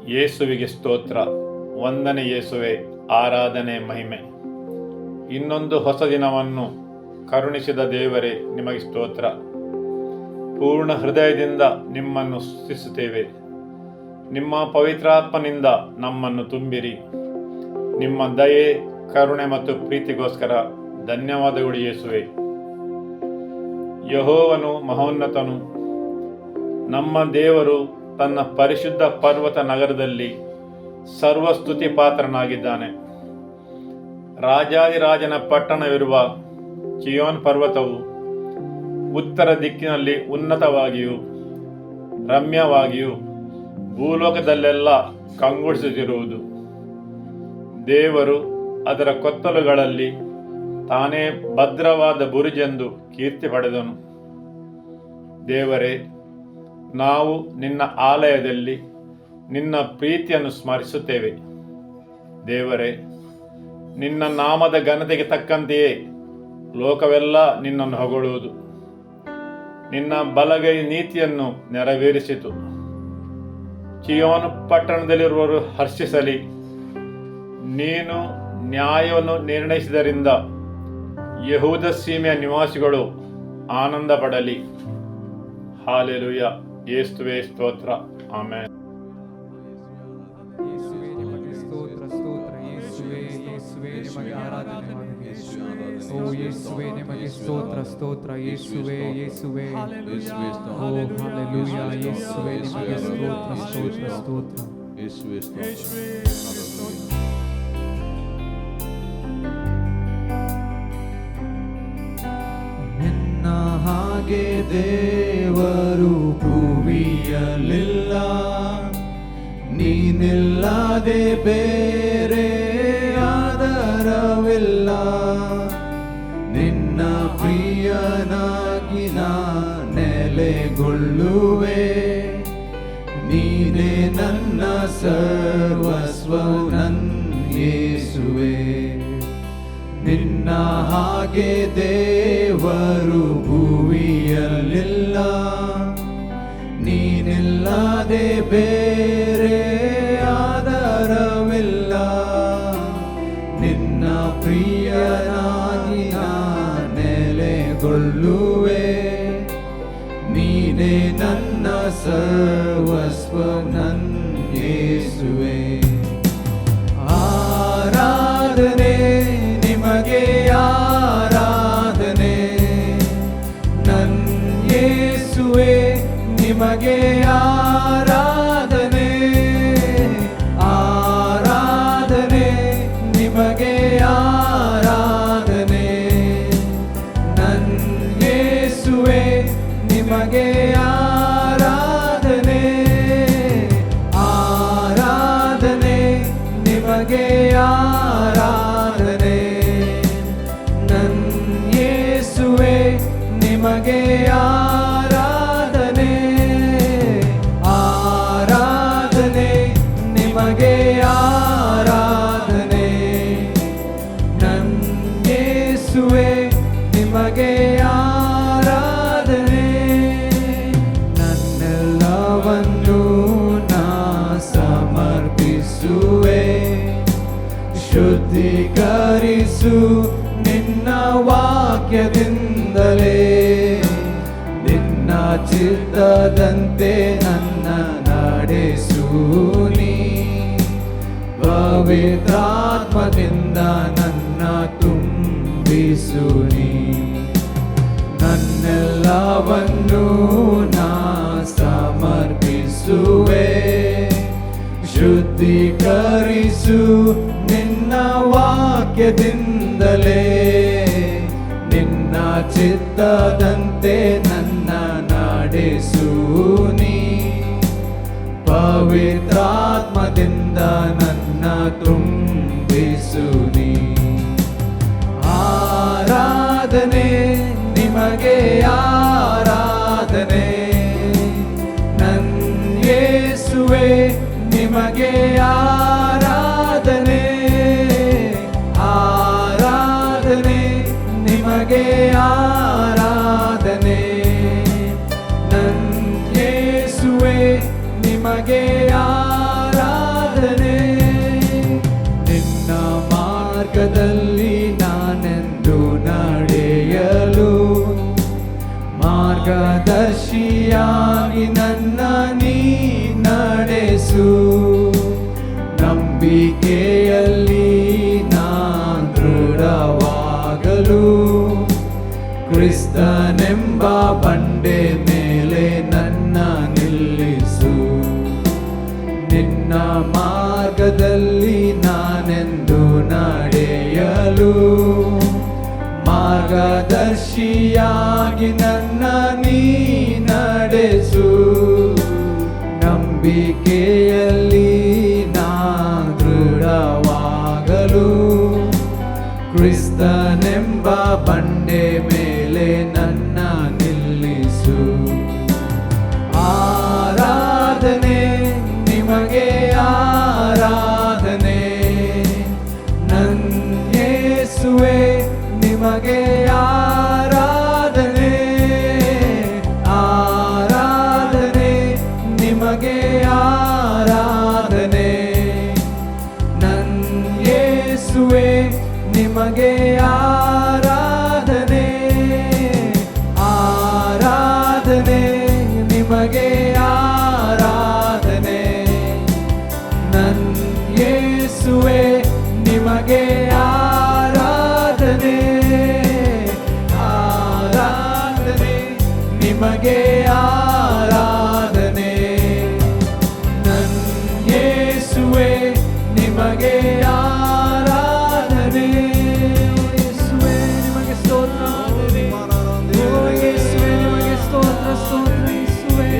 ಯೇಸುವಿಗೆ ಸ್ತೋತ್ರ. ವಂದನೆ ಯೇಸುವೆ, ಆರಾಧನೆ ಮಹಿಮೆ. ಇನ್ನೊಂದು ಹೊಸ ದಿನವನ್ನು ಕರುಣಿಸಿದ ದೇವರೇ, ನಿಮಗೆ ಸ್ತೋತ್ರ. ಪೂರ್ಣ ಹೃದಯದಿಂದ ನಿಮ್ಮನ್ನು ಸ್ತುತಿಸುತ್ತೇವೆ. ನಿಮ್ಮ ಪವಿತ್ರಾತ್ಮನಿಂದ ನಮ್ಮನ್ನು ತುಂಬಿರಿ. ನಿಮ್ಮ ದಯೆ, ಕರುಣೆ ಮತ್ತು ಪ್ರೀತಿಗೋಸ್ಕರ ಧನ್ಯವಾದಗಳು ಯೇಸುವೆ. ಯೆಹೋವನು ಮಹೋನ್ನತನು. ನಮ್ಮ ದೇವರು ತನ್ನ ಪರಿಶುದ್ಧ ಪರ್ವತ ನಗರದಲ್ಲಿ ಸರ್ವಸ್ತುತಿ ಪಾತ್ರನಾಗಿದ್ದಾನೆ. ರಾಜಾದಿರಾಜನ ಪಟ್ಟಣವಿರುವ ಚಿಯೋನ್ ಪರ್ವತವು ಉತ್ತರ ದಿಕ್ಕಿನಲ್ಲಿ ಉನ್ನತವಾಗಿಯೂ ರಮ್ಯವಾಗಿಯೂ ಭೂಲೋಕದಲ್ಲೆಲ್ಲ ಕಂಗೊಳಿಸುತ್ತಿರುವುದು. ದೇವರು ಅದರ ಕೊತ್ತಲುಗಳಲ್ಲಿ ತಾನೇ ಭದ್ರವಾದ ಬುರುಜೆಂದು ಕೀರ್ತಿ ಪಡೆದನು. ದೇವರೇ, ನಾವು ನಿನ್ನ ಆಲಯದಲ್ಲಿ ನಿನ್ನ ಪ್ರೀತಿಯನ್ನು ಸ್ಮರಿಸುತ್ತೇವೆ. ದೇವರೇ, ನಿನ್ನ ನಾಮದ ಘನತೆಗೆ ತಕ್ಕಂತೆಯೇ ಲೋಕವೆಲ್ಲ ನಿನ್ನನ್ನು ಹೊಗಳುವುದು. ನಿನ್ನ ಬಲಗೈ ನೀತಿಯನ್ನು ನೆರವೇರಿಸಿತು. ಚಿಯೋನ್ ಪಟ್ಟಣದಲ್ಲಿರುವವರು ಹರ್ಷಿಸಲಿ. ನೀನು ನ್ಯಾಯವನ್ನು ನಿರ್ಣಯಿಸಿದರಿಂದ ಯೆಹೂದ ಸೀಮೆಯ ನಿವಾಸಿಗಳು ಆನಂದ ಪಡಲಿ. ಹಾಲೆಲೂಯಾ. ಯೇಸುವೇ ಸ್ತೋತ್ರ. ಆಮೆನ್. ಯೇಸುವೇ ನಿಮಗೆ ಸ್ತೋತ್ರ, ಸ್ತೋತ್ರ. ಯೇಸುವೇ, ಯೇಸುವೇ ನಿಮಗೆ ಆರಾಧನೆ ಮಾಡುತ್ತೇವೆ. ಓ ಯೇಸುವೇ ನಿಮಗೆ ಸ್ತೋತ್ರ, ಸ್ತೋತ್ರ. ಯೇಸುವೇ, ಯೇಸುವೇ. ಓ ಹಾಲೆಲೂಯಾ. ಯೇಸುವೇ ನಿಮಗೆ ಸ್ತೋತ್ರ, ಸ್ತೋತ್ರ, ಸ್ತೋತ್ರ. ಯೇಸುವೇ ಸ್ತೋತ್ರ. ನಿನ್ನ ಹಾಗೆ ದೇವರು ಭೂಮಿಯಲ್ಲಿಲ್ಲ, ನೀನಿಲ್ಲದೆ ಬೇರೆ ಆಧಾರವಿಲ್ಲ. ನಿನ್ನ ಪ್ರಿಯನಾಗಿ ನಾ ನೆಲೆಗೊಳ್ಳುವೆ. ನೀನೇ ನನ್ನ ಸರ್ವಸ್ವ, ನನ್ನ ಯೇಸುವೆ. ನಿನ್ನ ಹಾಗೆ ದೇವರು ಭೂಮಿಯಲ್ಲಿಲ್ಲ, ನೀನಿಲ್ಲದೆ ಬೇರೆ ಆಧಾರವಿಲ್ಲ. ನಿನ್ನ ಪ್ರಿಯನಾಗಿ ನಾ ನೆಲೆಗೊಳ್ಳುವೆ. ನೀನೇ ನನ್ನ ಸರ್ವಸ್ವ, ನನ್ನ ಯೇಸುವೆ. ಆರಾಧನೆ ನಿಮಗೆ, ಆರಾಧನೆ ನನ್ನ ಯೇಸುವೆ. ನಿಮಗೆ ಆರಾಧನೆ, ಆರಾಧನೆ ನಿಮಗೆ, ಆರಾಧನೆ ನನ್ನ ಯೇಸುವೆ. ನಿಮಗೆ ಆರಾಧನೆ, ಆರಾಧನೆ ನಿಮಗೆ, ಆರಾಧನೆ ನನ್ನ ಯೇಸುವೆ. ನಿಮಗೆ ಆರಾಧನೆ, ಆರಾಧನೆ ನಿಮಗೆ, ಆರಾಧನೆ ನನ್ನ ಯೇಸುವೆ. ನಿಮಗೆ ಆರಾಧನೆ. ನನ್ನೆಲ್ಲವನ್ನು ನಾ ಸಮರ್ಪಿಸುವೆ. ಶುದ್ಧೀಕರಿಸು ನಿನ್ನ ವಾಕ್ಯದಿಂದಲೇ. ನಿನ್ನ ಚಿತ್ತದಂತೆ ನನ್ನ ನಡೆಸು ನೀ. ಪವಿತ್ರಾತ್ಮದಿಂದ ನನ್ನ ತುಂಬಿಸು ನೀ. ನನ್ನೆಲ್ಲವನ್ನು ನಾ ಸಮರ್ಪಿಸುವೆ. ಶುದ್ಧೀಕರಿಸು ನಿನ್ನ ವಾಕ್ಯದಿಂದಲೇ. ನಿನ್ನ ಚಿತ್ತದಂತೆ ನನ್ನ ನಡೆಸು ನೀ. ಪವಿತ್ರಾತ್ಮದಿಂದ ನನ್ನ ತುಂಬಿಸು ನೀ. ಆರಾಧನೆ ನಿಮಗೆ, ಆರಾಧನೆ ನನ್ನ ಯೇಸುವೆ. ನಿಮಗೆ ಆರಾಧನೆ, ಆರಾಧನೆ ನಿಮಗೆ, ಆರಾಧನೆ ನನ್ನ ಯೇಸುವೆ. ನಿಮಗೆ ಆರಾಧನೆ. ಮಾರ್ಗದರ್ಶಿಯಾಗಿ ನನ್ನ ನೀ ನಡೆಸು. ನಂಬಿಕೆಯಲ್ಲಿ ನಾ ದೃಢವಾಗಲು ಕ್ರಿಸ್ತನೆಂಬ ಬಂಡೆ ಮೇಲೆ ನನ್ನ ನಿಲ್ಲಿಸು. ನಿನ್ನ ಮಾರ್ಗದಲ್ಲಿ ನಾನೆಂದು ನಡೆಯಲು ಮಾರ್ಗದರ್ಶಿಯಾಗಿ ನನ್ನ ನೀ ನಡೆಸು. ನಂಬಿಕೆಯಲ್ಲಿ ನಾ ದೃಢವಾಗಲು ಕ್ರಿಸ್ತನೆಂಬ ಬಂಡೆ ಮೇಲೆ ನನ್ನ ನಿಲ್ಲಿಸು. ಆರಾಧನೆ ನಿಮಗೆ ಆರಾಧನೆ, ನನ್ನ ಯೇಸುವೇ ನಿಮಗೆ ಆರಾಧನೆ. ಆರಾಧನೆ ನಿಮಗೆ ಆರಾಧನೆ, ನನ್ನ ಯೇಸುವೇ ನಿಮಗೆ ಆರಾಧನೆ. ಆರಾಧನೆ ನಿಮಗೆ ಆರಾಧನೆ, ನನ್ನ ಯೇಸುವೇ ನಿಮಗೆ ಆರಾಧನೆ. ಆರಾಧನೆ ನಿಮಗೆ ಆರಾಧನೆ, ನನ್ನ ಯೇಸುವೇ ನಿಮಗೆ ಆರಾಧನೆ. ಯೇಸುವೇ ನಿಮಗೆ ಸ್ತೋತ್ರ. ಓ ಯೇಸುವೇ ನಿಮಗೆ ಸ್ತೋತ್ರ, ಸ್ತೋತ್ರ ಯೇಸುವೇ.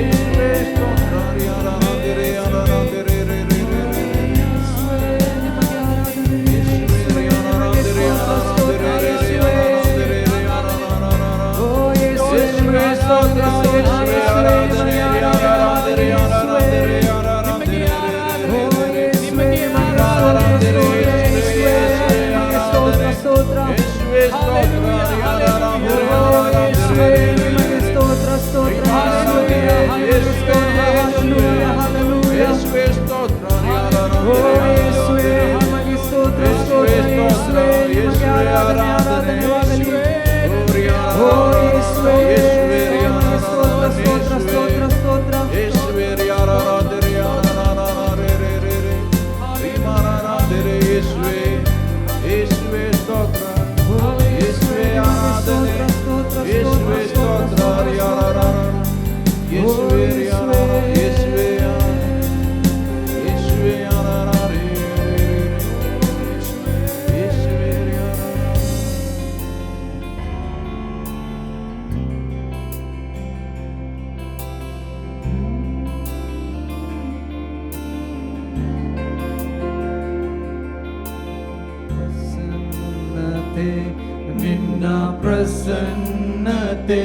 ನಿನ್ನ ಪ್ರಸನ್ನತೆ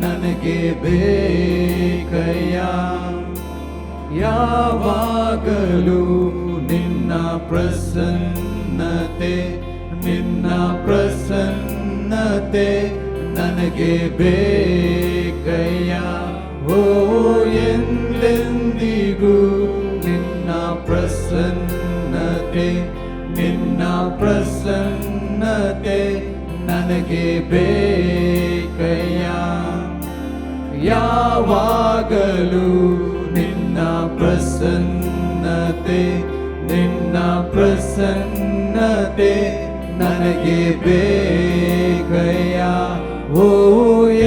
ನನಗೆ ಬೇಕಯ್ಯ. ಯಾವಾಗಲೂ ನಿನ್ನ ಪ್ರಸನ್ನತೆ, ನಿನ್ನ ಪ್ರಸನ್ನತೆ ನನಗೆ ಬೇಕಯ್ಯ. ಓ ಎಂದೆಂದಿಗೂ ನಿನ್ನ ಪ್ರಸನ್ನತೆ, ನಿನ್ನ ಪ್ರಸನ್ನತೆ ನನಗೆ ಬೇಕಯ್ಯ. ಯಾವಾಗಲೂ ನಿನ್ನ ಪ್ರಸನ್ನತೆ, ನಿನ್ನ ಪ್ರಸನ್ನತೆ ನನಗೆ ಬೇಕಯ್ಯ. ಓ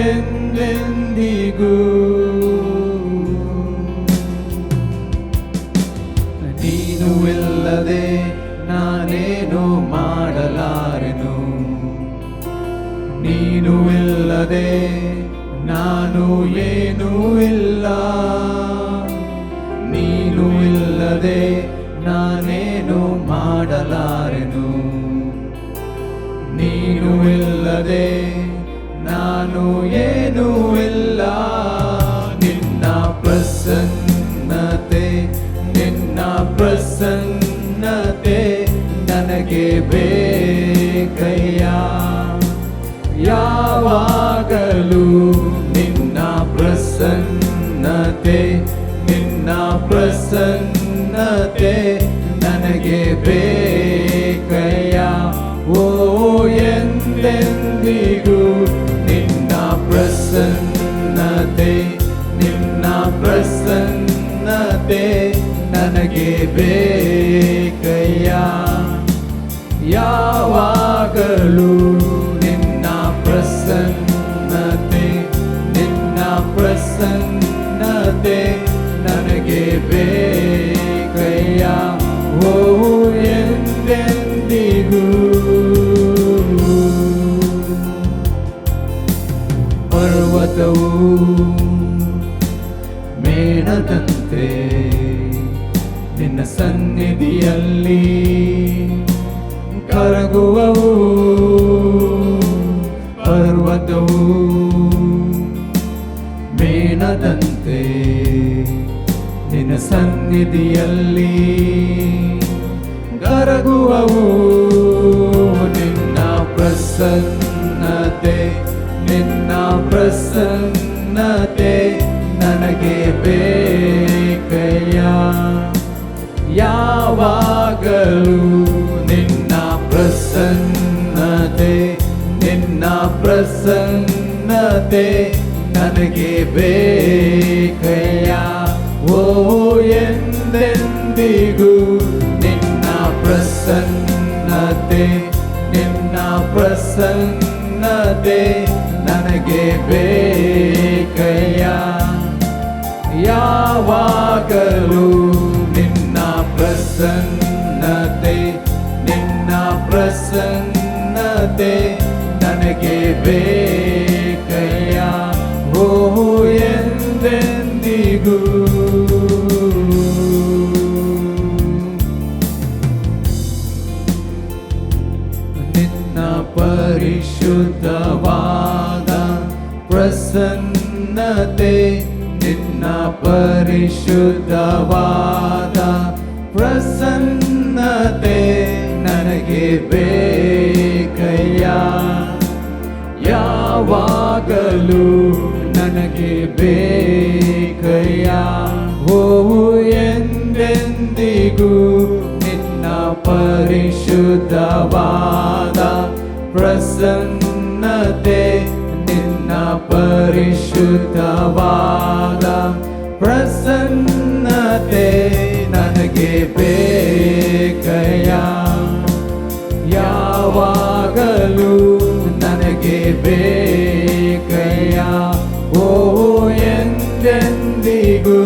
ಎಂದೆಂದಿಗೂ ನೀನು ಇಲ್ಲದೆ ನಾನೇನು ಮಾಡಲಾರೆನು, ನೀನು ಇಲ್ಲದೆ ನಾನು ಏನೂ ಇಲ್ಲ, ನೀನು ಇಲ್ಲದೆ ನಾನೇನು ಮಾಡಲಾರೆನು, ನೀನು ಇಲ್ಲದೆ ನಾನು ಏನೂ ಇಲ್ಲ. ನಿನ್ನ ಪ್ರಸನ್ನತೆ, ನಿನ್ನ ಪ್ರಸನ್ನತೆ ನನಗೆ ಬೇಕಯ್ಯ. ಯಾವಾಗಲೂ ನಿನ್ನ ಪ್ರಸನ್ನತೆ, ನಿನ್ನ ಪ್ರಸನ್ನತೆ ನನಗೆ ಬೇಕಯ್ಯ. ಓ ಎಂದೆಂದಿಗೂ ನಿನ್ನ ಪ್ರಸನ್ನ ಪ್ರಸನ್ನತೆ ನಿನ್ನ ಪ್ರಸನ್ನತೆ ನನಗೆ ಬೇಕಯ್ಯ. ಯಾವಾಗಲೂ ನಿನ್ನ ಪ್ರಸನ್ನತೆ ನಿನ್ನ ಪ್ರಸನ್ನತೆ ನನಗೆ ಬೇಕಯ್ಯ. ಓ ಎಂದೆಂದಿಗೂ ಪರ್ವತವು ಮೇಣದಂತೆ ನಿನ್ನ ಸನ್ನಿಧಿಯಲ್ಲಿ ಕರಗುವವು. ಪರ್ವತವು ಮೇಣದಂತೆ ನಿನ್ನ ಸನ್ನಿಧಿಯಲ್ಲಿ ಕರಗುವವು. ನಿನ್ನ ಪ್ರಸನ್ನತೆ ನಿನ್ನ ಪ್ರಸನ್ನತೆ ನನಗೆ ಬೇಕಯ್ಯ. ಯಾವಾಗಲೂ ನಿನ್ನ ಪ್ರಸನ್ನತೆ ನಿನ್ನ ಪ್ರಸನ್ನತೆ ನನಗೆ ಬೇಕಯ್ಯ. ಓ ಎಂದೆಂದಿಗೂ ನಿನ್ನ ಪ್ರಸನ್ನತೆ ನಿನ್ನ ಪ್ರಸನ್ನತೆ ನನಗೆ ಬೇಕಯ್ಯ. ಯಾವಾಗಲೂ ನಿನ್ನ ಪ್ರಸನ್ನತೆ ನಿನ್ನ ಪ್ರಸನ್ನತೆ ನನಗೆ ಬೇಕಯ್ಯ. ಓ ಎಂದೆಂದಿಗೂ ನಿನ್ನ ಪರಿಶುದ್ಧವಾದ ಪ್ರಸನ್ನತೆ ನಿನ್ನ ಪರಿಶುದ್ಧವಾದ ಪ್ರಸನ್ನತೆ ನನಗೆ ಬೇಕಯ್ಯ. ಯಾವಾಗಲೂ ನನಗೆ ಬೇಕಯ್ಯ. ಓ ಎಂದೆಂದಿಗೂ ನಿನ್ನ ಪರಿಶುದ್ಧವಾದ ಪ್ರಸನ್ನತೆ ನಿನ್ನ ಪರಿಶುದ್ಧವಾದ ಪ್ರಸನ್ನತೆ ನನಗೆ ಬೇಕಯ್ಯ. ಯಾವಾಗಲೂ ನನಗೆ ಬೇಕಯ್ಯ. ಓ ಎಂದೆಂದಿಗೂ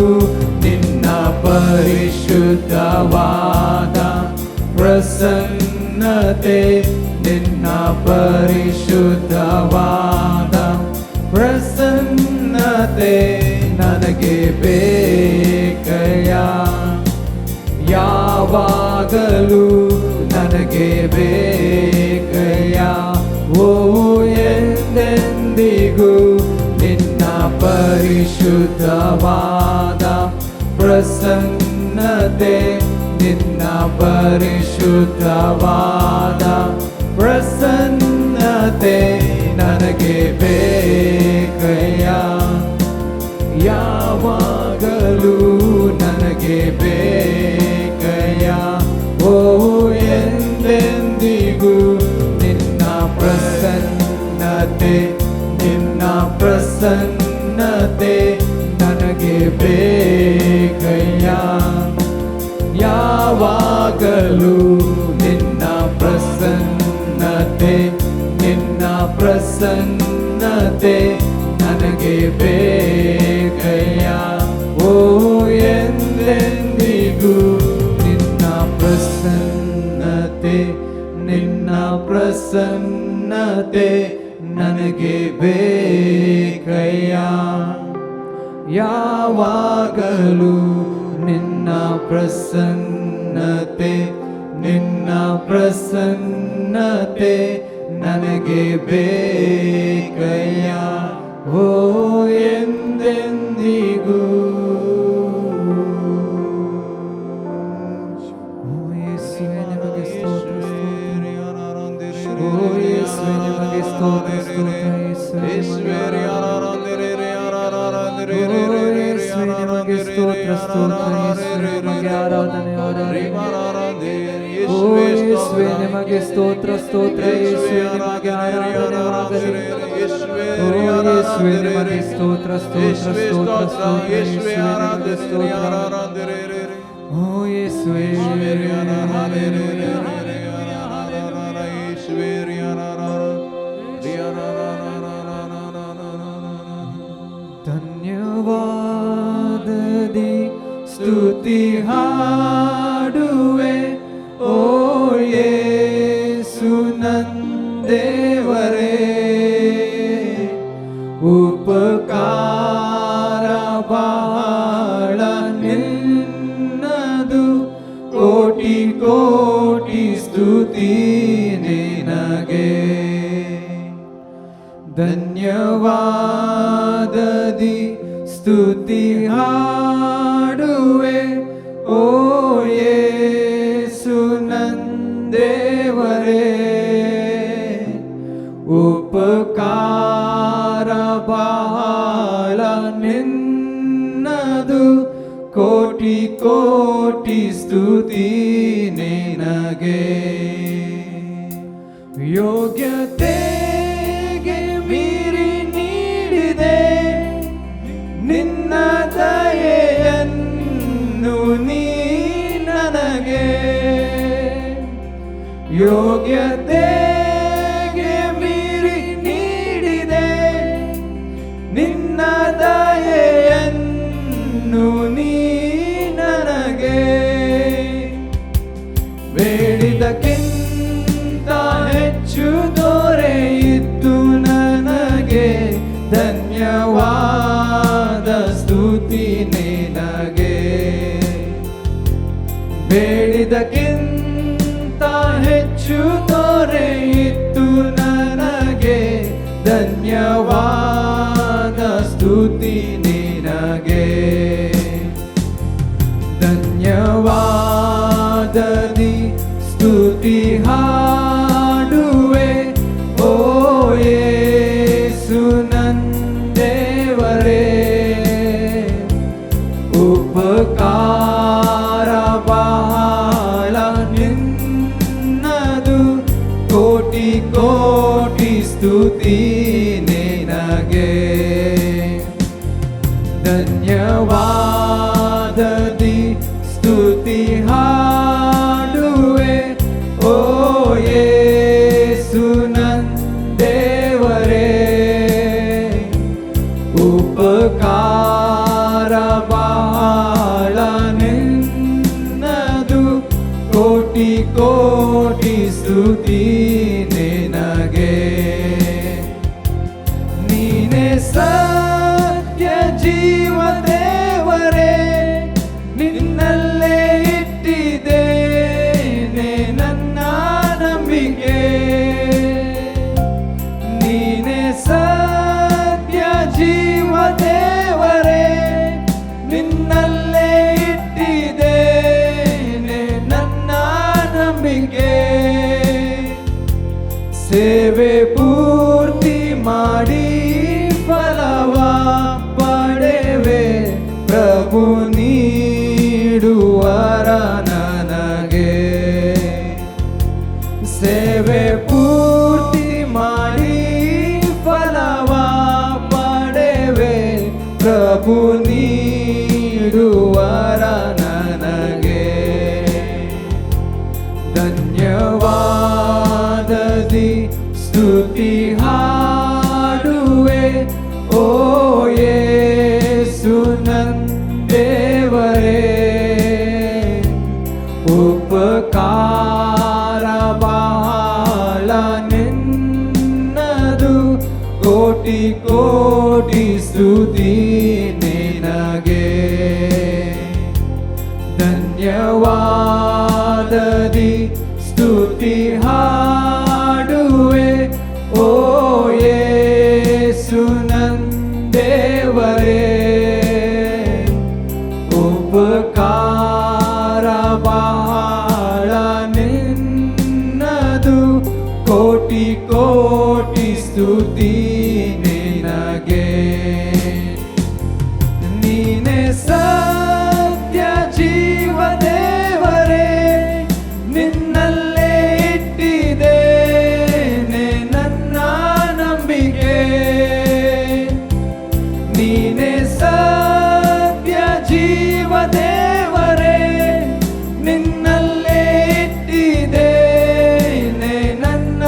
ನಿನ್ನ ಪರಿಶುದ್ಧವಾದ ಪ್ರಸನ್ನತೆ ನಿನ್ನ ಪರಿಶುದ್ಧವಾದ ಪ್ರಸನ್ನತೆ ನನಗೆ ಬೇಕಯ್ಯ. ಯಾವಾಗಲೂ ನನಗೆ ಬೇಕಯ್ಯ. ಓ ಎಂದೆಂದಿಗೂ ನಿನ್ನ ಪರಿಶುದ್ಧವಾದ ಪ್ರಸನ್ನತೆ ನಿನ್ನ ಪರಿಶುದ್ಧವಾದ ಪ್ರಸನ್ನತೆ ನನಗೆ ಬೇಕಯ್ಯ. ಯಾವಾಗಲೂ ನನಗೆ ಬೇಕಯ್ಯ. ಓ ಎಂದೆಂದಿಗೂ ನಿನ್ನ ಪ್ರಸನ್ನತೆ ನಿನ್ನ ಪ್ರಸನ್ನತೆ ನನಗೆ ಬೇಕಯ್ಯ. ಯಾವಾಗಲೂ ನಿನ್ನ ಪ್ರಸನ್ನತೆ ನಿನ್ನ ಪ್ರಸನ್ನತೆ ನನಗೆ ಬೇಕಯ್ಯ. ಓ ಎಂದೆಂದಿಗೂ ನಿನ್ನ ಪ್ರಸನ್ನತೆ ನಿನ್ನ ಪ್ರಸನ್ನತೆ ನನಗೆ ಬೇಕಯ್ಯ. ಯಾವಾಗಲೂ ನಿನ್ನ ಪ್ರಸನ್ನತೆ ನಿನ್ನ ಪ್ರಸನ್ನತೆ ನನಗೆ ಬೇಕಯ್ಯ. ಓ ಎಂದೆಂದಿಗೂ ಓ ಯೇಸುವೇ ನಿಮಗೆ ಸ್ತೋತ್ರ ಸ್ತೋತ್ರ. ಓ ಯೇಸುವೇ ನಿಮಗೆ ಸ್ತೋತ್ರ ಸ್ತೋತ್ರ. ಯೇಸುವೇ ನಿಮಗೆ ಸ್ತೋತ್ರ ಸ್ತೋತ್ರ. ಯೇಸುವೇ ನಿಮಗೆ ಆರಾಧನೆ ಆರಾಧನೆ. ಓ ಯೇಸುವೇ ನಿಮಗೆ ಸ್ತೋತ್ರ ಸ್ತೋತ್ರ ಯೇಸುವೇ ನಿಮಗೆ ಆರಾಧನೆವಾಗಲಿ ಓ ಯೇಸುವೇ ನಿಮಗೆ ಸ್ತೋತ್ರ ಸ್ತೋತ್ರ ಸ್ತೋತ್ರ ಸ್ತೋತ್ರ ಯೇಸುವೇ ನಿಮಗೆ ಸ್ತೋತ್ರ ಓ ಯೇಸುವೇ ಧನ್ಯವಾದದಿ ಸ್ತುತಿ ಹಾಡುವೆ ಓ ಯೇಸು ನಂದೇವರೇ ಉಪಕಾರ ಬಹಳ ನಿನ್ನದು ಕೋಟಿ ಕೋಟಿ ಸ್ತುತಿ ನಿನಗೆ ಧನ್ಯವಾದದಿ ಸ್ತುತಿ ಹಾಡುವೆ ಓ ಯೇಸು ನಂದೇವರೇ ಉಪಕಾರ ಬಹಳ ನಿನ್ನದು ಕೋಟಿ ಕೋಟಿ ಸ್ತುತಿ ನಿನಗೆ ಯೋಗ್ಯತೆಗೆ ಮೀರಿ ನೀಡಿದೆ ನಿನ್ನ ದಯೆಯನ್ನು ನೀ ನನಗೆ ಯೋಗ್ಯತೆಗೆ ಮೀರಿ ನೀಡಿದೆ ನಿನ್ನ ದಯೆಯನ್ನು ನೀ ನನಗೆ ಬೇಡಿದಕ್ಕಿಂತ ಹೆಚ್ಚು ದೊರೆಯಿತು ನನಗೆ ಧನ್ಯವಾದ ಸ್ತುತಿ ನಿನಗೆ ಬೇಡಿದಕ್ಕಿಂತ ಹೆಚ್ಚು ದೊರೆಯಿತು ನನಗೆ ಧನ್ಯವಾದ ಸ್ತುತಿ ನಿನಗೆ ಧನ್ಯವಾದದಿ ಸ್ತುತಿ ಹಾಡುವೆ ಓ ಯೇಸು ನಂದೇವರೇ ಉಪಕಾರ ಬಹಳ ನಿನ್ನದು ಕೋಟಿ ಕೋಟಿ ಸ್ತುತಿ ನಿನಗೆ ಧನ್ಯವಾದದಿ ಸ್ತುತಿ ಹಾಡುವೆ ಓ ಯೇಸು ನಂದೇವರೇ ಉಪಕಾರ ಬಹಳ ನಿನ್ನದು ಕೋಟಿ ಕೋಟಿ ಸ್ತುತಿ ನಿನಗೆ ನೀನೇ ಸತ್ಯ ಜೀವ ದೇವರೇ ನಿನ್ನಲ್ಲೇ ಇಟ್ಟಿದ್ದೇನೆ ನನ್ನ ನಂಬಿಕೆ ನೀನೇ ಸತ್ಯ ಜೀವ ದೇವರೇ ನಿನ್ನಲ್ಲೇ ಇಟ್ಟಿದ್ದೇನೆ ನನ್ನ ನಂಬಿಕೆ ಸೇವೆ ಪೂರ್ತಿ ಮಾಡಿ ಫಲವ ಪಡೆವೆ ಪ್ರಭು ನೀಡುವರ ನನಗೆ ಸೇವೆ ಪೂರ್ತಿ ಮಾಡಿ ಫಲವ ಪಡೆವೆ ಪ್ರಭು ನೀಡುವರ ನನಗೆ ಧನ್ಯವಾದದಿ ಸ್ತುತಿ ಹಾಡುವೆ ಓ ಯೇಸು ನಂದೇವರೇ ಉಪಕಾರ ಬಹಳ ನಿನ್ನದು ಕೋಟಿ ಕೋಟಿ ಸ್ತುತಿ ನಿನಗೆ ಧನ್ಯವಾದದಿ ಸ್ತುತಿ ಹಾಡುವೆ ಓ ಯೇಸು ನಂದೇವರೇ ಉಪಕಾರ ಬಹಳ ನಿನ್ನದು ಕೋಟಿ ಕೋಟಿ ಸ್ತುತಿ ನಿನಗೆ ನೀನೇ ಸತ್ಯ ಜೀವ ದೇವರೇ ನಿನ್ನ ನೀನೇ ಸತ್ಯ ಜೀವ ದೇವರೇ, ನಿನ್ನಲ್ಲೇ ಇಟ್ಟಿದ್ದೇನೆ ನನ್ನ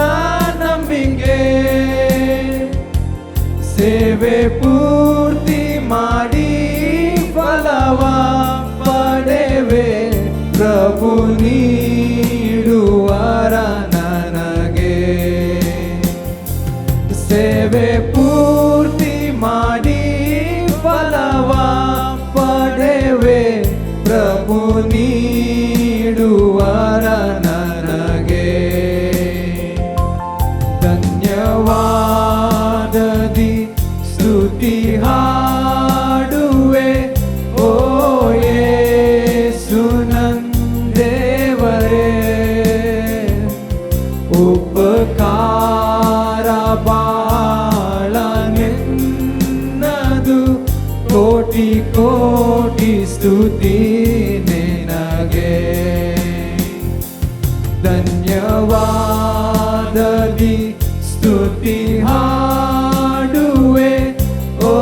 ನಂಬಿಕೆ. ಸೇವೆ ಪೂರ್ತಿ ಮಾಡಿ ಫಲವ ಪಡೆವೆ, ಪ್ರಭು ನೀಡುವರ ನನಗೆ. ಸೇವೆ ಪೂರ್ತಿ ಮಾಡಿ ಫಲವ ಪಡೆವೆ, ಪ್ರಭು ನೀಡುವರ ನನಗೆ. ಧನ್ಯವಾದದಿ ಸ್ತುತಿ ಹಾಡುವೆ, ಓ ಯೇಸು ನನ್ನ ದೇವರೇ. ಉಪಕಾರ ಬಾಳ ನಿನ್ನದು, ಕೋಟಿ ಕೋಟಿ ಸ್ತುತಿ ನಿನಗೆ. ಧನ್ಯವಾದದಿ ಸ್ತುತಿ ಹಾಡುವೆ, ಓ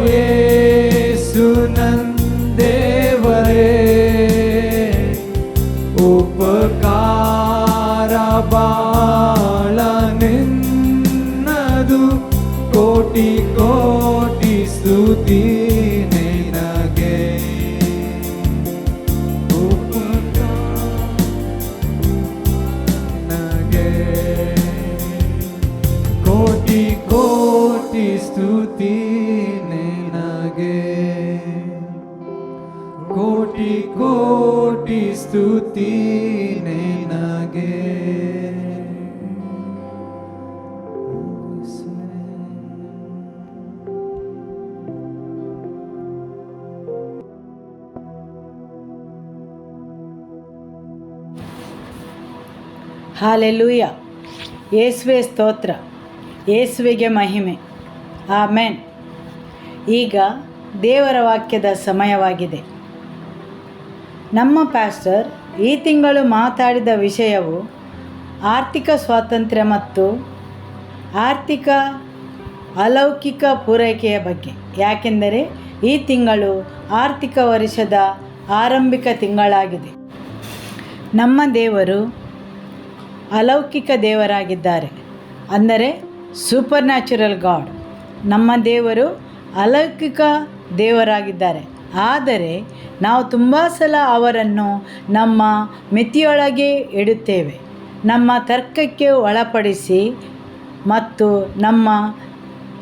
ಯೇಸು ನನ್ನ ದೇವರೇ. ಉಪಕಾರ ಬಾಳ ನಿನ್ನದು, ಕೋಟಿ ಕೋಟಿ ಸ್ತುತಿ ನಿನಗೆ. ನನಗೆ ಕೋಟಿ ಕೋಟಿ ಸ್ತುತಿ ನಿನಗೆ. ಕೋಟಿ ಕೋಟಿ ಸ್ತುತಿ ನಿನಗೆ. ಹಾಲೆಲೂಯ. ಯೇಸುವೆ ಸ್ತೋತ್ರ, ಯೇಸುವಿಗೆ ಮಹಿಮೆ. ಆಮೆನ್. ಈಗ ದೇವರ ವಾಕ್ಯದ ಸಮಯವಾಗಿದೆ. ನಮ್ಮ ಪ್ಯಾಸ್ಟರ್ ಈ ತಿಂಗಳು ಮಾತಾಡಿದ ವಿಷಯವು ಆರ್ಥಿಕ ಸ್ವಾತಂತ್ರ್ಯ ಮತ್ತು ಆರ್ಥಿಕ ಅಲೌಕಿಕ ಪೂರೈಕೆಯ ಬಗ್ಗೆ. ಯಾಕೆಂದರೆ ಈ ತಿಂಗಳು ಆರ್ಥಿಕ ವರ್ಷದ ಆರಂಭಿಕ ತಿಂಗಳಾಗಿದೆ. ನಮ್ಮ ದೇವರು ಅಲೌಕಿಕ ದೇವರಾಗಿದ್ದಾರೆ, ಅಂದರೆ ಸೂಪರ್ ನ್ಯಾಚುರಲ್ ಗಾಡ್. ನಮ್ಮ ದೇವರು ಅಲೌಕಿಕ ದೇವರಾಗಿದ್ದಾರೆ. ಆದರೆ ನಾವು ತುಂಬ ಸಲ ಅವರನ್ನು ನಮ್ಮ ಮಿತಿಯೊಳಗೆ ಇಡುತ್ತೇವೆ, ನಮ್ಮ ತರ್ಕಕ್ಕೆ ಒಳಪಡಿಸಿ ಮತ್ತು ನಮ್ಮ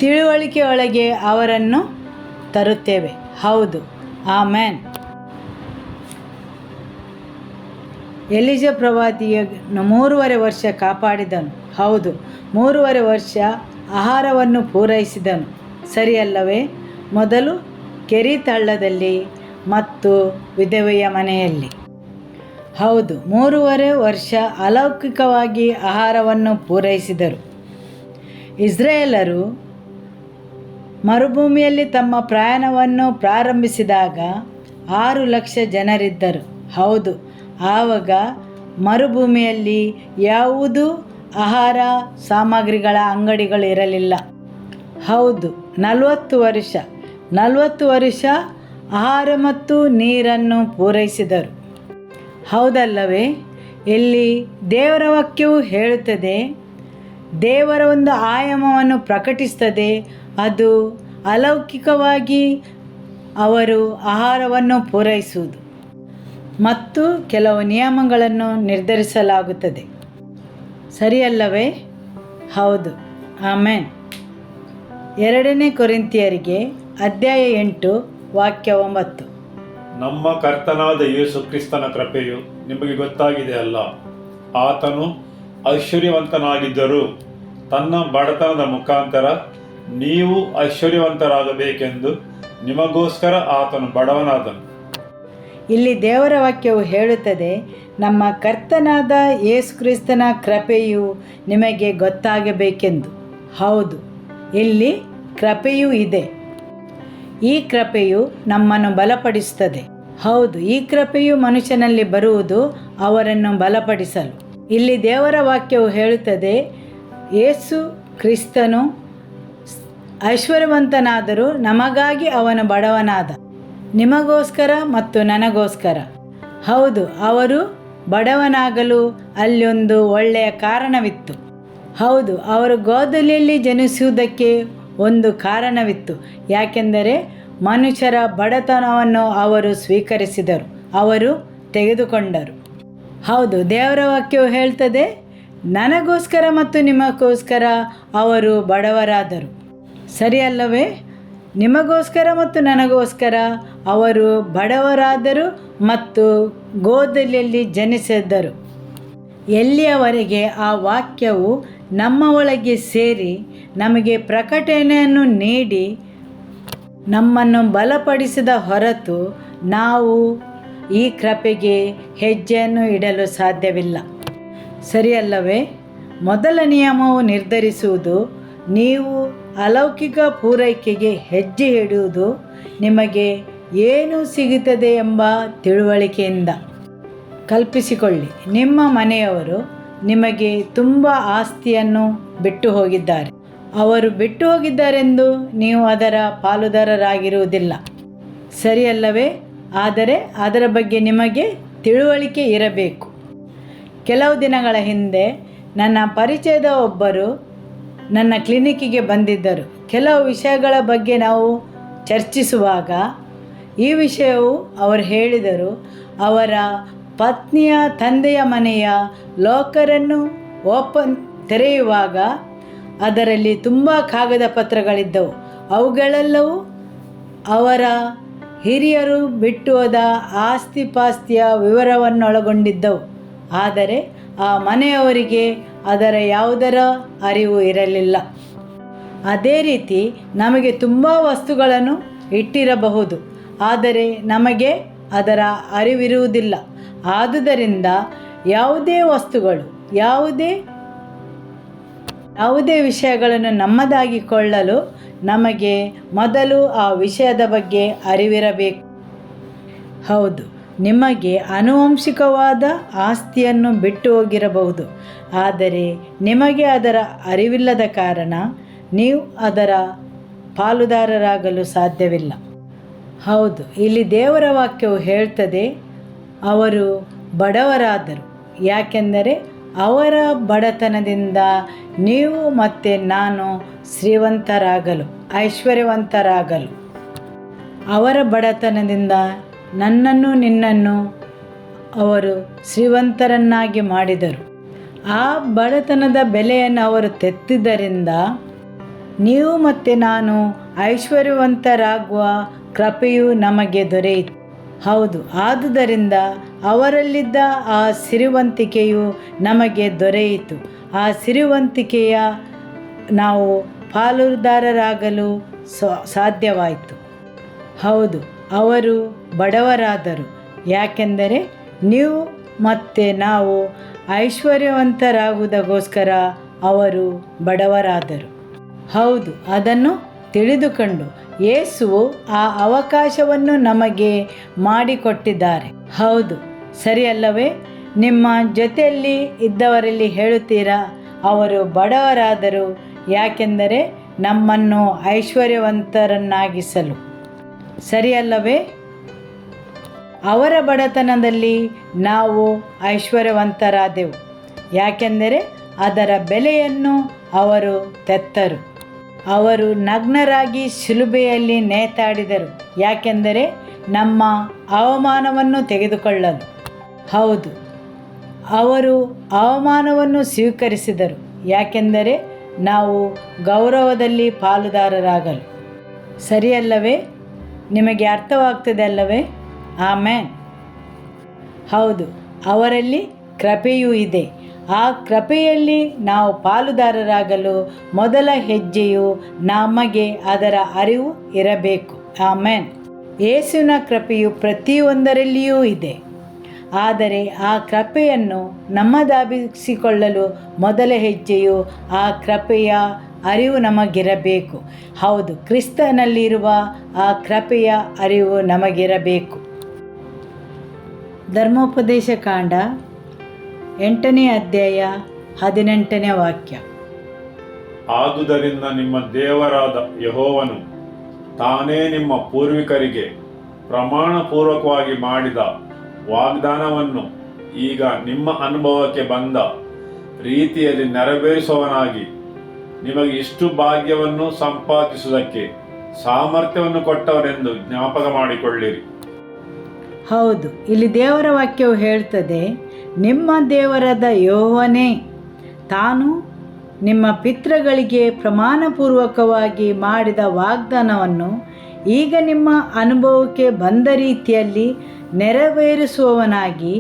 ತಿಳುವಳಿಕೆಯೊಳಗೆ ಅವರನ್ನು ತರುತ್ತೇವೆ. ಹೌದು, ಆಮೆನ್. ಎಲಿಜ ಪ್ರವಾದಿಯನ್ನು 3.5 ವರ್ಷ ಕಾಪಾಡಿದನು. ಹೌದು, 3.5 ವರ್ಷ ಆಹಾರವನ್ನು ಪೂರೈಸಿದನು, ಸರಿಯಲ್ಲವೇ? ಮೊದಲು ಕೆರೀತ್ ಹಳ್ಳದಲ್ಲಿ ಮತ್ತು ವಿಧವೆಯ ಮನೆಯಲ್ಲಿ. ಹೌದು, 3.5 ವರ್ಷ ಅಲೌಕಿಕವಾಗಿ ಆಹಾರವನ್ನು ಪೂರೈಸಿದರು. ಇಸ್ರಾಯೇಲರು ಮರುಭೂಮಿಯಲ್ಲಿ ತಮ್ಮ ಪ್ರಯಾಣವನ್ನು ಪ್ರಾರಂಭಿಸಿದಾಗ 6 ಲಕ್ಷ ಜನರಿದ್ದರು. ಹೌದು, ಆವಾಗ ಮರುಭೂಮಿಯಲ್ಲಿ ಯಾವುದೂ ಆಹಾರ ಸಾಮಗ್ರಿಗಳ ಅಂಗಡಿಗಳಿರಲಿಲ್ಲ. ಹೌದು, 40 ವರ್ಷ ಆಹಾರ ಮತ್ತು ನೀರನ್ನು ಪೂರೈಸಿದರು. ಹೌದಲ್ಲವೇ? ಇಲ್ಲಿ ದೇವರ ವಾಕ್ಯವು ಹೇಳುತ್ತದೆ, ದೇವರ ಒಂದು ಆಯಾಮವನ್ನು ಪ್ರಕಟಿಸುತ್ತದೆ. ಅದು ಅಲೌಕಿಕವಾಗಿ ಅವರು ಆಹಾರವನ್ನು ಪೂರೈಸುವುದು ಮತ್ತು ಕೆಲವು ನಿಯಮಗಳನ್ನು ನಿರ್ಧರಿಸಲಾಗುತ್ತದೆ, ಸರಿಯಲ್ಲವೇ? ಹೌದು, ಆಮೆನ್. 2 ಕೊರಿಂಥಿಯರಿಗೆ ಅಧ್ಯಾಯ 8 ವಾಕ್ಯ 9. ನಮ್ಮ ಕರ್ತನಾದ ಯೇಸು ಕ್ರಿಸ್ತನ ಕೃಪೆಯು ನಿಮಗೆ ಗೊತ್ತಾಗಿದೆ ಅಲ್ಲ. ಆತನು ಐಶ್ವರ್ಯವಂತನಾಗಿದ್ದರೂ ತನ್ನ ಬಡತನದ ಮುಖಾಂತರ ನೀವು ಐಶ್ವರ್ಯವಂತರಾಗಬೇಕೆಂದು ನಿಮಗೋಸ್ಕರ ಆತನು ಬಡವನಾದನು. ಇಲ್ಲಿ ದೇವರ ವಾಕ್ಯವು ಹೇಳುತ್ತದೆ, ನಮ್ಮ ಕರ್ತನಾದ ಯೇಸು ಕ್ರಿಸ್ತನ ಕೃಪೆಯು ನಿಮಗೆ ಗೊತ್ತಾಗಬೇಕೆಂದು. ಹೌದು, ಇಲ್ಲಿ ಕೃಪೆಯೂ ಇದೆ. ಈ ಕೃಪೆಯು ನಮ್ಮನ್ನು ಬಲಪಡಿಸುತ್ತದೆ. ಹೌದು, ಈ ಕೃಪೆಯು ಮನುಷ್ಯನಲ್ಲಿ ಬರುವುದು ಅವರನ್ನು ಬಲಪಡಿಸಲು. ಇಲ್ಲಿ ದೇವರ ವಾಕ್ಯವು ಹೇಳುತ್ತದೆ, ಯೇಸು ಕ್ರಿಸ್ತನು ಐಶ್ವರ್ಯವಂತನಾದರೂ ನಮಗಾಗಿ ಅವನು ಬಡವನಾದ, ನಿಮಗೋಸ್ಕರ ಮತ್ತು ನನಗೋಸ್ಕರ. ಹೌದು, ಅವರು ಬಡವನಾಗಲು ಅಲ್ಲೊಂದು ಒಳ್ಳೆಯ ಕಾರಣವಿತ್ತು. ಹೌದು, ಅವರು ಗೋದಲಿಯಲ್ಲಿ ಜನಿಸುವುದಕ್ಕೆ ಒಂದು ಕಾರಣವಿತ್ತು. ಯಾಕೆಂದರೆ ಮನುಷ್ಯರ ಬಡತನವನ್ನು ಅವರು ಸ್ವೀಕರಿಸಿದರು, ಅವರು ತೆಗೆದುಕೊಂಡರು. ಹೌದು, ದೇವರ ವಾಕ್ಯವು ಹೇಳ್ತದೆ, ನನಗೋಸ್ಕರ ಮತ್ತು ನಿಮಗೋಸ್ಕರ ಅವರು ಬಡವರಾದರು. ಸರಿಯಲ್ಲವೇ? ನಿಮಗೋಸ್ಕರ ಮತ್ತು ನನಗೋಸ್ಕರ ಅವರು ಬಡವರಾದರು ಮತ್ತು ಗೋದಲಿಯಲ್ಲಿ ಜನಿಸಿದರು. ಎಲ್ಲಿಯವರೆಗೆ ಆ ವಾಕ್ಯವು ನಮ್ಮ ಒಳಗೆ ಸೇರಿ ನಮಗೆ ಪ್ರಕಟಣೆಯನ್ನು ನೀಡಿ ನಮ್ಮನ್ನು ಬಲಪಡಿಸಿದ ಹೊರತು ನಾವು ಈ ಕೃಪೆಗೆ ಹೆಜ್ಜೆಯನ್ನು ಇಡಲು ಸಾಧ್ಯವಿಲ್ಲ. ಸರಿಯಲ್ಲವೇ? ಮೊದಲ ನಿಯಮವು ನಿರ್ಧರಿಸುವುದು ನೀವು ಅಲೌಕಿಕ ಪೂರೈಕೆಗೆ ಹೆಜ್ಜೆ ಇಡುವುದು ನಿಮಗೆ ಏನು ಸಿಗುತ್ತದೆ ಎಂಬ ತಿಳುವಳಿಕೆಯಿಂದ. ಕಲ್ಪಿಸಿಕೊಳ್ಳಿ, ನಿಮ್ಮ ಮನೆಯವರು ನಿಮಗೆ ತುಂಬ ಆಸ್ತಿಯನ್ನು ಬಿಟ್ಟು ಹೋಗಿದ್ದಾರೆ. ಅವರು ಬಿಟ್ಟು ಹೋಗಿದ್ದಾರೆಂದು ನೀವು ಅದರ ಪಾಲುದಾರರಾಗಿರುವುದಿಲ್ಲ, ಸರಿಯಲ್ಲವೇ? ಆದರೆ ಅದರ ಬಗ್ಗೆ ನಿಮಗೆ ತಿಳುವಳಿಕೆ ಇರಬೇಕು. ಕೆಲವು ದಿನಗಳ ಹಿಂದೆ ನನ್ನ ಪರಿಚಯದ ಒಬ್ಬರು ನನ್ನ ಕ್ಲಿನಿಕ್ಕಿಗೆ ಬಂದಿದ್ದರು. ಕೆಲವು ವಿಷಯಗಳ ಬಗ್ಗೆ ನಾವು ಚರ್ಚಿಸುವಾಗ ಈ ವಿಷಯವು ಅವರು ಹೇಳಿದರು. ಅವರ ಪತ್ನಿಯ ತಂದೆಯ ಮನೆಯ ಲಾಕರನ್ನು ತೆರೆಯುವಾಗ ಅದರಲ್ಲಿ ತುಂಬ ಕಾಗದ ಪತ್ರಗಳಿದ್ದವು. ಅವುಗಳೆಲ್ಲವೂ ಅವರ ಹಿರಿಯರು ಬಿಟ್ಟು ಹೋದ ಆಸ್ತಿಪಾಸ್ತಿಯ ವಿವರವನ್ನೊಳಗೊಂಡಿದ್ದವು. ಆದರೆ ಆ ಮನೆಯವರಿಗೆ ಅದರ ಯಾವುದರ ಅರಿವು ಇರಲಿಲ್ಲ. ಅದೇ ರೀತಿ ನಮಗೆ ತುಂಬ ವಸ್ತುಗಳನ್ನು ಇಟ್ಟಿರಬಹುದು, ಆದರೆ ನಮಗೆ ಅದರ ಅರಿವಿರುವುದಿಲ್ಲ. ಆದುದರಿಂದ ಯಾವುದೇ ವಸ್ತುಗಳು, ಯಾವುದೇ ವಿಷಯಗಳನ್ನು ನಮ್ಮದಾಗಿಕೊಳ್ಳಲು ನಮಗೆ ಮೊದಲು ಆ ವಿಷಯದ ಬಗ್ಗೆ ಅರಿವಿರಬೇಕು. ಹೌದು, ನಿಮಗೆ ಆನುವಂಶಿಕವಾದ ಆಸ್ತಿಯನ್ನು ಬಿಟ್ಟು ಹೋಗಿರಬಹುದು, ಆದರೆ ನಿಮಗೆ ಅದರ ಅರಿವಿಲ್ಲದ ಕಾರಣ ನೀವು ಅದರ ಪಾಲುದಾರರಾಗಲು ಸಾಧ್ಯವಿಲ್ಲ. ಹೌದು, ಇಲ್ಲಿ ದೇವರ ವಾಕ್ಯವು ಹೇಳ್ತದೆ, ಅವರು ಬಡವರಾದರು. ಯಾಕೆಂದರೆ ಅವರ ಬಡತನದಿಂದ ನೀವು ಮತ್ತು ನಾನು ಶ್ರೀಮಂತರಾಗಲು, ಐಶ್ವರ್ಯವಂತರಾಗಲು. ಅವರ ಬಡತನದಿಂದ ನನ್ನನ್ನು ನಿನ್ನನ್ನು ಅವರು ಶ್ರೀಮಂತರನ್ನಾಗಿ ಮಾಡಿದರು. ಆ ಬಡತನದ ಬೆಲೆಯನ್ನು ಅವರು ತೆತ್ತಿದ್ದರಿಂದ ನೀವು ಮತ್ತು ನಾನು ಐಶ್ವರ್ಯವಂತರಾಗುವ ಕೃಪೆಯು ನಮಗೆ ದೊರೆಯಿತು. ಹೌದು, ಆದುದರಿಂದ ಅವರಲ್ಲಿದ್ದ ಆ ಸಿರಿವಂತಿಕೆಯು ನಮಗೆ ದೊರೆಯಿತು. ಆ ಸಿರಿವಂತಿಕೆಯ ನಾವು ಪಾಲುದಾರರಾಗಲು ಸಾಧ್ಯವಾಯಿತು. ಹೌದು, ಅವರು ಬಡವರಾದರು. ಯಾಕೆಂದರೆ ನೀವು ಮತ್ತು ನಾವು ಐಶ್ವರ್ಯವಂತರಾಗುವುದಕ್ಕೋಸ್ಕರ ಅವರು ಬಡವರಾದರು. ಹೌದು, ಅದನ್ನು ತಿಳಿದುಕೊಂಡು ಯೇಸುವು ಆ ಅವಕಾಶವನ್ನು ನಮಗೆ ಮಾಡಿಕೊಟ್ಟಿದ್ದಾರೆ. ಹೌದು, ಸರಿಯಲ್ಲವೇ? ನಿಮ್ಮ ಜೊತೆಯಲ್ಲಿ ಇದ್ದವರಲ್ಲಿ ಹೇಳುತ್ತೀರಾ, ಅವರು ಬಡವರಾದರು, ಯಾಕೆಂದರೆ ನಮ್ಮನ್ನು ಐಶ್ವರ್ಯವಂತರನ್ನಾಗಿಸಲು. ಸರಿಯಲ್ಲವೇ? ಅವರ ಬಡತನದಲ್ಲಿ ನಾವು ಐಶ್ವರ್ಯವಂತರಾದೆವು, ಯಾಕೆಂದರೆ ಅದರ ಬೆಲೆಯನ್ನು ಅವರು ತೆತ್ತರು. ಅವರು ನಗ್ನರಾಗಿ ಶಿಲುಬೆಯಲ್ಲಿ ನೇತಾಡಿದರು, ಯಾಕೆಂದರೆ ನಮ್ಮ ಅವಮಾನವನ್ನು ತೆಗೆದುಕೊಳ್ಳಲು. ಹೌದು, ಅವರು ಅವಮಾನವನ್ನು ಸ್ವೀಕರಿಸಿದರು, ಯಾಕೆಂದರೆ ನಾವು ಗೌರವದಲ್ಲಿ ಪಾಲುದಾರರಾಗಲು. ಸರಿಯಲ್ಲವೇ? ನಿಮಗೆ ಅರ್ಥವಾಗ್ತದೆ ಅಲ್ಲವೇ? ಆಮೆನ್. ಹೌದು, ಅವರಲ್ಲಿ ಕೃಪೆಯೂ ಇದೆ. ಆ ಕೃಪೆಯಲ್ಲಿ ನಾವು ಪಾಲುದಾರರಾಗಲು ಮೊದಲ ಹೆಜ್ಜೆಯು ನಮಗೆ ಅದರ ಅರಿವು ಇರಬೇಕು. ಆಮೆನ್. ಯೇಸುವಿನ ಕೃಪೆಯು ಪ್ರತಿಯೊಂದರಲ್ಲಿಯೂ ಇದೆ, ಆದರೆ ಆ ಕೃಪೆಯನ್ನು ನಮ್ಮದಾಗಿಸಿಕೊಳ್ಳಲು ಮೊದಲ ಹೆಜ್ಜೆಯು ಆ ಕೃಪೆಯ ಅರಿವು ನಮಗಿರಬೇಕು. ಹೌದು, ಕ್ರಿಸ್ತನಲ್ಲಿರುವ ಆ ಕೃಪೆಯ ಅರಿವು ನಮಗಿರಬೇಕು. ಧರ್ಮೋಪದೇಶ ಕಾಂಡ 8ನೇ ಅಧ್ಯಾಯ 18ನೇ ವಾಕ್ಯ. ಆದುದರಿಂದ ನಿಮ್ಮ ದೇವರಾದ ಯೆಹೋವನು ತಾನೇ ನಿಮ್ಮ ಪೂರ್ವಿಕರಿಗೆ ಪ್ರಮಾಣಪೂರ್ವಕವಾಗಿ ಮಾಡಿದ ವಾಗ್ದಾನವನ್ನು ಈಗ ನಿಮ್ಮ ಅನುಭವಕ್ಕೆ ಬಂದ ರೀತಿಯಲ್ಲಿ ನೆರವೇರಿಸುವವನಾಗಿ ನಿಮಗೆ ಇಷ್ಟು ಭಾಗ್ಯವನ್ನು ಸಂಪಾದಿಸುವುದಕ್ಕೆ ಸಾಮರ್ಥ್ಯವನ್ನು ಕೊಟ್ಟವರೆಂದು ಜ್ಞಾಪಕ ಮಾಡಿಕೊಳ್ಳಿರಿ. ಹೌದು, ಇಲ್ಲಿ ದೇವರ ವಾಕ್ಯವು ಹೇಳ್ತದೆ, ನಿಮ್ಮ ದೇವರಾದ ಯೆಹೋವನೇ ತಾನು ನಿಮ್ಮ ಪಿತೃಗಳಿಗೆ ಪ್ರಮಾಣಪೂರ್ವಕವಾಗಿ ಮಾಡಿದ ವಾಗ್ದಾನವನ್ನು ಈಗ ನಿಮ್ಮ ಅನುಭವಕ್ಕೆ ಬಂದ ರೀತಿಯಲ್ಲಿ ನೆರವೇರಿಸುವವನಾಗಿ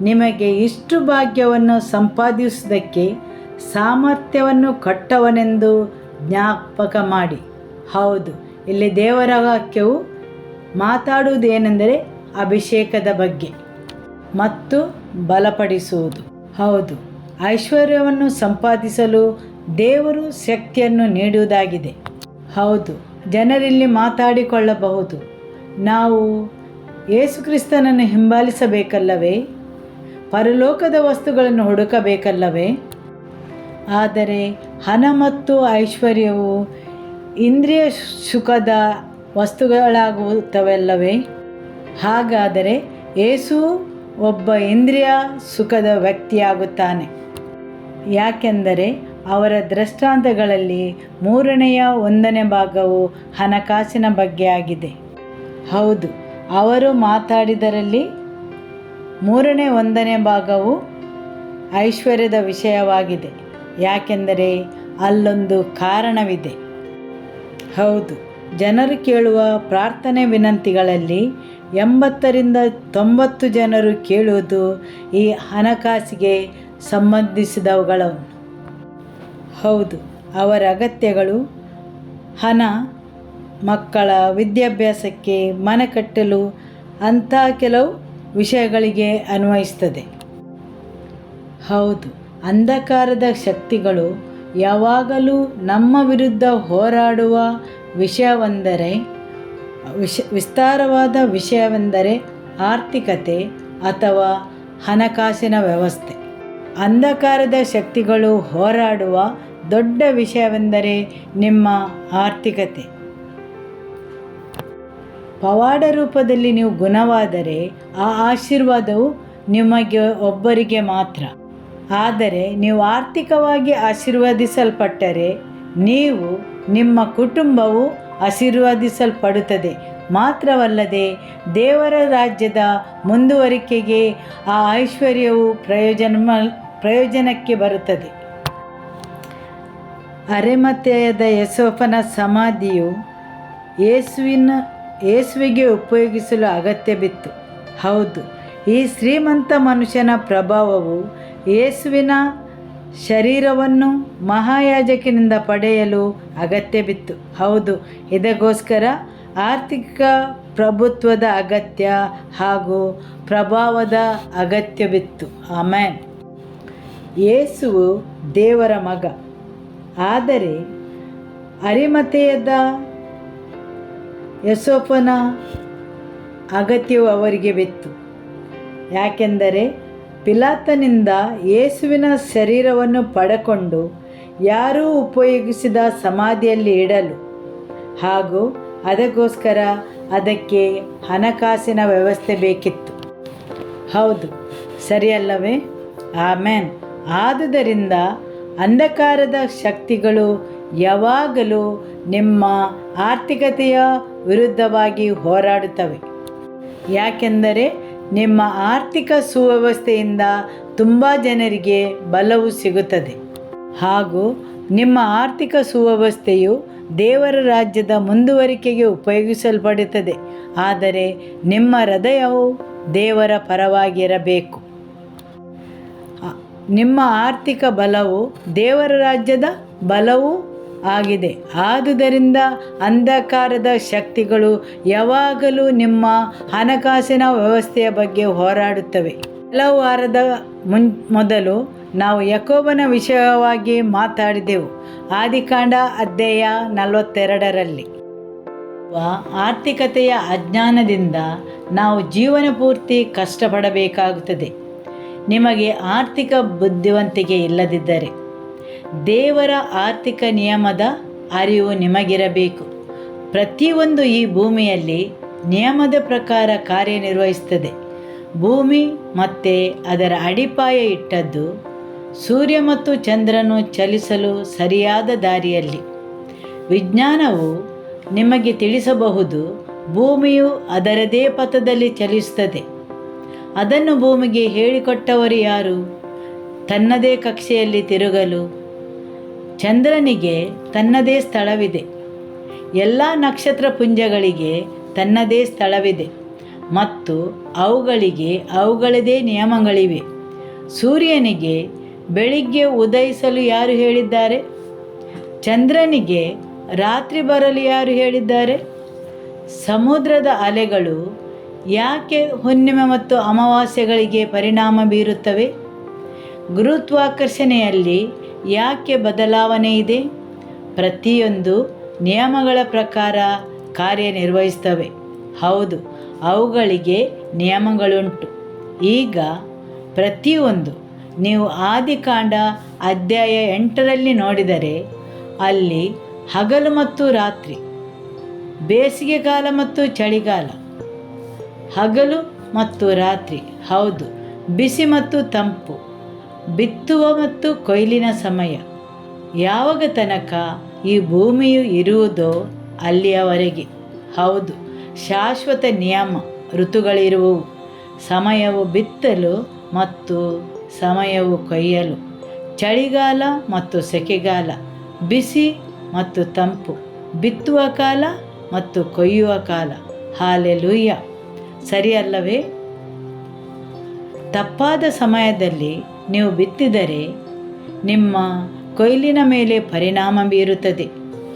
ನಿಮಗೆ ಇಷ್ಟು ಭಾಗ್ಯವನ್ನು ಸಂಪಾದಿಸುವುದಕ್ಕೆ ಸಾಮರ್ಥ್ಯವನ್ನು ಕೊಟ್ಟವನೆಂದು ಜ್ಞಾಪಕ ಮಾಡಿ. ಹೌದು, ಇಲ್ಲಿ ದೇವರ ವಾಕ್ಯವು ಮಾತಾಡುವುದೇನೆಂದರೆ ಅಭಿಷೇಕದ ಬಗ್ಗೆ ಮತ್ತು ಬಲಪಡಿಸುವುದು. ಹೌದು, ಐಶ್ವರ್ಯವನ್ನು ಸಂಪಾದಿಸಲು ದೇವರು ಶಕ್ತಿಯನ್ನು ನೀಡುವುದಾಗಿದೆ. ಹೌದು, ಜನರಲ್ಲಿ ಮಾತಾಡಿಕೊಳ್ಳಬಹುದು, ನಾವು ಯೇಸುಕ್ರಿಸ್ತನನ್ನು ಹಿಂಬಾಲಿಸಬೇಕಲ್ಲವೇ, ಪರಲೋಕದ ವಸ್ತುಗಳನ್ನು ಹುಡುಕಬೇಕಲ್ಲವೇ? ಆದರೆ ಹಣ ಮತ್ತು ಐಶ್ವರ್ಯವು ಇಂದ್ರಿಯ ಸುಖದ ವಸ್ತುಗಳಾಗುತ್ತವಲ್ಲವೇ? ಹಾಗಾದರೆ ಯೇಸು ಒಬ್ಬ ಇಂದ್ರಿಯ ಸುಖದ ವ್ಯಕ್ತಿಯಾಗುತ್ತಾನೆ. ಯಾಕೆಂದರೆ ಅವರ ದೃಷ್ಟಾಂತಗಳಲ್ಲಿ 1/3 ಹಣಕಾಸಿನ ಬಗ್ಗೆ ಆಗಿದೆ. ಹೌದು, ಅವರು ಮಾತಾಡಿದರಲ್ಲಿ 1/3 ಐಶ್ವರ್ಯದ ವಿಷಯವಾಗಿದೆ. ಯಾಕೆಂದರೆ ಅಲ್ಲೊಂದು ಕಾರಣವಿದೆ. ಹೌದು, ಜನರು ಕೇಳುವ ಪ್ರಾರ್ಥನೆ ವಿನಂತಿಗಳಲ್ಲಿ 80-90 ಜನರು ಕೇಳುವುದು ಈ ಹಣಕಾಸಿಗೆ ಸಂಬಂಧಿಸಿದವುಗಳನ್ನು. ಹೌದು, ಅವರ ಅಗತ್ಯಗಳು ಹಣ, ಮಕ್ಕಳ ವಿದ್ಯಾಭ್ಯಾಸಕ್ಕೆ, ಮನೆ ಕಟ್ಟಲು ಅಂಥ ಕೆಲವು ವಿಷಯಗಳಿಗೆ ಅನ್ವಯಿಸ್ತದೆ. ಹೌದು, ಅಂಧಕಾರದ ಶಕ್ತಿಗಳು ಯಾವಾಗಲೂ ನಮ್ಮ ವಿರುದ್ಧ ಹೋರಾಡುವ ವಿಸ್ತಾರವಾದ ವಿಷಯವೆಂದರೆ ಆರ್ಥಿಕತೆ ಅಥವಾ ಹಣಕಾಸಿನ ವ್ಯವಸ್ಥೆ. ಅಂಧಕಾರದ ಶಕ್ತಿಗಳು ಹೋರಾಡುವ ದೊಡ್ಡ ವಿಷಯವೆಂದರೆ ನಿಮ್ಮ ಆರ್ಥಿಕತೆ. ಪವಾಡ ರೂಪದಲ್ಲಿ ನೀವು ಗುಣವಾದರೆ ಆ ಆಶೀರ್ವಾದವು ನಿಮಗೆ ಒಬ್ಬರಿಗೆ ಮಾತ್ರ. ಆದರೆ ನೀವು ಆರ್ಥಿಕವಾಗಿ ಆಶೀರ್ವದಿಸಲ್ಪಟ್ಟರೆ ನೀವು, ನಿಮ್ಮ ಕುಟುಂಬವು ಆಶೀರ್ವದಿಸಲ್ಪಡುತ್ತದೆ. ಮಾತ್ರವಲ್ಲದೆ ದೇವರ ರಾಜ್ಯದ ಮುಂದುವರಿಕೆಗೆ ಆ ಐಶ್ವರ್ಯವು ಪ್ರಯೋಜನಕ್ಕೆ ಬರುತ್ತದೆ. ಅರಿಮಥೆಯದ ಯೋಸೇಫನ ಸಮಾಧಿಯು ಯೇಸುವಿಗೆ ಉಪಯೋಗಿಸಲು ಅಗತ್ಯ ಬಿತ್ತು. ಹೌದು, ಈ ಶ್ರೀಮಂತ ಮನುಷ್ಯನ ಪ್ರಭಾವವು ಯೇಸುವಿನ ಶರೀರವನ್ನು ಮಹಾಯಾಜಕನಿಂದ ಪಡೆಯಲು ಅಗತ್ಯ ಬಿತ್ತು. ಹೌದು, ಇದಕ್ಕೋಸ್ಕರ ಆರ್ಥಿಕ ಪ್ರಭುತ್ವದ ಅಗತ್ಯ ಹಾಗೂ ಪ್ರಭಾವದ ಅಗತ್ಯವಿತ್ತು. ಆಮೆನ್. ಯೇಸುವು ದೇವರ ಮಗ. ಆದರೆ ಅರಿಮಥೆಯದ ಯೋಸೇಫನ ಅಗತ್ಯವು ಅವರಿಗೆ ಬಿತ್ತು. ಯಾಕೆಂದರೆ ಪಿಲಾತನಿಂದ ಯೇಸುವಿನ ಶರೀರವನ್ನು ಪಡೆಕೊಂಡು ಯಾರೂ ಉಪಯೋಗಿಸಿದ ಸಮಾಧಿಯಲ್ಲಿ ಇಡಲು ಹಾಗೂ ಅದಕ್ಕೋಸ್ಕರ ಅದಕ್ಕೆ ಹಣಕಾಸಿನ ವ್ಯವಸ್ಥೆ ಬೇಕಿತ್ತು. ಹೌದು, ಸರಿಯಲ್ಲವೇ? ಆಮೆನ್. ಆದುದರಿಂದ ಅಂಧಕಾರದ ಶಕ್ತಿಗಳು ಯಾವಾಗಲೂ ನಿಮ್ಮ ಆರ್ಥಿಕತೆಯ ವಿರುದ್ಧವಾಗಿ ಹೋರಾಡುತ್ತವೆ. ಯಾಕೆಂದರೆ ನಿಮ್ಮ ಆರ್ಥಿಕ ಸುವ್ಯವಸ್ಥೆಯಿಂದ ತುಂಬ ಜನರಿಗೆ ಬಲವು ಸಿಗುತ್ತದೆ ಹಾಗೂ ನಿಮ್ಮ ಆರ್ಥಿಕ ಸುವ್ಯವಸ್ಥೆಯು ದೇವರ ರಾಜ್ಯದ ಮುಂದುವರಿಕೆಗೆ ಉಪಯೋಗಿಸಲ್ಪಡುತ್ತದೆ. ಆದರೆ ನಿಮ್ಮ ಹೃದಯವು ದೇವರ ಪರವಾಗಿರಬೇಕು. ನಿಮ್ಮ ಆರ್ಥಿಕ ಬಲವು ದೇವರ ರಾಜ್ಯದ ಬಲವೂ ಆಗಿದೆ. ಆದುದರಿಂದ ಅಂಧಕಾರದ ಶಕ್ತಿಗಳು ಯಾವಾಗಲೂ ನಿಮ್ಮ ಹಣಕಾಸಿನ ವ್ಯವಸ್ಥೆಯ ಬಗ್ಗೆ ಹೋರಾಡುತ್ತವೆ. ಕೆಲವು ವಾರದ ಮೊದಲು ನಾವು ಯಾಕೋಬನ ವಿಷಯವಾಗಿ ಮಾತಾಡಿದೆವು. ಆದಿಕಾಂಡ ಅಧ್ಯಾಯ 42ರಲ್ಲಿ ಆರ್ಥಿಕತೆಯ ಅಜ್ಞಾನದಿಂದ ನಾವು ಜೀವನ ಪೂರ್ತಿ ಕಷ್ಟಪಡಬೇಕಾಗುತ್ತದೆ. ನಿಮಗೆ ಆರ್ಥಿಕ ಬುದ್ಧಿವಂತಿಕೆ ಇಲ್ಲದಿದ್ದರೆ ದೇವರ ಆರ್ಥಿಕ ನಿಯಮದ ಅರಿವು ನಿಮಗಿರಬೇಕು. ಪ್ರತಿಯೊಂದು ಈ ಭೂಮಿಯಲ್ಲಿ ನಿಯಮದ ಪ್ರಕಾರ ಕಾರ್ಯನಿರ್ವಹಿಸುತ್ತದೆ. ಭೂಮಿ ಮತ್ತು ಅದರ ಅಡಿಪಾಯ ಇಟ್ಟದ್ದು ಸೂರ್ಯ ಮತ್ತು ಚಂದ್ರನು ಚಲಿಸಲು ಸರಿಯಾದ ದಾರಿಯಲ್ಲಿ. ವಿಜ್ಞಾನವು ನಿಮಗೆ ತಿಳಿಸಬಹುದು, ಭೂಮಿಯು ಅದರದೇ ಪಥದಲ್ಲಿ ಚಲಿಸುತ್ತದೆ. ಅದನ್ನು ಭೂಮಿಗೆ ಹೇಳಿಕೊಟ್ಟವರು ಯಾರು? ತನ್ನದೇ ಕಕ್ಷೆಯಲ್ಲಿ ತಿರುಗಲು. ಚಂದ್ರನಿಗೆ ತನ್ನದೇ ಸ್ಥಳವಿದೆ. ಎಲ್ಲ ನಕ್ಷತ್ರ ಪುಂಜಗಳಿಗೆ ತನ್ನದೇ ಸ್ಥಳವಿದೆ ಮತ್ತು ಅವುಗಳಿಗೆ ಅವುಗಳದೇ ನಿಯಮಗಳಿವೆ. ಸೂರ್ಯನಿಗೆ ಬೆಳಿಗ್ಗೆ ಉದಯಿಸಲು ಯಾರು ಹೇಳಿದ್ದಾರೆ? ಚಂದ್ರನಿಗೆ ರಾತ್ರಿ ಬರಲು ಯಾರು ಹೇಳಿದ್ದಾರೆ? ಸಮುದ್ರದ ಅಲೆಗಳು ಯಾಕೆ ಹುಣ್ಣಿಮೆ ಮತ್ತು ಅಮಾವಾಸ್ಯೆಗಳಿಗೆ ಪರಿಣಾಮ ಬೀರುತ್ತವೆ? ಗುರುತ್ವಾಕರ್ಷಣೆಯಲ್ಲಿ ಯಾಕೆ ಬದಲಾವಣೆ ಇದೆ? ಪ್ರತಿಯೊಂದು ನಿಯಮಗಳ ಪ್ರಕಾರ ಕಾರ್ಯನಿರ್ವಹಿಸ್ತವೆ. ಹೌದು, ಅವುಗಳಿಗೆ ನಿಯಮಗಳುಂಟು. ಈಗ ಪ್ರತಿಯೊಂದು ನೀವು ಆದಿಕಾಂಡ ಅಧ್ಯಾಯ 8ರಲ್ಲಿ ನೋಡಿದರೆ ಅಲ್ಲಿ ಹಗಲು ಮತ್ತು ರಾತ್ರಿ, ಬೇಸಿಗೆಗಾಲ ಮತ್ತು ಚಳಿಗಾಲ, ಹಗಲು ಮತ್ತು ರಾತ್ರಿ, ಹೌದು, ಬಿಸಿ ಮತ್ತು ತಂಪು, ಬಿತ್ತುವ ಮತ್ತು ಕೊಯ್ಲಿನ ಸಮಯ, ಯಾವಾಗ ತನಕ ಈ ಭೂಮಿಯು ಇರುವುದೋ ಅಲ್ಲಿಯವರೆಗೆ. ಹೌದು, ಶಾಶ್ವತ ನಿಯಮ ಋತುಗಳಿರುವವು. ಸಮಯವು ಬಿತ್ತಲು ಮತ್ತು ಸಮಯವು ಕೊಯ್ಯಲು, ಚಳಿಗಾಲ ಮತ್ತು ಸೆಕೆಗಾಲ, ಬಿಸಿ ಮತ್ತು ತಂಪು, ಬಿತ್ತುವ ಕಾಲ ಮತ್ತು ಕೊಯ್ಯುವ ಕಾಲ. ಹಾಲೆಲೂಯ್ಯ, ಸರಿಯಲ್ಲವೇ? ತಪ್ಪಾದ ಸಮಯದಲ್ಲಿ ನೀವು ಬಿತ್ತಿದರೆ ನಿಮ್ಮ ಕೊಯ್ಲಿನ ಮೇಲೆ ಪರಿಣಾಮ ಬೀರುತ್ತದೆ.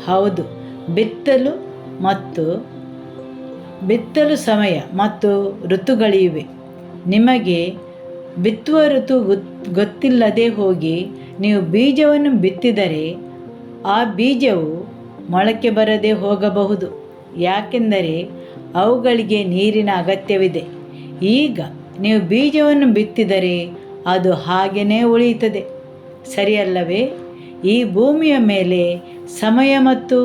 ಹೌದು, ಬಿತ್ತಲು ಸಮಯ ಮತ್ತು ಋತುಗಳಿವೆ. ನಿಮಗೆ ಬಿತ್ತುವ ಋತು ಗೊತ್ತಿಲ್ಲದೆ ಹೋಗಿ ನೀವು ಬೀಜವನ್ನು ಬಿತ್ತಿದರೆ ಆ ಬೀಜವು ಮೊಳಕೆ ಬರದೆ ಹೋಗಬಹುದು. ಯಾಕೆಂದರೆ ಅವುಗಳಿಗೆ ನೀರಿನ ಅಗತ್ಯವಿದೆ. ಈಗ ನೀವು ಬೀಜವನ್ನು ಬಿತ್ತಿದರೆ ಅದು ಹಾಗೆಯೇ ಉಳಿಯುತ್ತದೆ, ಸರಿಯಲ್ಲವೇ? ಈ ಭೂಮಿಯ ಮೇಲೆ ಸಮಯ ಮತ್ತು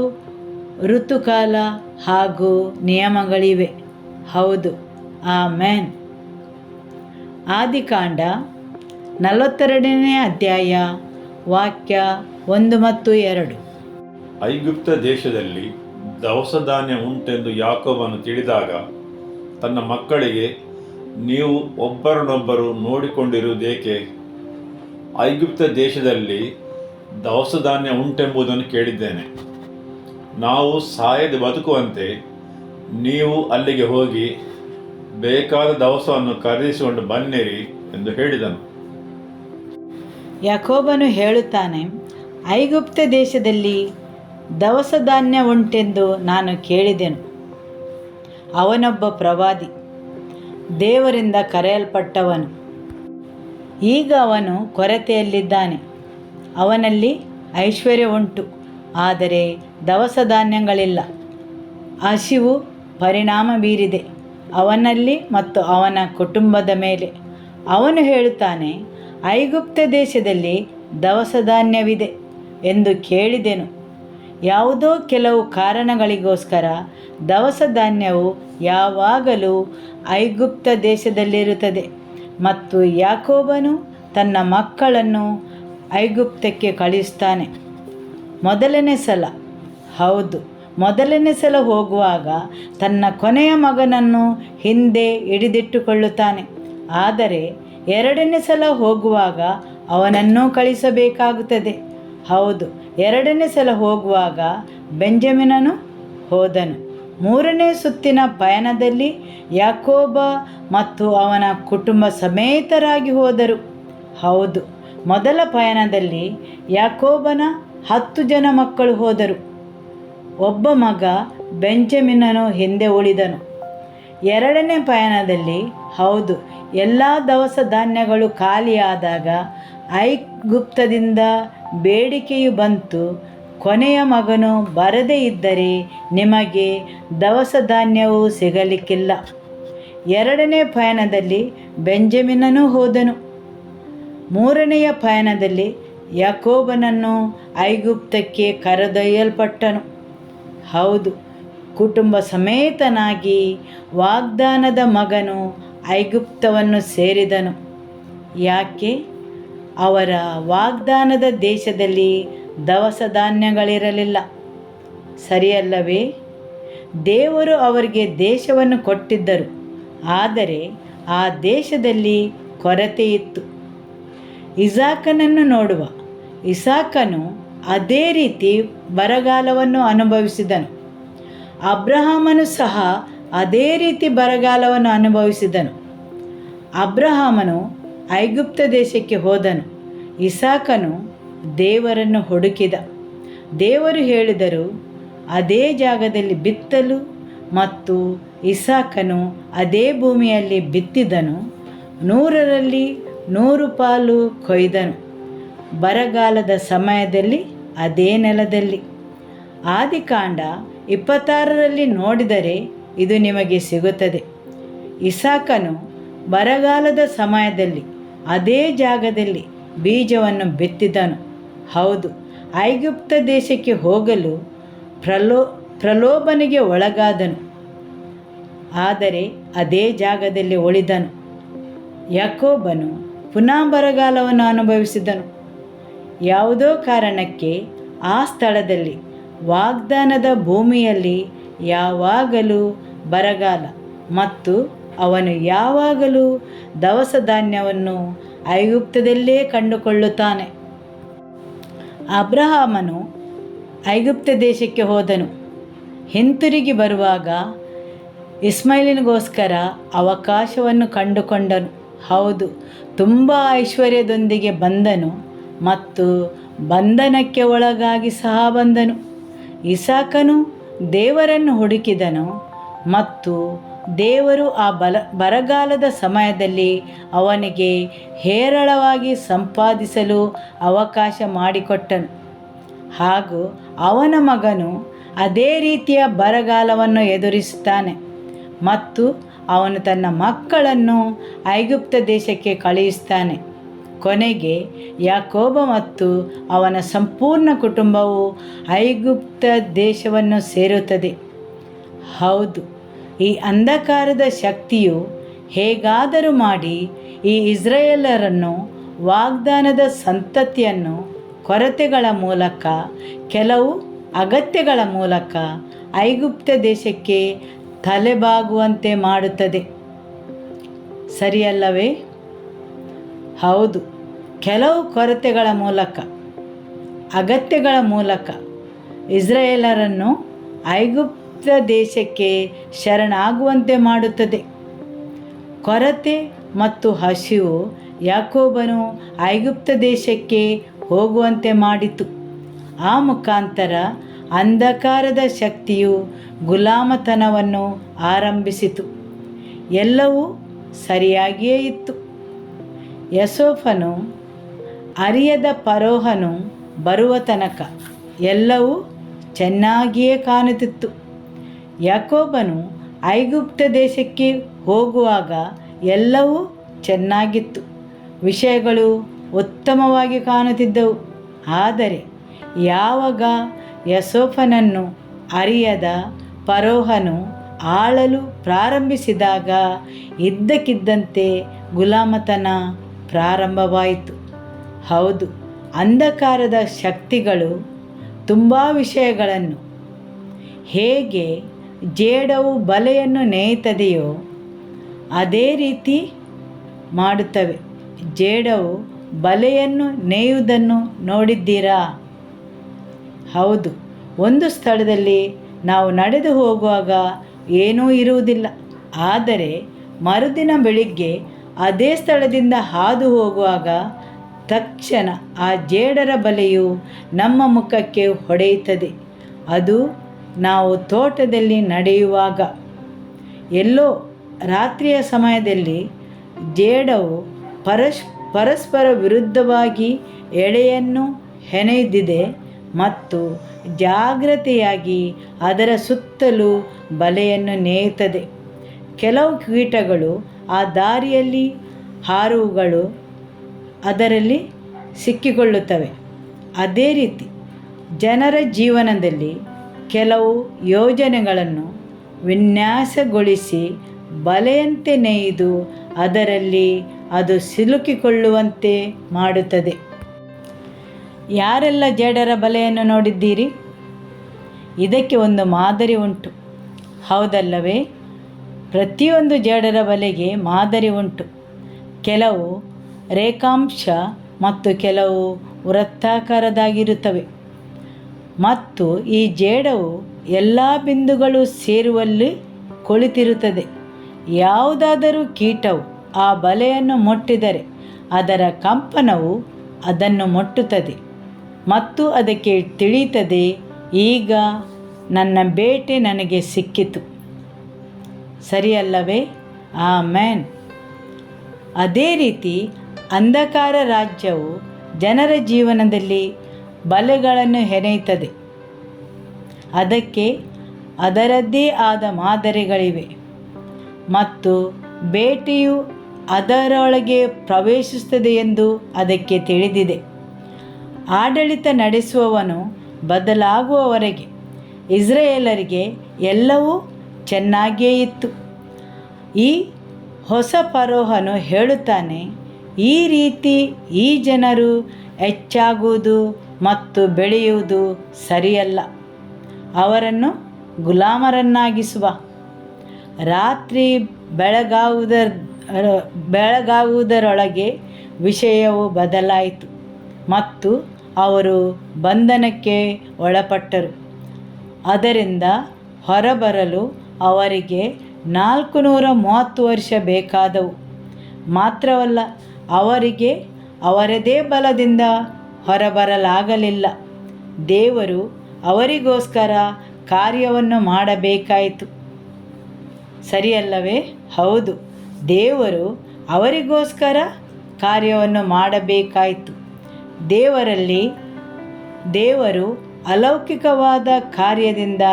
ಋತುಕಾಲ ಹಾಗೂ ನಿಯಮಗಳಿವೆ. ಹೌದು, ಆಮೆನ್. ಆದಿಕಾಂಡ 42ನೇ ಅಧ್ಯಾಯ ವಾಕ್ಯ 1 ಮತ್ತು 2. ಐಗುಪ್ತ ದೇಶದಲ್ಲಿ ದವಸ ಧಾನ್ಯ ಉಂಟೆಂದು ಯಾಕೋಬನು ತಿಳಿದಾಗ ತನ್ನ ಮಕ್ಕಳಿಗೆ, ನೀವು ಒಬ್ಬರನ್ನೊಬ್ಬರು ನೋಡಿಕೊಂಡಿರುವುದೇಕೆ? ಐಗುಪ್ತ ದೇಶದಲ್ಲಿ ದವಸ ಧಾನ್ಯ ಉಂಟೆಂಬುದನ್ನು ಕೇಳಿದ್ದೇನೆ. ನಾವು ಸಾಯದೆ ಬದುಕುವಂತೆ ನೀವು ಅಲ್ಲಿಗೆ ಹೋಗಿ ಬೇಕಾದ ದವಸವನ್ನು ಖರೀದಿಸಿಕೊಂಡು ಬನ್ನಿರಿ ಎಂದು ಹೇಳಿದನು. ಯಾಕೋಬನು ಹೇಳುತ್ತಾನೆ, ಐಗುಪ್ತ ದೇಶದಲ್ಲಿ ದವಸ ಧಾನ್ಯ ಉಂಟೆಂದು ನಾನು ಕೇಳಿದೆನು. ಅವನೊಬ್ಬ ಪ್ರವಾದಿ, ದೇವರಿಂದ ಕರೆಯಲ್ಪಟ್ಟವನು. ಈಗ ಅವನು ಕೊರತೆಯಲ್ಲಿದ್ದಾನೆ. ಅವನಲ್ಲಿ ಐಶ್ವರ್ಯ ಉಂಟು, ಆದರೆ ದವಸ ಧಾನ್ಯಗಳಿಲ್ಲ. ಹಸಿವು ಪರಿಣಾಮ ಬೀರಿದೆ ಅವನಲ್ಲಿ ಮತ್ತು ಅವನ ಕುಟುಂಬದ ಮೇಲೆ. ಅವನು ಹೇಳುತ್ತಾನೆ, ಐಗುಪ್ತ ದೇಶದಲ್ಲಿ ದವಸ ಧಾನ್ಯವಿದೆ ಎಂದು ಕೇಳಿದೆನು. ಯಾವುದೋ ಕೆಲವು ಕಾರಣಗಳಿಗೋಸ್ಕರ ದವಸ ಧಾನ್ಯವು ಯಾವಾಗಲೂ ಐಗುಪ್ತ ದೇಶದಲ್ಲಿರುತ್ತದೆ ಮತ್ತು ಯಾಕೋಬನು ತನ್ನ ಮಕ್ಕಳನ್ನು ಐಗುಪ್ತಕ್ಕೆ ಕಳಿಸ್ತಾನೆ. ಮೊದಲನೇ ಸಲ ಹೋಗುವಾಗ ತನ್ನ ಕೊನೆಯ ಮಗನನ್ನು ಹಿಂದೆ ಹಿಡಿದಿಟ್ಟುಕೊಳ್ಳುತ್ತಾನೆ. ಆದರೆ ಎರಡನೇ ಸಲ ಹೋಗುವಾಗ ಅವನನ್ನೂ ಕಳಿಸಬೇಕಾಗುತ್ತದೆ. ಹೌದು, ಎರಡನೇ ಸಲ ಹೋಗುವಾಗ ಬೆಂಜಮಿನನು ಹೋದನು. ಮೂರನೇ ಸುತ್ತಿನ ಪಯಣದಲ್ಲಿ ಯಾಕೋಬ ಮತ್ತು ಅವನ ಕುಟುಂಬ ಸಮೇತರಾಗಿ ಹೋದರು. ಹೌದು, ಮೊದಲ ಪಯಣದಲ್ಲಿ ಯಾಕೋಬನ 10 ಜನ ಮಕ್ಕಳು ಹೋದರು. ಒಬ್ಬ ಮಗ ಬೆಂಜಮಿನನು ಹಿಂದೆ ಉಳಿದನು. ಎರಡನೇ ಪಯಣದಲ್ಲಿ, ಹೌದು, ಎಲ್ಲ ದವಸ ಧಾನ್ಯಗಳು ಖಾಲಿಯಾದಾಗ ಐಗುಪ್ತದಿಂದ ಬೇಡಿಕೆಯು ಬಂತು, ಕೊನೆಯ ಮಗನು ಬರದೇ ಇದ್ದರೆ ನಿಮಗೆ ದವಸ ಧಾನ್ಯವು ಸಿಗಲಿಕ್ಕಿಲ್ಲ. ಎರಡನೇ ಪಯಣದಲ್ಲಿ ಬೆಂಜಮಿನನು ಹೋದನು. ಮೂರನೆಯ ಪಯಣದಲ್ಲಿ ಯಾಕೋಬನನ್ನು ಐಗುಪ್ತಕ್ಕೆ ಕರೆದೊಯ್ಯಲ್ಪಟ್ಟನು. ಹೌದು, ಕುಟುಂಬ ಸಮೇತನಾಗಿ ವಾಗ್ದಾನದ ಮಗನು ಐಗುಪ್ತವನ್ನು ಸೇರಿದನು. ಯಾಕೆ? ಅವರ ವಾಗ್ದಾನದ ದೇಶದಲ್ಲಿ ದವಸ ಧಾನ್ಯಗಳಿರಲಿಲ್ಲ, ಸರಿಯಲ್ಲವೇ? ದೇವರು ಅವರಿಗೆ ದೇಶವನ್ನು ಕೊಟ್ಟಿದ್ದರು, ಆದರೆ ಆ ದೇಶದಲ್ಲಿ ಕೊರತೆ ಇತ್ತು. ಇಸಾಕನನ್ನು ನೋಡುವ. ಇಸಾಕನು ಅದೇ ರೀತಿ ಬರಗಾಲವನ್ನು ಅನುಭವಿಸಿದನು. ಅಬ್ರಹಾಮನು ಸಹ ಅದೇ ರೀತಿ ಬರಗಾಲವನ್ನು ಅನುಭವಿಸಿದನು. ಅಬ್ರಹಾಮನು ಐಗುಪ್ತ ದೇಶಕ್ಕೆ ಹೋದನು. ಇಸಾಕನು ದೇವರನ್ನು ಹುಡುಕಿದ. ದೇವರು ಹೇಳಿದರು, ಅದೇ ಜಾಗದಲ್ಲಿ ಬಿತ್ತಲು, ಮತ್ತು ಇಸಾಕನು ಅದೇ ಭೂಮಿಯಲ್ಲಿ ಬಿತ್ತಿದನು. 100ರಲ್ಲಿ 100 ಪಾಲು ಕೊಯ್ದನು. ಬರಗಾಲದ ಸಮಯದಲ್ಲಿ ಅದೇ ನೆಲದಲ್ಲಿ. ಆದಿಕಾಂಡ 26ರಲ್ಲಿ ನೋಡಿದರೆ ಇದು ನಿಮಗೆ ಸಿಗುತ್ತದೆ. ಇಸಾಕನು ಬರಗಾಲದ ಸಮಯದಲ್ಲಿ ಅದೇ ಜಾಗದಲ್ಲಿ ಬೀಜವನ್ನು ಬಿತ್ತಿದನು. ಹೌದು, ಐಗುಪ್ತ ದೇಶಕ್ಕೆ ಹೋಗಲು ಪ್ರಲೋಭನೆಗೆ ಒಳಗಾದನು, ಆದರೆ ಅದೇ ಜಾಗದಲ್ಲಿ ಉಳಿದನು. ಯಾಕೋಬನು ಪುನಃ ಬರಗಾಲವನ್ನು ಅನುಭವಿಸಿದನು. ಯಾವುದೋ ಕಾರಣಕ್ಕೆ ಆ ಸ್ಥಳದಲ್ಲಿ ವಾಗ್ದಾನದ ಭೂಮಿಯಲ್ಲಿ ಯಾವಾಗಲೂ ಬರಗಾಲ, ಮತ್ತು ಅವನು ಯಾವಾಗಲೂ ದವಸ ಧಾನ್ಯವನ್ನು ಐಗುಪ್ತದಲ್ಲೇ ಕಂಡುಕೊಳ್ಳುತ್ತಾನೆ. ಅಬ್ರಹಾಮನು ಐಗುಪ್ತ ದೇಶಕ್ಕೆ ಹೋದನು. ಹಿಂತಿರುಗಿ ಬರುವಾಗ ಇಸ್ಮಾಯಿಲನಿಗೋಸ್ಕರ ಅವಕಾಶವನ್ನು ಕಂಡುಕೊಂಡನು. ಹೌದು, ತುಂಬ ಐಶ್ವರ್ಯದೊಂದಿಗೆ ಬಂದನು ಮತ್ತು ಬಂಧನಕ್ಕೆ ಒಳಗಾಗಿ ಸಹ ಬಂದನು. ಇಸಾಕನು ದೇವರನ್ನು ಹುಡುಕಿದನು, ಮತ್ತು ದೇವರು ಆ ಬರಗಾಲದ ಸಮಯದಲ್ಲಿ ಅವನಿಗೆ ಹೇರಳವಾಗಿ ಸಂಪಾದಿಸಲು ಅವಕಾಶ ಮಾಡಿಕೊಟ್ಟನು. ಹಾಗೂ ಅವನ ಮಗನು ಅದೇ ರೀತಿಯ ಬರಗಾಲವನ್ನು ಎದುರಿಸುತ್ತಾನೆ, ಮತ್ತು ಅವನು ತನ್ನ ಮಕ್ಕಳನ್ನು ಐಗುಪ್ತ ದೇಶಕ್ಕೆ ಕಳುಹಿಸ್ತಾನೆ. ಕೊನೆಗೆ ಯಾಕೋಬ ಮತ್ತು ಅವನ ಸಂಪೂರ್ಣ ಕುಟುಂಬವು ಐಗುಪ್ತ ದೇಶವನ್ನು ಸೇರುತ್ತದೆ. ಹೌದು, ಈ ಅಂಧಕಾರದ ಶಕ್ತಿಯು ಹೇಗಾದರೂ ಮಾಡಿ ಈ ಇಸ್ರಾಯೇಲರನ್ನು ವಾಗ್ದಾನದ ಸಂತತಿಯನ್ನು ಕೊರತೆಗಳ ಮೂಲಕ, ಕೆಲವು ಅಗತ್ಯಗಳ ಮೂಲಕ ಐಗುಪ್ತ ದೇಶಕ್ಕೆ ತಲೆಬಾಗುವಂತೆ ಮಾಡುತ್ತದೆ, ಸರಿಯಲ್ಲವೇ? ಹೌದು, ಕೆಲವು ಕೊರತೆಗಳ ಮೂಲಕ, ಅಗತ್ಯಗಳ ಮೂಲಕ ಇಸ್ರಾಯೇಲರನ್ನು ಐಗುಪ್ತ ದೇಶಕ್ಕೆ ಶರಣಾಗುವಂತೆ ಮಾಡುತ್ತದೆ. ಕೊರತೆ ಮತ್ತು ಹಸಿವು ಯಾಕೋಬನು ಐಗುಪ್ತ ದೇಶಕ್ಕೆ ಹೋಗುವಂತೆ ಮಾಡಿತು. ಆ ಮುಖಾಂತರ ಅಂಧಕಾರದ ಶಕ್ತಿಯು ಗುಲಾಮತನವನ್ನು ಆರಂಭಿಸಿತು. ಎಲ್ಲವೂ ಸರಿಯಾಗಿಯೇ ಇತ್ತು. ಯೋಸೇಫನು ಅರಿಯದ ಫರೋಹನು ಬರುವ ತನಕ ಎಲ್ಲವೂ ಚೆನ್ನಾಗಿಯೇ ಕಾಣುತ್ತಿತ್ತು. ಯಾಕೋಬನು ಐಗುಪ್ತ ದೇಶಕ್ಕೆ ಹೋಗುವಾಗ ಎಲ್ಲವೂ ಚೆನ್ನಾಗಿತ್ತು, ವಿಷಯಗಳು ಉತ್ತಮವಾಗಿ ಕಾಣುತ್ತಿದ್ದವು. ಆದರೆ ಯಾವಾಗ ಯೋಸೇಫನನ್ನು ಅರಿಯದ ಫರೋಹನು ಆಳಲು ಪ್ರಾರಂಭಿಸಿದಾಗ ಇದ್ದಕ್ಕಿದ್ದಂತೆ ಗುಲಾಮತನ ಪ್ರಾರಂಭವಾಯಿತು. ಹೌದು, ಅಂಧಕಾರದ ಶಕ್ತಿಗಳು ತುಂಬ ವಿಷಯಗಳನ್ನು, ಹೇಗೆ ಜೇಡವು ಬಲೆಯನ್ನು ನೇಯುತ್ತದೆಯೋ ಅದೇ ರೀತಿ ಮಾಡುತ್ತವೆ. ಜೇಡವು ಬಲೆಯನ್ನು ನೇಯುವುದನ್ನು ನೋಡಿದ್ದೀರಾ? ಹೌದು, ಒಂದು ಸ್ಥಳದಲ್ಲಿ ನಾವು ನಡೆದು ಹೋಗುವಾಗ ಏನೂ ಇರುವುದಿಲ್ಲ, ಆದರೆ ಮರುದಿನ ಬೆಳಿಗ್ಗೆ ಅದೇ ಸ್ಥಳದಿಂದ ಹಾದು ಹೋಗುವಾಗ ತಕ್ಷಣ ಆ ಜೇಡರ ಬಲೆಯು ನಮ್ಮ ಮುಖಕ್ಕೆ ಹೊಡೆಯುತ್ತದೆ. ಅದು ನಾವು ತೋಟದಲ್ಲಿ ನಡೆಯುವಾಗ. ಎಲ್ಲೋ ರಾತ್ರಿಯ ಸಮಯದಲ್ಲಿ ಜೇಡವು ಪರಸ್ಪರ ವಿರುದ್ಧವಾಗಿ ಎಳೆಯನ್ನು ಹೆಣೆದಿದೆ ಮತ್ತು ಜಾಗ್ರತೆಯಾಗಿ ಅದರ ಸುತ್ತಲೂ ಬಲೆಯನ್ನು ನೇಯುತ್ತದೆ. ಕೆಲವು ಕೀಟಗಳು ಆ ದಾರಿಯಲ್ಲಿ ಹಾರುವುಗಳು ಅದರಲ್ಲಿ ಸಿಕ್ಕಿಕೊಳ್ಳುತ್ತವೆ. ಅದೇ ರೀತಿ ಜನರ ಜೀವನದಲ್ಲಿ ಕೆಲವು ಯೋಜನೆಗಳನ್ನು ವಿನ್ಯಾಸಗೊಳಿಸಿ ಬಲೆಯಂತೆ ನೇಯ್ದು ಅದರಲ್ಲಿ ಅದು ಸಿಲುಕಿಕೊಳ್ಳುವಂತೆ ಮಾಡುತ್ತದೆ. ಯಾರೆಲ್ಲ ಜೇಡರ ಬಲೆಯನ್ನು ನೋಡಿದ್ದೀರಿ? ಇದಕ್ಕೆ ಒಂದು ಮಾದರಿ ಉಂಟು, ಹೌದಲ್ಲವೇ? ಪ್ರತಿಯೊಂದು ಜೇಡರ ಬಲೆಗೆ ಮಾದರಿ ಉಂಟು. ಕೆಲವು ರೇಖಾಂಶ ಮತ್ತು ಕೆಲವು ವೃತ್ತಾಕಾರದಾಗಿರುತ್ತವೆ. ಮತ್ತು ಈ ಜೇಡವು ಎಲ್ಲ ಬಿಂದುಗಳು ಸೇರುವಲ್ಲಿ ಕುಳಿತಿರುತ್ತದೆ. ಯಾವುದಾದರೂ ಕೀಟವು ಆ ಬಲೆಯನ್ನು ಮುಟ್ಟಿದರೆ ಅದರ ಕಂಪನವು ಅದನ್ನು ಮುಟ್ಟುತ್ತದೆ ಮತ್ತು ಅದಕ್ಕೆ ತಿಳಿಯುತ್ತದೆ, ಈಗ ನನ್ನ ಬೇಟೆ ನನಗೆ ಸಿಕ್ಕಿತು. ಸರಿಯಲ್ಲವೇ? ಆಮೆನ್. ಅದೇ ರೀತಿ ಅಂಧಕಾರ ರಾಜ್ಯವು ಜನರ ಜೀವನದಲ್ಲಿ ಬಲೆಗಳನ್ನು ಹೆಣೆಯುತ್ತದೆ. ಅದಕ್ಕೆ ಅದರದ್ದೇ ಆದ ಮಾದರಿಗಳಿವೆ ಮತ್ತು ಬೇಟೆಯು ಅದರೊಳಗೆ ಪ್ರವೇಶಿಸುತ್ತದೆ ಎಂದು ಅದಕ್ಕೆ ತಿಳಿದಿದೆ. ಆಡಳಿತ ನಡೆಸುವವನು ಬದಲಾಗುವವರೆಗೆ ಇಸ್ರಾಯೇಲರಿಗೆ ಎಲ್ಲವೂ ಚೆನ್ನಾಗಿಯೇ ಇತ್ತು. ಈ ಹೊಸ ಫರೋಹನು ಹೇಳುತ್ತಾನೆ, ಈ ರೀತಿ ಈ ಜನರು ಹೆಚ್ಚಾಗುವುದು ಮತ್ತು ಬೆಳೆಯುವುದು ಸರಿಯಲ್ಲ. ಅವರನ್ನು ಗುಲಾಮರನ್ನಾಗಿಸುವ. ರಾತ್ರಿ ಬೆಳಗಾಗುವುದರೊಳಗೆ ವಿಷಯವು ಬದಲಾಯಿತು ಮತ್ತು ಅವರು ಬಂಧನಕ್ಕೆ ಒಳಪಟ್ಟರು. ಅದರಿಂದ ಹೊರಬರಲು ಅವರಿಗೆ 430 ವರ್ಷ ಬೇಕಾದವು. ಮಾತ್ರವಲ್ಲ, ಅವರಿಗೆ ಅವರದೇ ಬಲದಿಂದ ಹೊರಬರಲಾಗಲಿಲ್ಲ. ದೇವರು ಅವರಿಗೋಸ್ಕರ ಕಾರ್ಯವನ್ನು ಮಾಡಬೇಕಾಯಿತು. ಸರಿಯಲ್ಲವೇ? ಹೌದು, ದೇವರು ಅವರಿಗೋಸ್ಕರ ಕಾರ್ಯವನ್ನು ಮಾಡಬೇಕಾಯಿತು. ದೇವರು ಅಲೌಕಿಕವಾದ ಕಾರ್ಯದಿಂದ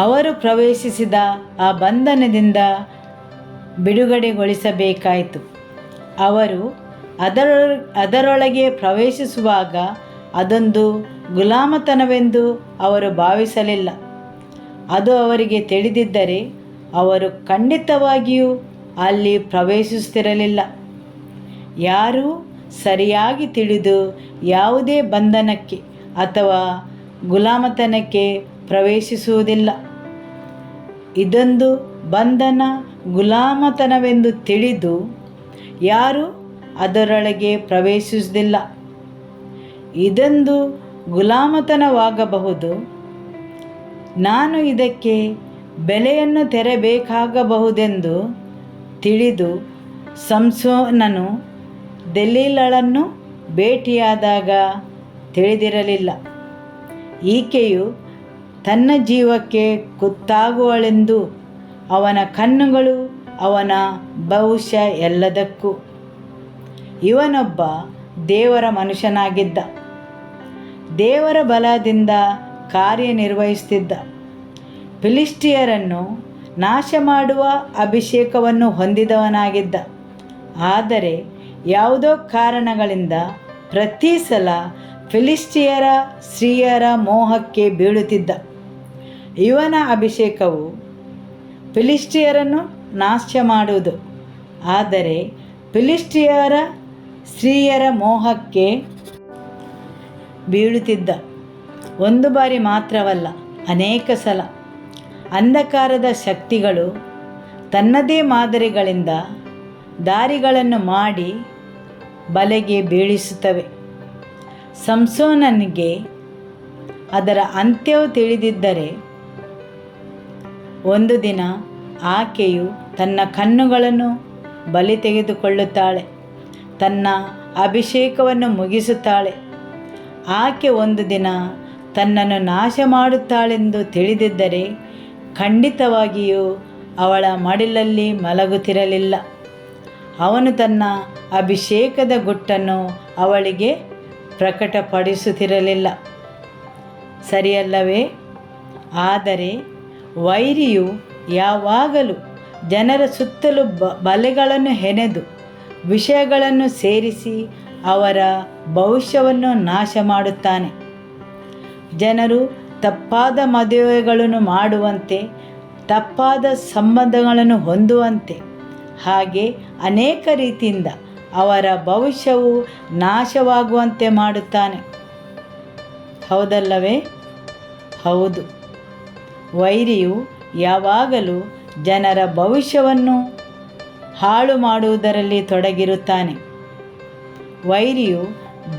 ಅವರು ಪ್ರವೇಶಿಸಿದ ಆ ಬಂಧನದಿಂದ ಬಿಡುಗಡೆಗೊಳಿಸಬೇಕಾಯಿತು. ಅವರು ಅದರೊಳಗೆ ಪ್ರವೇಶಿಸುವಾಗ ಅದೊಂದು ಗುಲಾಮತನವೆಂದು ಅವರು ಭಾವಿಸಲಿಲ್ಲ. ಅದು ಅವರಿಗೆ ತಿಳಿದಿದ್ದರೆ ಅವರು ಖಂಡಿತವಾಗಿಯೂ ಅಲ್ಲಿ ಪ್ರವೇಶಿಸುತ್ತಿರಲಿಲ್ಲ. ಯಾರೂ ಸರಿಯಾಗಿ ತಿಳಿದು ಯಾವುದೇ ಬಂಧನಕ್ಕೆ ಅಥವಾ ಗುಲಾಮತನಕ್ಕೆ ಪ್ರವೇಶಿಸುವುದಿಲ್ಲ. ಇದೊಂದು ಬಂಧನ, ಗುಲಾಮತನವೆಂದು ತಿಳಿದು ಯಾರೂ ಅದರೊಳಗೆ ಪ್ರವೇಶಿಸುವುದಿಲ್ಲ. ಇದೊಂದು ಗುಲಾಮತನವಾಗಬಹುದು. ನಾನು ಇದಕ್ಕೆ ಬೆಲೆಯನ್ನು ತೆರಬೇಕಾಗಬಹುದೆಂದು ತಿಳಿದು ಸಂಸೋನನು ದೆಲೀಲಳನ್ನು ಭೇಟಿಯಾದಾಗ ತಿಳಿದಿರಲಿಲ್ಲ. ಈಕೆಯು ತನ್ನ ಜೀವಕ್ಕೆ ಕುತ್ತಾಗುವಳೆಂದು ಅವನ ಕಣ್ಣುಗಳು ಅವನ ಭವಿಷ್ಯ ಎಲ್ಲದಕ್ಕೂ. ಇವನೊಬ್ಬ ದೇವರ ಮನುಷ್ಯನಾಗಿದ್ದ, ದೇವರ ಬಲದಿಂದ ಕಾರ್ಯನಿರ್ವಹಿಸುತ್ತಿದ್ದ, ಫಿಲಿಷ್ಟಿಯರನ್ನು ನಾಶ ಮಾಡುವ ಅಭಿಷೇಕವನ್ನು ಹೊಂದಿದವನಾಗಿದ್ದ. ಆದರೆ ಯಾವುದೋ ಕಾರಣಗಳಿಂದ ಪ್ರತಿ ಸಲ ಫಿಲಿಷ್ಟಿಯರ ಸ್ತ್ರೀಯರ ಮೋಹಕ್ಕೆ ಬೀಳುತ್ತಿದ್ದ. ಇವನ ಅಭಿಷೇಕವು ಫಿಲಿಷ್ಟಿಯರನ್ನು ನಾಶ ಮಾಡುವುದು, ಆದರೆ ಫಿಲಿಷ್ಟಿಯರ ಸ್ತ್ರೀಯರ ಮೋಹಕ್ಕೆ ಬೀಳುತ್ತಿದ್ದ. ಒಂದು ಬಾರಿ ಮಾತ್ರವಲ್ಲ, ಅನೇಕ ಸಲ. ಅಂಧಕಾರದ ಶಕ್ತಿಗಳು ತನ್ನದೇ ಮಾದರಿಗಳಿಂದ ದಾರಿಗಳನ್ನು ಮಾಡಿ ಬಲೆಗೆ ಬೀಳಿಸುತ್ತವೆ. ಸಂಸೋನನಿಗೆ ಅದರ ಅಂತ್ಯವು ತಿಳಿದಿದ್ದರೆ ಒಂದು ದಿನ ಆಕೆಯು ತನ್ನ ಕಣ್ಣುಗಳನ್ನು ಬಲಿ ತೆಗೆದುಕೊಳ್ಳುತ್ತಾಳೆ, ತನ್ನ ಅಭಿಷೇಕವನ್ನು ಮುಗಿಸುತ್ತಾಳೆ. ಆಕೆ ಒಂದು ದಿನ ತನ್ನನ್ನು ನಾಶ ಮಾಡುತ್ತಾಳೆಂದು ತಿಳಿದಿದ್ದರೆ ಖಂಡಿತವಾಗಿಯೂ ಅವಳ ಮಡಿಲಲ್ಲಿ ಮಲಗುತ್ತಿರಲಿಲ್ಲ. ಅವನು ತನ್ನ ಅಭಿಷೇಕದ ಗುಟ್ಟನ್ನು ಅವಳಿಗೆ ಪ್ರಕಟಪಡಿಸುತ್ತಿರಲಿಲ್ಲ. ಸರಿಯಲ್ಲವೇ? ಆದರೆ ವೈರಿಯು ಯಾವಾಗಲೂ ಜನರ ಸುತ್ತಲೂ ಬಲೆಗಳನ್ನು ಹೆಣೆದು ವಿಷಯಗಳನ್ನು ಸೇರಿಸಿ ಅವರ ಭವಿಷ್ಯವನ್ನು ನಾಶ ಮಾಡುತ್ತಾನೆ. ಜನರು ತಪ್ಪಾದ ಮದುವೆಗಳನ್ನು ಮಾಡುವಂತೆ, ತಪ್ಪಾದ ಸಂಬಂಧಗಳನ್ನು ಹೊಂದುವಂತೆ, ಹಾಗೆ ಅನೇಕ ರೀತಿಯಿಂದ ಅವರ ಭವಿಷ್ಯವು ನಾಶವಾಗುವಂತೆ ಮಾಡುತ್ತಾನೆ. ಹೌದಲ್ಲವೇ? ಹೌದು. ವೈರಿಯು ಯಾವಾಗಲೂ ಜನರ ಭವಿಷ್ಯವನ್ನು ಹಾಳು ಮಾಡುವುದರಲ್ಲಿ ತೊಡಗಿರುತ್ತಾನೆ. ವೈರಿಯು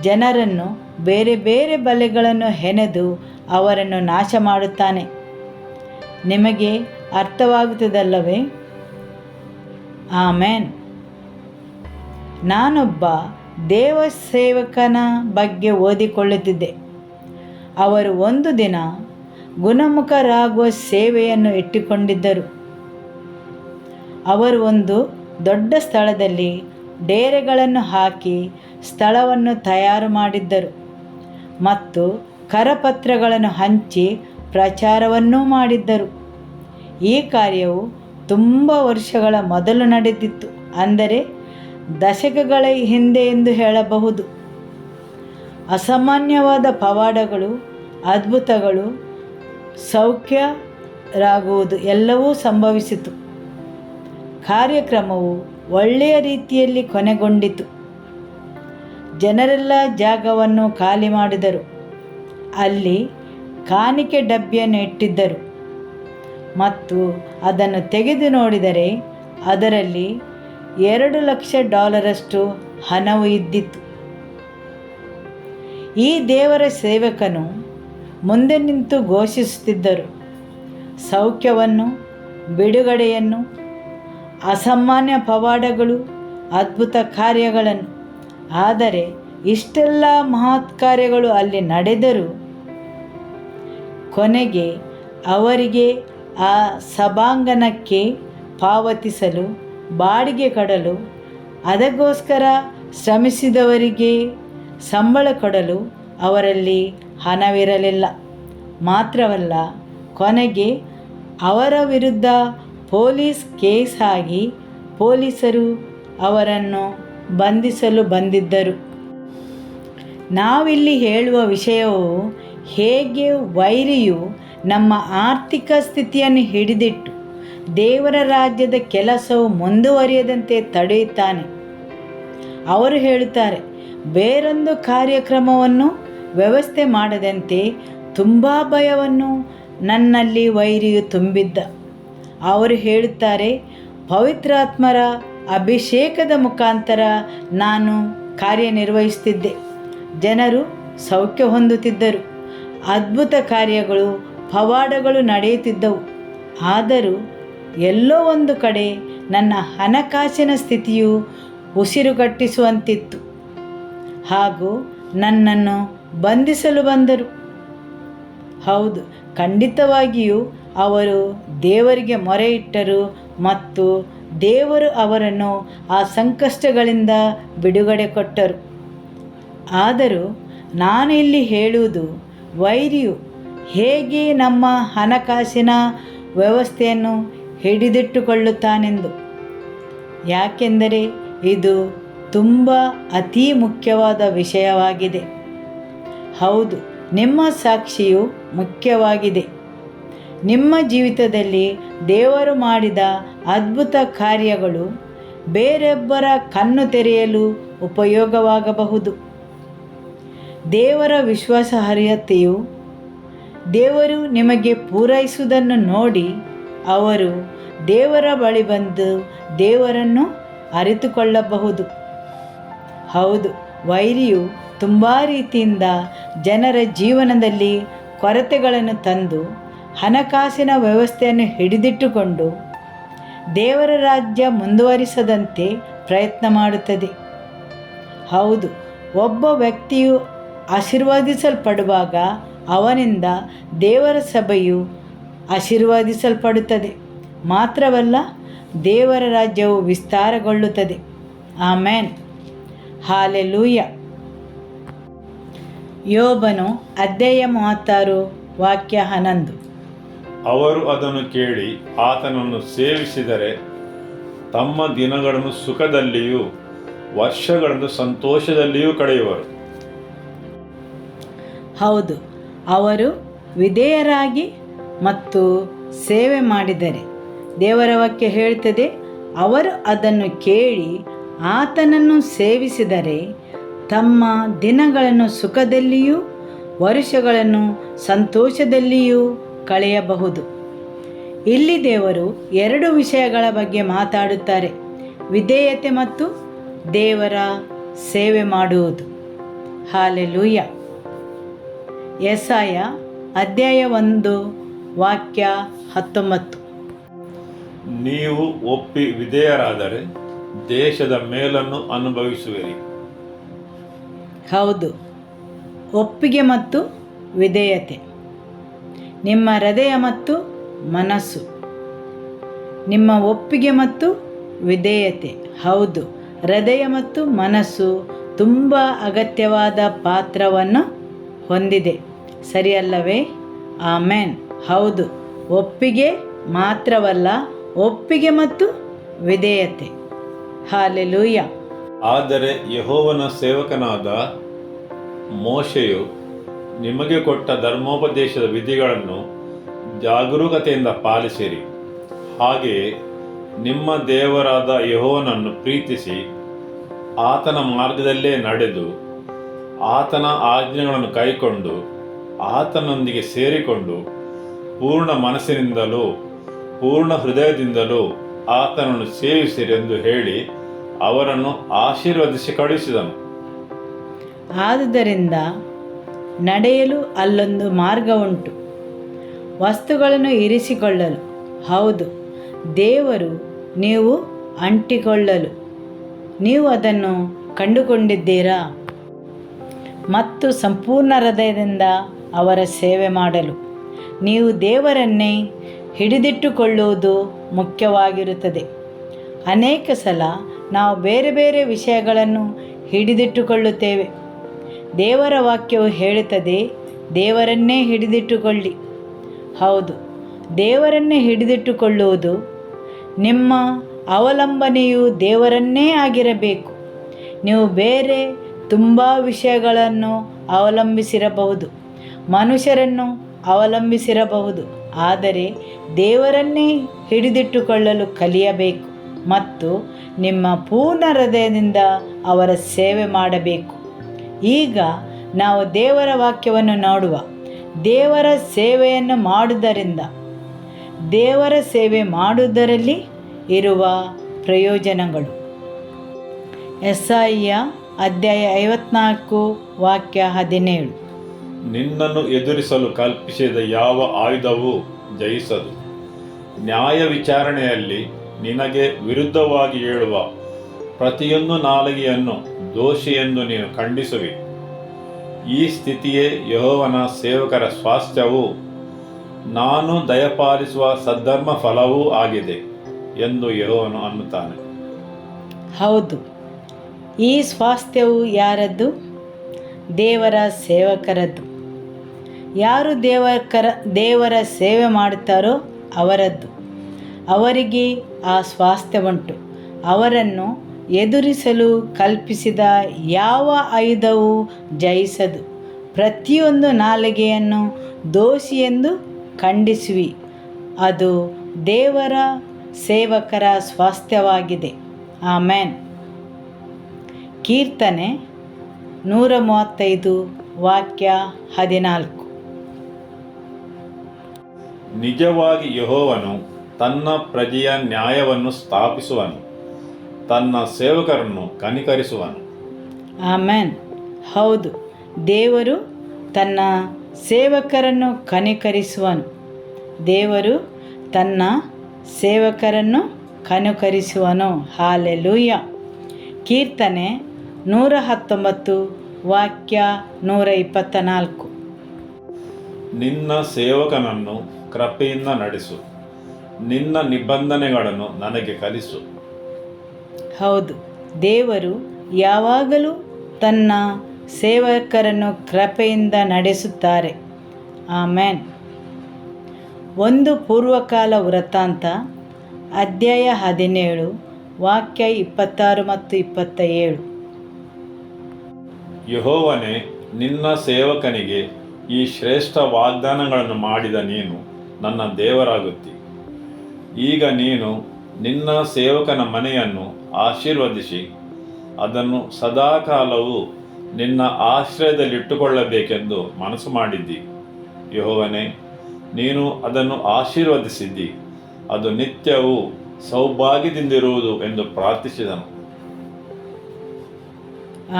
ಜನರನ್ನು ಬೇರೆ ಬೇರೆ ಬಲೆಗಳನ್ನು ಹೆಣೆದು ಅವರನ್ನು ನಾಶ ಮಾಡುತ್ತಾನೆ. ನಿಮಗೆ ಅರ್ಥವಾಗುತ್ತದಲ್ಲವೇ? ಆಮೇನ್. ನಾನೊಬ್ಬ ದೇವ ಸೇವಕನ ಬಗ್ಗೆ ಓದಿಕೊಳ್ಳುತ್ತಿದ್ದೆ. ಅವರು ಒಂದು ದಿನ ಗುಣಮುಖರಾಗುವ ಸೇವೆಯನ್ನು ಇಟ್ಟುಕೊಂಡಿದ್ದರು. ಅವರು ಒಂದು ದೊಡ್ಡ ಸ್ಥಳದಲ್ಲಿ ಡೇರೆಗಳನ್ನು ಹಾಕಿ ಸ್ಥಳವನ್ನು ತಯಾರು ಮಾಡಿದ್ದರು ಮತ್ತು ಕರಪತ್ರಗಳನ್ನು ಹಂಚಿ ಪ್ರಚಾರವನ್ನೂ ಮಾಡಿದ್ದರು. ಈ ಕಾರ್ಯವು ತುಂಬ ವರ್ಷಗಳ ಮೊದಲು ನಡೆದಿತ್ತು, ಅಂದರೆ ದಶಕಗಳ ಹಿಂದೆ ಎಂದು ಹೇಳಬಹುದು. ಅಸಾಮಾನ್ಯವಾದ ಪವಾಡಗಳು, ಅದ್ಭುತಗಳು, ಸೌಖ್ಯರಾಗುವುದು ಎಲ್ಲವೂ ಸಂಭವಿಸಿತು. ಕಾರ್ಯಕ್ರಮವು ಒಳ್ಳೆಯ ರೀತಿಯಲ್ಲಿ ಕೊನೆಗೊಂಡಿತು. ಜನರೆಲ್ಲ ಜಾಗವನ್ನು ಖಾಲಿ ಮಾಡಿದರು. ಅಲ್ಲಿ ಕಾಣಿಕೆ ಡಬ್ಬಿಯನ್ನು ಇಟ್ಟಿದ್ದರು ಮತ್ತು ಅದನ್ನು ತೆಗೆದು ನೋಡಿದರೆ ಅದರಲ್ಲಿ $2,00,000 ಹಣವು ಇದ್ದಿತ್ತು. ಈ ದೇವರ ಸೇವಕನು ಮುಂದೆ ನಿಂತು ಘೋಷಿಸುತ್ತಿದ್ದರು, ಸೌಖ್ಯವನ್ನು, ಬಿಡುಗಡೆಯನ್ನು, ಅಸಾಮಾನ್ಯ ಪವಾಡಗಳು, ಅದ್ಭುತ ಕಾರ್ಯಗಳನ್ನು. ಆದರೆ ಇಷ್ಟೆಲ್ಲ ಮಹತ್ ಕಾರ್ಯಗಳು ಅಲ್ಲಿ ನಡೆದರೂ ಕೊನೆಗೆ ಅವರಿಗೆ ಆ ಸಭಾಂಗಣಕ್ಕೆ ಪಾವತಿಸಲು, ಬಾಡಿಗೆ ಕೊಡಲು, ಅದಕ್ಕೋಸ್ಕರ ಶ್ರಮಿಸಿದವರಿಗೆ ಸಂಬಳ ಕೊಡಲು ಅವರಲ್ಲಿ ಹಣವಿರಲಿಲ್ಲ. ಮಾತ್ರವಲ್ಲ, ಕೊನೆಗೆ ಅವರ ವಿರುದ್ಧ ಪೊಲೀಸ್ ಕೇಸ್ ಆಗಿ ಪೊಲೀಸರು ಅವರನ್ನು ಬಂಧಿಸಲು ಬಂದಿದ್ದರು. ನಾವಿಲ್ಲಿ ಹೇಳುವ ವಿಷಯವು ಹೇಗೆ ವೈರಿಯು ನಮ್ಮ ಆರ್ಥಿಕ ಸ್ಥಿತಿಯನ್ನು ಹಿಡಿದಿಟ್ಟು ದೇವರ ರಾಜ್ಯದ ಕೆಲಸವು ಮುಂದುವರಿಯದಂತೆ ತಡೆಯುತ್ತಾನೆ. ಅವರು ಹೇಳುತ್ತಾರೆ, ಬೇರೊಂದು ಕಾರ್ಯಕ್ರಮವನ್ನು ವ್ಯವಸ್ಥೆ ಮಾಡದಂತೆ ತುಂಬ ಭಯವನ್ನು ನನ್ನಲ್ಲಿ ವೈರಿಯು ತುಂಬಿದ್ದ. ಅವರು ಹೇಳುತ್ತಾರೆ, ಪವಿತ್ರಾತ್ಮರ ಅಭಿಷೇಕದ ಮುಖಾಂತರ ನಾನು ಕಾರ್ಯನಿರ್ವಹಿಸುತ್ತಿದ್ದೆ. ಜನರು ಸೌಖ್ಯ ಹೊಂದುತ್ತಿದ್ದರು. ಅದ್ಭುತ ಕಾರ್ಯಗಳು, ಪವಾಡಗಳು ನಡೆಯುತ್ತಿದ್ದವು. ಆದರೂ ಎಲ್ಲೋ ಒಂದು ಕಡೆ ನನ್ನ ಹಣಕಾಸಿನ ಸ್ಥಿತಿಯು ಉಸಿರುಗಟ್ಟಿಸುವಂತಿತ್ತು ಹಾಗೂ ನನ್ನನ್ನು ಬಂಧಿಸಲು ಬಂದರು. ಹೌದು, ಖಂಡಿತವಾಗಿಯೂ ಅವರು ದೇವರಿಗೆ ಮೊರೆ ಇಟ್ಟರು ಮತ್ತು ದೇವರು ಅವರನ್ನು ಆ ಸಂಕಷ್ಟಗಳಿಂದ ಬಿಡುಗಡೆ ಕೊಟ್ಟರು. ಆದರೂ ನಾನು ಇಲ್ಲಿ ಹೇಳುವುದು, ವೈರಿಯು ಹೇಗೆ ನಮ್ಮ ಹಣಕಾಸಿನ ವ್ಯವಸ್ಥೆಯನ್ನು ಹಿಡಿದಿಟ್ಟುಕೊಳ್ಳುತ್ತಾನೆಂದು. ಯಾಕೆಂದರೆ ಇದು ತುಂಬ ಅತಿ ಮುಖ್ಯವಾದ ವಿಷಯವಾಗಿದೆ. ಹೌದು, ನಿಮ್ಮ ಸಾಕ್ಷಿಯು ಮುಖ್ಯವಾಗಿದೆ. ನಿಮ್ಮ ಜೀವಿತದಲ್ಲಿ ದೇವರು ಮಾಡಿದ ಅದ್ಭುತ ಕಾರ್ಯಗಳು ಬೇರೊಬ್ಬರ ಕಣ್ಣು ತೆರೆಯಲು ಉಪಯೋಗವಾಗಬಹುದು. ದೇವರ ವಿಶ್ವಾಸಾರ್ಹತೆಯು ದೇವರು ನಿಮಗೆ ಪೂರೈಸುವುದನ್ನು ನೋಡಿ ಅವರು ದೇವರ ಬಳಿ ಬಂದು ದೇವರನ್ನು ಅರಿತುಕೊಳ್ಳಬಹುದು. ಹೌದು, ವೈರಿಯು ತುಂಬ ರೀತಿಯಿಂದ ಜನರ ಜೀವನದಲ್ಲಿ ಕೊರತೆಗಳನ್ನು ತಂದು ಹಣಕಾಸಿನ ವ್ಯವಸ್ಥೆಯನ್ನು ಹಿಡಿದಿಟ್ಟುಕೊಂಡು ದೇವರ ರಾಜ್ಯ ಮುಂದುವರಿಸದಂತೆ ಪ್ರಯತ್ನ ಮಾಡುತ್ತದೆ. ಹೌದು, ಒಬ್ಬ ವ್ಯಕ್ತಿಯು ಆಶೀರ್ವದಿಸಲ್ಪಡುವಾಗ ಅವನಿಂದ ದೇವರ ಸಭೆಯು ಆಶೀರ್ವದಿಸಲ್ಪಡುತ್ತದೆ. ಮಾತ್ರವಲ್ಲ, ದೇವರ ರಾಜ್ಯವು ವಿಸ್ತಾರಗೊಳ್ಳುತ್ತದೆ. ಆಮೇನ್. ಹಾಲೆಲೂಯ. ಯೋಬನು ಅಧ್ಯಾಯ 36 ವಾಕ್ಯ 11. ಅವರು ಅದನ್ನು ಕೇಳಿ ಆತನನ್ನು ಸೇವಿಸಿದರೆ ತಮ್ಮ ದಿನಗಳನ್ನು ಸುಖದಲ್ಲಿಯೂ ವರ್ಷಗಳನ್ನು ಸಂತೋಷದಲ್ಲಿಯೂ ಕಳೆಯುವರು. ಹೌದು, ಅವರು ವಿಧೇಯರಾಗಿ ಮತ್ತು ಸೇವೆ ಮಾಡಿದರೆ ದೇವರ ವಾಕ್ಯ ಹೇಳ್ತದೆ, ಅವರು ಅದನ್ನು ಕೇಳಿ ಆತನನ್ನು ಸೇವಿಸಿದರೆ ತಮ್ಮ ದಿನಗಳನ್ನು ಸುಖದಲ್ಲಿಯೂ ವರುಷಗಳನ್ನು ಸಂತೋಷದಲ್ಲಿಯೂ ಕಳೆಯಬಹುದು. ಇಲ್ಲಿ ದೇವರು 2 ವಿಷಯಗಳ ಬಗ್ಗೆ ಮಾತಾಡುತ್ತಾರೆ: ವಿಧೇಯತೆ ಮತ್ತು ದೇವರ ಸೇವೆ ಮಾಡುವುದು. ಹಾಲೆಲೂಯ. ಯೆಶಾಯ ಅಧ್ಯಾಯ 1 ವಾಕ್ಯ 19. ನೀವು ಒಪ್ಪಿ ವಿಧೇಯರಾದರೆ ದೇಶದ ಮೇಲನ್ನು ಅನುಭವಿಸುವಿರಿ. ಹೌದು, ಒಪ್ಪಿಗೆ ಮತ್ತು ವಿಧೇಯತೆ. ನಿಮ್ಮ ಹೃದಯ ಮತ್ತು ಮನಸ್ಸು, ನಿಮ್ಮ ಒಪ್ಪಿಗೆ ಮತ್ತು ವಿಧೇಯತೆ. ಹೌದು, ಹೃದಯ ಮತ್ತು ಮನಸ್ಸು ತುಂಬ ಅಗತ್ಯವಾದ ಪಾತ್ರವನ್ನು ಹೊಂದಿದೆ, ಸರಿಯಲ್ಲವೇ? ಆಮೆನ್. ಹೌದು, ಒಪ್ಪಿಗೆ ಮಾತ್ರವಲ್ಲ, ಒಪ್ಪಿಗೆ ಮತ್ತು ವಿಧೇಯತೆ. ಹಾಲೆಲೂಯ. ಆದರೆ ಯೆಹೋವನ ಸೇವಕನಾದ ಮೋಶೆಯು ನಿಮಗೆ ಕೊಟ್ಟ ಧರ್ಮೋಪದೇಶದ ವಿಧಿಗಳನ್ನು ಜಾಗರೂಕತೆಯಿಂದ ಪಾಲಿಸಿರಿ. ಹಾಗೆಯೇ ನಿಮ್ಮ ದೇವರಾದ ಯೆಹೋವನನ್ನು ಪ್ರೀತಿಸಿ ಆತನ ಮಾರ್ಗದಲ್ಲೇ ನಡೆದು ಆತನ ಆಜ್ಞೆಗಳನ್ನು ಕೈಕೊಂಡು ಆತನೊಂದಿಗೆ ಸೇರಿಕೊಂಡು ಪೂರ್ಣ ಮನಸ್ಸಿನಿಂದಲೂ ಪೂರ್ಣ ಹೃದಯದಿಂದಲೂ ಆತನನ್ನು ಸೇವಿಸಿರಿ ಎಂದು ಹೇಳಿ ಅವರನ್ನು ಆಶೀರ್ವದಿಸಿ ಕಳುಹಿಸಿದನು. ಆದುದರಿಂದ ನಡೆಯಲು ಅಲ್ಲೊಂದು ಮಾರ್ಗ ಉಂಟು, ವಸ್ತುಗಳನ್ನು ಇರಿಸಿಕೊಳ್ಳಲು. ಹೌದು, ದೇವರು ನೀವು ಅಂಟಿಕೊಳ್ಳಲು ನೀವು ಅದನ್ನು ಕಂಡುಕೊಂಡಿದ್ದೀರಾ? ಮತ್ತು ಸಂಪೂರ್ಣ ಹೃದಯದಿಂದ ಅವರ ಸೇವೆ ಮಾಡಲು ನೀವು ದೇವರನ್ನೇ ಹಿಡಿದಿಟ್ಟುಕೊಳ್ಳುವುದು ಮುಖ್ಯವಾಗಿರುತ್ತದೆ. ಅನೇಕ ಸಲ ನಾವು ಬೇರೆ ಬೇರೆ ವಿಷಯಗಳನ್ನು ಹಿಡಿದಿಟ್ಟುಕೊಳ್ಳುತ್ತೇವೆ. ದೇವರ ವಾಕ್ಯವು ಹೇಳುತ್ತದೆ, ದೇವರನ್ನೇ ಹಿಡಿದಿಟ್ಟುಕೊಳ್ಳಿ. ಹೌದು, ದೇವರನ್ನೇ ಹಿಡಿದಿಟ್ಟುಕೊಳ್ಳುವುದು. ನಿಮ್ಮ ಅವಲಂಬನೆಯು ದೇವರನ್ನೇ ಆಗಿರಬೇಕು. ನೀವು ಬೇರೆ ತುಂಬ ವಿಷಯಗಳನ್ನು ಅವಲಂಬಿಸಿರಬಹುದು, ಮನುಷ್ಯರನ್ನು ಅವಲಂಬಿಸಿರಬಹುದು, ಆದರೆ ದೇವರನ್ನೇ ಹಿಡಿದಿಟ್ಟುಕೊಳ್ಳಲು ಕಲಿಯಬೇಕು ಮತ್ತು ನಿಮ್ಮ ಪೂರ್ಣ ಹೃದಯದಿಂದ ಅವರ ಸೇವೆ ಮಾಡಬೇಕು. ಈಗ ನಾವು ದೇವರ ವಾಕ್ಯವನ್ನು ನೋಡುವ. ದೇವರ ಸೇವೆಯನ್ನು ಮಾಡುವುದರಿಂದ, ದೇವರ ಸೇವೆ ಮಾಡುವುದರಲ್ಲಿ ಇರುವ ಪ್ರಯೋಜನಗಳು. ಯೆಶಾಯ ಅಧ್ಯಾಯ 54 ವಾಕ್ಯ 17. ನಿನ್ನನ್ನು ಎದುರಿಸಲು ಕಲ್ಪಿಸಿದ ಯಾವ ಆಯುಧವೂ ಜಯಿಸದು. ನ್ಯಾಯ ವಿಚಾರಣೆಯಲ್ಲಿ ನಿನಗೆ ವಿರುದ್ಧವಾಗಿ ಹೇಳುವ ಪ್ರತಿಯೊಂದು ನಾಲಿಗೆಯನ್ನು ದೋಷಿಯೆಂದು ನೀನು ಖಂಡಿಸುವಿ. ಈ ಸ್ಥಿತಿಯೇ ಯೆಹೋವನ ಸೇವಕರ ಸ್ವಾಸ್ಥ್ಯವೂ ನಾನು ದಯಪಾಲಿಸುವ ಸದ್ಧರ್ಮ ಫಲವೂ ಆಗಿದೆ ಎಂದು ಯೆಹೋವನು ಅನ್ನುತ್ತಾನೆ. ಹೌದು, ಈ ಸ್ವಾಸ್ಥ್ಯವು ಯಾರದ್ದು? ದೇವರ ಸೇವಕರದ್ದು. ಯಾರು ದೇವರ ಸೇವೆ ಮಾಡುತ್ತಾರೋ ಅವರದ್ದು. ಅವರಿಗೆ ಆ ಸ್ವಾಸ್ಥ್ಯವುಂಟು. ಅವರನ್ನು ಎದುರಿಸಲು ಕಲ್ಪಿಸಿದ ಯಾವ ಆಯುಧವೂ ಜಯಿಸದು. ಪ್ರತಿಯೊಂದು ನಾಲಿಗೆಯನ್ನು ದೋಷಿಯೆಂದು ಖಂಡಿಸುವಿ. ಅದು ದೇವರ ಸೇವಕರ ಸ್ವಾಸ್ಥ್ಯವಾಗಿದೆ. ಆಮೆನ್. ಕೀರ್ತನೆ 135 ವಾಕ್ಯ 14. ನಿಜವಾಗಿ ಯೆಹೋವನು ತನ್ನ ಪ್ರಜೆಯ ನ್ಯಾಯವನ್ನು ಸ್ಥಾಪಿಸುವನು, ತನ್ನ ಸೇವಕರನ್ನು ಕನಿಕರಿಸುವನು. ಆಮೆನ್. ಹೌದು, ದೇವರು ತನ್ನ ಸೇವಕರನ್ನು ಕನಿಕರಿಸುವನು. ದೇವರು ತನ್ನ ಸೇವಕರನ್ನು ಕನಿಕರಿಸುವನು. ಹಾಲೆಲೂಯ. ಕೀರ್ತನೆ 119 ವಾಕ್ಯ 124. ನಿನ್ನ ಸೇವಕನನ್ನು ಕೃಪೆಯಿಂದ ನಡೆಸು, ನಿನ್ನ ನಿಬಂಧನೆಗಳನ್ನು ನನಗೆ ಕಲಿಸು. ಹೌದು, ದೇವರು ಯಾವಾಗಲೂ ತನ್ನ ಸೇವಕರನ್ನು ಕೃಪೆಯಿಂದ ನಡೆಸುತ್ತಾರೆ. ಆಮೆನ್. 1 ಪೂರ್ವಕಾಲ ವೃತ್ತಾಂತ ಅಧ್ಯಾಯ 17 ವಾಕ್ಯ 26 ಮತ್ತು 27. ಯೆಹೋವನೇ, ನಿನ್ನ ಸೇವಕನಿಗೆ ಈ ಶ್ರೇಷ್ಠ ವಾಗ್ದಾನಗಳನ್ನು ಮಾಡಿದ ನೀನು ನನ್ನ ದೇವರಾಗುತ್ತಿ. ಈಗ ನೀನು ನಿನ್ನ ಸೇವಕನ ಮನೆಯನ್ನು ಆಶೀರ್ವದಿಸಿ ಅದನ್ನು ಸದಾಕಾಲವೂ ನಿನ್ನ ಆಶ್ರಯದಲ್ಲಿಟ್ಟುಕೊಳ್ಳಬೇಕೆಂದು ಮನಸ್ಸು ಮಾಡಿದ್ದಿ. ಯೆಹೋವನೇ, ನೀನು ಅದನ್ನು ಆಶೀರ್ವದಿಸಿದ್ದಿ, ಅದು ನಿತ್ಯವೂ ಸೌಭಾಗ್ಯದಿಂದಿರುವುದು ಎಂದು ಪ್ರಾರ್ಥಿಸಿದನು.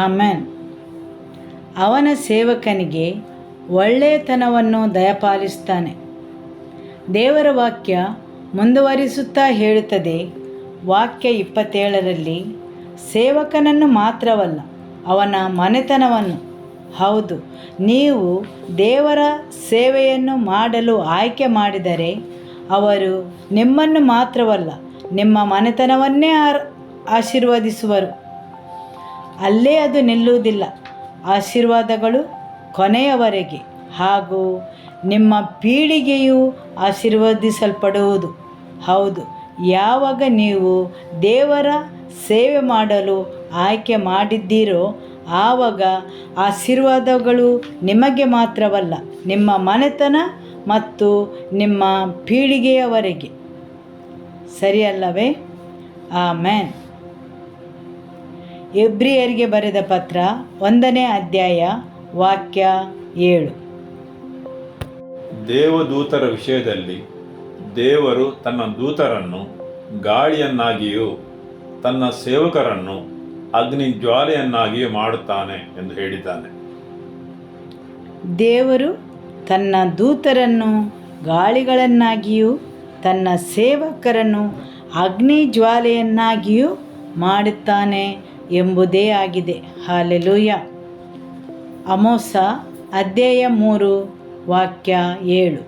ಆಮೆನ್. ಅವನ ಸೇವಕನಿಗೆ ಒಳ್ಳೆಯತನವನ್ನು ದಯಪಾಲಿಸ್ತಾನೆ. ದೇವರ ವಾಕ್ಯ ಮುಂದುವರಿಸುತ್ತಾ ಹೇಳುತ್ತದೆ, ವಾಕ್ಯ 27ರಲ್ಲಿ, ಸೇವಕನನ್ನು ಮಾತ್ರವಲ್ಲ ಅವನ ಮನೆತನವನ್ನು. ಹೌದು, ನೀವು ದೇವರ ಸೇವೆಯನ್ನು ಮಾಡಲು ಆಯ್ಕೆ ಮಾಡಿದರೆ ಅವರು ನಿಮ್ಮನ್ನು ಮಾತ್ರವಲ್ಲ ನಿಮ್ಮ ಮನೆತನವನ್ನೇ ಆಶೀರ್ವದಿಸುವರು. ಅಲ್ಲೇ ಅದು ನಿಲ್ಲುವುದಿಲ್ಲ. ಆಶೀರ್ವಾದಗಳು ಕೊನೆಯವರೆಗೆ ಹಾಗೂ ನಿಮ್ಮ ಪೀಳಿಗೆಯು ಆಶೀರ್ವದಿಸಲ್ಪಡುವುದು. ಹೌದು, ಯಾವಾಗ ನೀವು ದೇವರ ಸೇವೆ ಮಾಡಲು ಆಯ್ಕೆ ಮಾಡಿದ್ದೀರೋ ಆವಾಗ ಆಶೀರ್ವಾದಗಳು ನಿಮಗೆ ಮಾತ್ರವಲ್ಲ, ನಿಮ್ಮ ಮನೆತನ ಮತ್ತು ನಿಮ್ಮ ಪೀಳಿಗೆಯವರೆಗೆ. ಸರಿಯಲ್ಲವೇ? ಆಮೆನ್. ಎಬ್ರಿಯರಿಗೆ ಬರೆದ ಪತ್ರ 1ನೇ ಅಧ್ಯಾಯ ವಾಕ್ಯ 7. ದೇವದೂತರ ವಿಷಯದಲ್ಲಿ ದೇವರು ತನ್ನ ದೂತರನ್ನು ಗಾಳಿಯನ್ನಾಗಿಯೂ ತನ್ನ ಸೇವಕರನ್ನು ಅಗ್ನಿ ಜ್ವಾಲೆಯನ್ನಾಗಿಯೂ ಮಾಡುತ್ತಾನೆ ಎಂದು ಹೇಳಿದ್ದಾನೆ. ದೇವರು ತನ್ನ ದೂತರನ್ನು ಗಾಳಿಗಳನ್ನಾಗಿಯೂ ತನ್ನ ಸೇವಕರನ್ನು ಅಗ್ನಿ ಜ್ವಾಲೆಯನ್ನಾಗಿಯೂ ಮಾಡುತ್ತಾನೆ ಎಂಬುದೇ ಆಗಿದೆ. ಹಾಲೆಲೂಯ. ಆಮೋಸ ಅಧ್ಯಾಯ 3 ವಾಕ್ಯ 7.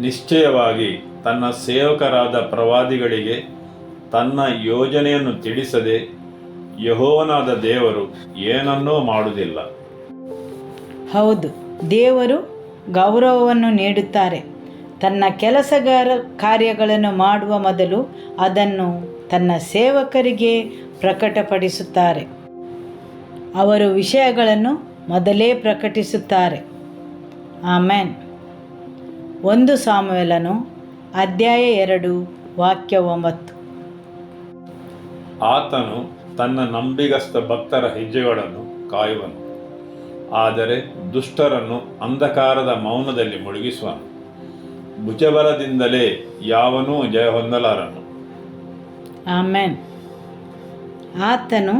ನಿಶ್ಚಯವಾಗಿ ತನ್ನ ಸೇವಕರಾದ ಪ್ರವಾದಿಗಳಿಗೆ ತನ್ನ ಯೋಜನೆಯನ್ನು ತಿಳಿಸದೆ ಯೆಹೋವನಾದ ದೇವರು ಏನನ್ನೂ ಮಾಡುವುದಿಲ್ಲ. ಹೌದು, ದೇವರು ಗೌರವವನ್ನು ನೀಡುತ್ತಾರೆ. ತನ್ನ ಕಾರ್ಯಗಳನ್ನು ಮಾಡುವ ಮೊದಲು ಅದನ್ನು ತನ್ನ ಸೇವಕರಿಗೆ ಪ್ರಕಟಪಡಿಸುತ್ತಾರೆ. ಅವರು ವಿಷಯಗಳನ್ನು ಮೊದಲೇ ಪ್ರಕಟಿಸುತ್ತಾರೆ. ಆಮೆನ್. 1 ಸಾಮುವೇಲನು ಅಧ್ಯಾಯ 2 ವಾಕ್ಯ 9. ಆತನು ತನ್ನ ನಂಬಿಗಸ್ತ ಭಕ್ತರ ಹೆಜ್ಜೆಗಳನ್ನು ಕಾಯುವನು, ಆದರೆ ದುಷ್ಟರನ್ನು ಅಂಧಕಾರದ ಮೌನದಲ್ಲಿ ಮುಳುಗಿಸುವನು. ಭುಜಬಲದಿಂದಲೇ ಯಾವನೂ ಜಯ ಹೊಂದಲಾರನು. ಆಮೆನ್. ಆತನು